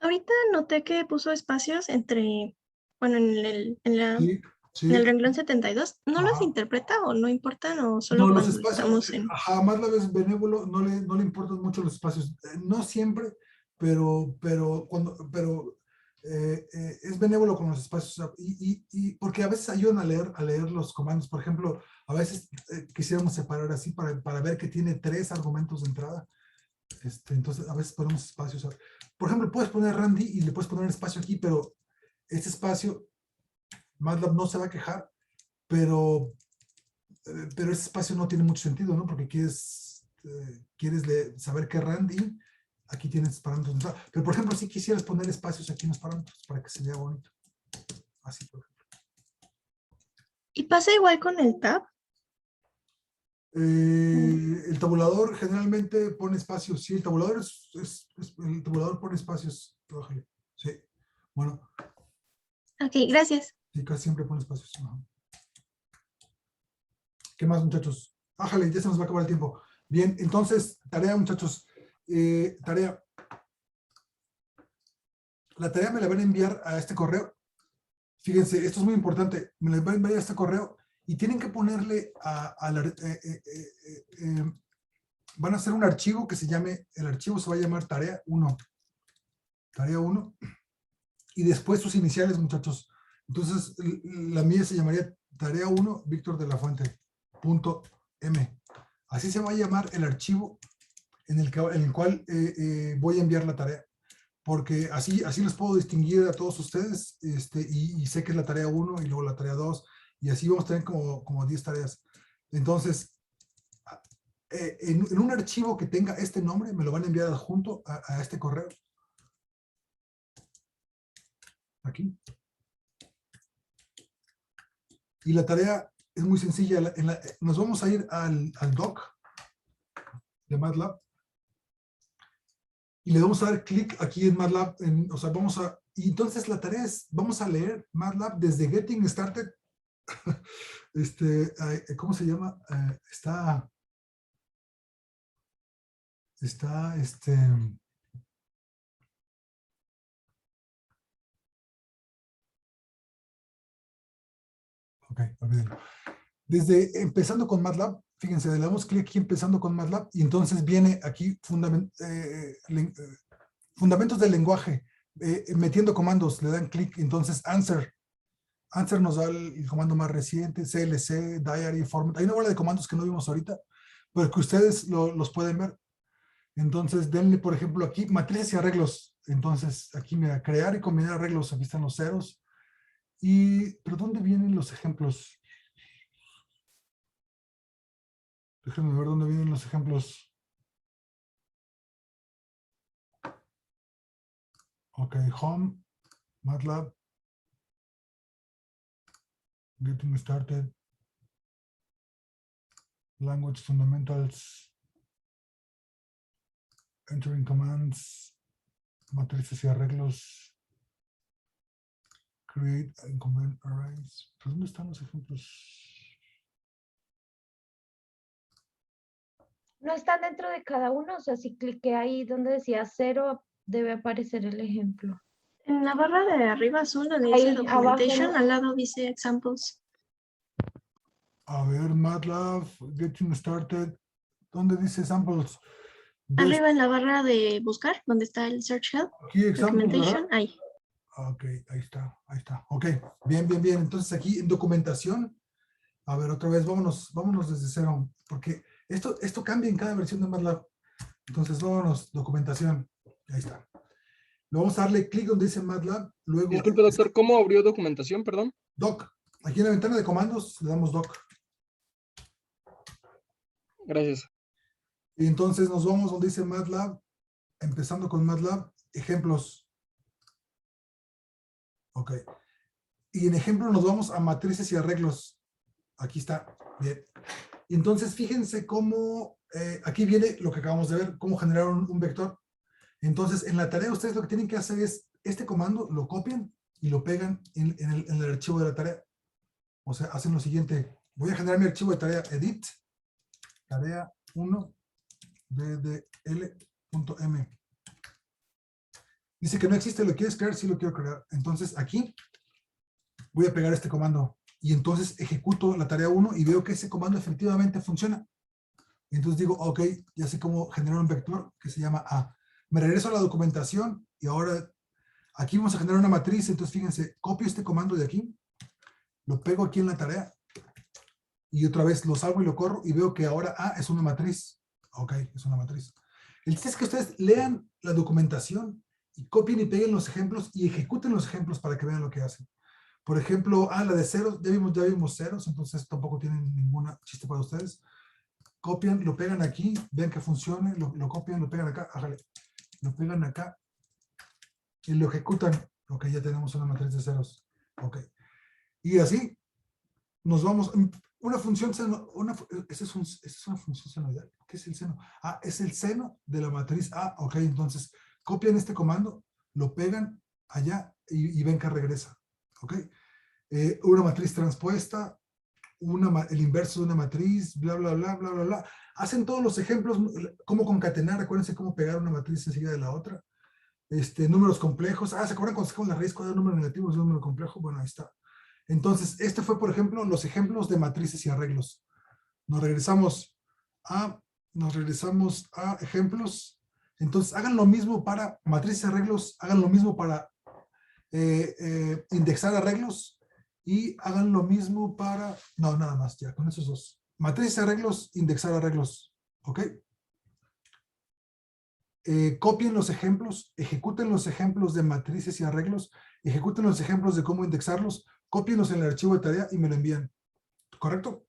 Ahorita noté que puso espacios entre, bueno, en el renglón 72. ¿No los interpreta o no importan o solo no, cuando los espacios, estamos en...? Ajá, MATLAB es benévolo, no le importan mucho los espacios. No siempre, pero es benévolo con los espacios y porque a veces ayudan a leer los comandos. Por ejemplo, a veces quisiéramos separar así para ver que tiene 3 argumentos de entrada. Entonces, a veces ponemos espacios. Por ejemplo, puedes poner Randy y le puedes poner espacio aquí, pero este espacio, MATLAB no se va a quejar, pero ese espacio no tiene mucho sentido, ¿no? Porque quieres saber qué Randy, aquí tienes parámetros de entrada. Pero, por ejemplo, si quisieras poner espacios aquí en los parámetros para que se vea bonito. Así, por ejemplo. ¿Y pasa igual con el tab? El tabulador generalmente pone espacios. Sí, el tabulador el tabulador pone espacios. Sí. Bueno. Ok, gracias. Sí, casi siempre pone espacios. Ajá. ¿Qué más, muchachos? Ájale, ya se nos va a acabar el tiempo. Bien, entonces, tarea, muchachos. Tarea. La tarea me la van a enviar a este correo. Fíjense, esto es muy importante. Me la van a enviar a este correo. Y tienen que ponerle van a hacer un archivo que se llame, el archivo se va a llamar tarea 1. Tarea 1. Y después sus iniciales, muchachos. Entonces, la mía se llamaría tarea 1, Víctor de la Fuente, .m. Así se va a llamar el archivo en el cual voy a enviar la tarea. Porque así les puedo distinguir a todos ustedes y sé que es la tarea 1 y luego la tarea 2. Y así vamos a tener como 10 tareas. Entonces, en un archivo que tenga este nombre, me lo van a enviar adjunto a este correo. Aquí. Y la tarea es muy sencilla. Nos vamos a ir al doc de MATLAB. Y le vamos a dar clic aquí en MATLAB. Y entonces la tarea es, vamos a leer MATLAB desde Getting Started. ¿Cómo se llama? Ok, olvídenlo. Desde empezando con MATLAB, fíjense, le damos clic aquí empezando con MATLAB y entonces viene aquí fundamentos del lenguaje, metiendo comandos, le dan clic, entonces answer. Answer nos da el comando más reciente, CLC, diary, format. Hay una bola de comandos que no vimos ahorita, pero que ustedes los pueden ver. Entonces, denle, por ejemplo, aquí, matrices y arreglos. Entonces, aquí, mira, crear y combinar arreglos. Aquí están los ceros. ¿Pero dónde vienen los ejemplos? Déjenme ver dónde vienen los ejemplos. Ok, Home, MATLAB. Getting Started, Language Fundamentals, Entering Commands, Matrices y Arreglos, Create and Combine Arrays. ¿Pero dónde están los ejemplos? No están dentro de cada uno, o sea, si cliqué ahí donde decía 0, debe aparecer el ejemplo. En la barra de arriba azul donde Ahí, dice abajo, Documentation, ¿no? al lado dice Examples. A ver, MATLAB, Getting Started. ¿Dónde dice Samples? Arriba en la barra de buscar, donde está el Search Help. Aquí, Examples, Documentation, ¿verdad? ahí. Ok, ahí está. Ok, bien. Entonces aquí en documentación, a ver, otra vez, vámonos desde cero, porque esto cambia en cada versión de MATLAB. Entonces, vámonos, documentación. Ahí está. Le vamos a darle clic donde dice MATLAB, luego... Disculpe, doctor, ¿cómo abrió documentación, perdón? Doc. Aquí en la ventana de comandos le damos Doc. Gracias. Y entonces nos vamos donde dice MATLAB, empezando con MATLAB, ejemplos. Ok. Y en ejemplo nos vamos a matrices y arreglos. Aquí está. Bien. Y entonces fíjense cómo, aquí viene lo que acabamos de ver, cómo generar un vector. Entonces en la tarea ustedes lo que tienen que hacer es, este comando lo copian y lo pegan en el archivo de la tarea. O sea, hacen lo siguiente. Voy a generar mi archivo de tarea edit, tarea 1, ddl.m. Dice que no existe, ¿lo quieres crear? Sí, lo quiero crear. Entonces aquí voy a pegar este comando y entonces ejecuto la tarea 1 y veo que ese comando efectivamente funciona. Y entonces digo, ok, ya sé cómo generar un vector que se llama A. Me regreso a la documentación y ahora Aquí vamos a generar una matriz, entonces fíjense, copio este comando de aquí, lo pego aquí en la tarea, y otra vez lo salvo y lo corro, y veo que ahora A es una matriz. Ok, es una matriz. El chiste es que ustedes lean la documentación, y copien y peguen los ejemplos, y ejecuten los ejemplos para que vean lo que hacen. Por ejemplo, la de ceros, ya vimos ceros, entonces tampoco tienen ninguna chiste para ustedes. Copian, lo pegan aquí, ven que funcione, lo copian, lo pegan acá, ájale, lo pegan acá, y lo ejecutan. Ok, ya tenemos una matriz de ceros. Ok. Y así nos vamos. Una función seno, esa es una función senoidal. ¿Qué es el seno? Es el seno de la matriz A. Ok, entonces copian este comando, lo pegan allá y ven que regresa. Ok. Una matriz transpuesta, el inverso de una matriz, bla, bla, bla, bla, bla, bla. Hacen todos los ejemplos, cómo concatenar, acuérdense cómo pegar una matriz enseguida de la otra. Números complejos. ¿Se acuerdan cuando sacamos la raíz? ¿Cuál es el número negativo? ¿Es un número complejo? Bueno, ahí está. Entonces, este fue, por ejemplo, los ejemplos de matrices y arreglos. Nos regresamos a ejemplos. Entonces, hagan lo mismo para matrices y arreglos, hagan lo mismo para indexar arreglos, y hagan lo mismo para, no, nada más, ya, con esos dos. Matrices y arreglos, indexar arreglos. ¿Ok? Copien los ejemplos, ejecuten los ejemplos de matrices y arreglos, ejecuten los ejemplos de cómo indexarlos, cópienlos en el archivo de tarea y me lo envían. ¿Correcto?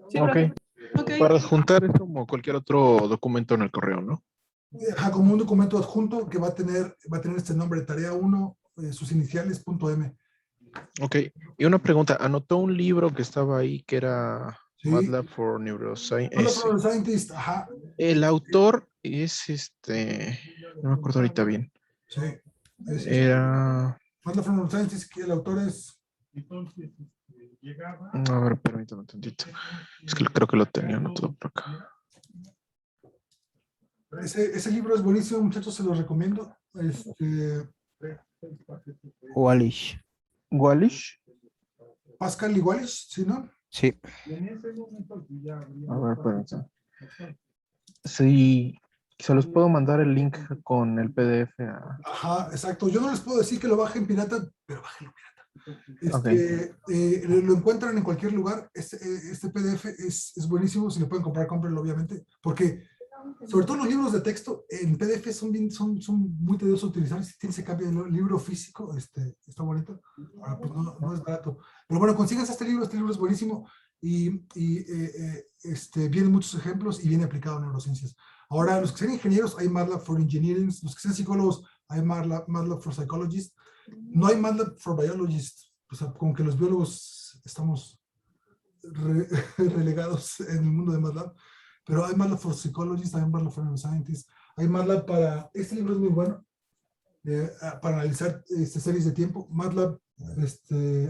Sí, Ok. profe. Ok. Para adjuntar es como cualquier otro documento en el correo, ¿no? Como un documento adjunto que va a tener este nombre, tarea 1, sus iniciales, .m. Ok. Y una pregunta, anotó un libro que estaba ahí que era Sí. MATLAB for Neuroscience. Hola, for Scientist, ajá. El autor es no me acuerdo ahorita bien. Sí. Era... MATLAB for Neuroscience, que el autor es... A ver, permítame un tantito. Es que creo que lo tenía anotado por acá. Ese libro es buenísimo, muchachos, se los recomiendo. Wallish. ¿Wallish? Pascal y Wallish, ¿sí, no? Sí. A ver, permítame. Sí, se los puedo mandar el link con el PDF. Ajá, exacto. Yo no les puedo decir que lo bajen pirata, pero bájenlo pirata. Lo encuentran en cualquier lugar. Este PDF es buenísimo. Si lo pueden comprar, cómprenlo, obviamente. Porque, sobre todo los libros de texto, en PDF son muy tediosos de utilizar. Si tiene ese cambio de libro físico, está bonito. Ahora, pues no es barato. Pero bueno, consíganse este libro es buenísimo. Y vienen muchos ejemplos y viene aplicado en neurociencias. Ahora, los que sean ingenieros, hay MATLAB for Engineering. Los que sean psicólogos, hay MATLAB for Psychologists. No hay MATLAB for Biologists. O sea, como que los biólogos estamos relegados en el mundo de MATLAB. Pero hay MATLAB for Psychologists, hay MATLAB for Neuroscientists. Hay MATLAB para... Este libro es muy bueno. Para analizar series de tiempo. MATLAB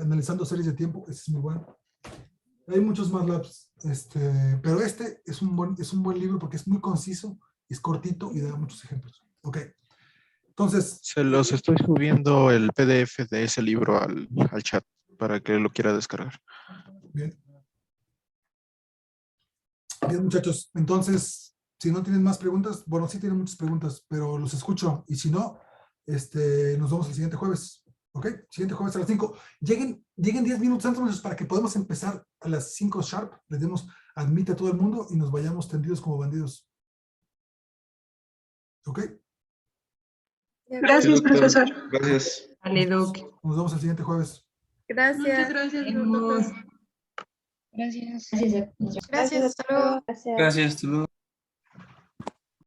analizando series de tiempo. Este es muy bueno. Hay muchos MATLABs, pero este es un buen libro porque es muy conciso, es cortito y da muchos ejemplos. Ok. Entonces. Se los estoy subiendo el PDF de ese libro al chat para que lo quiera descargar. Bien. Bien, muchachos. Entonces, si no tienen más preguntas, bueno, sí tienen muchas preguntas, pero los escucho. Y si no, nos vemos el siguiente jueves. ¿Ok? Siguiente jueves a las 5. Lleguen 10 minutos antes para que podamos empezar a las 5 sharp. Les demos admite a todo el mundo y nos vayamos tendidos como bandidos. ¿Ok? Gracias, profesor. Gracias. Vale, Doc. Nos vemos el siguiente jueves. Muchas Gracias. gracias, doctor. Gracias. Gracias, hasta luego. Gracias, hasta luego.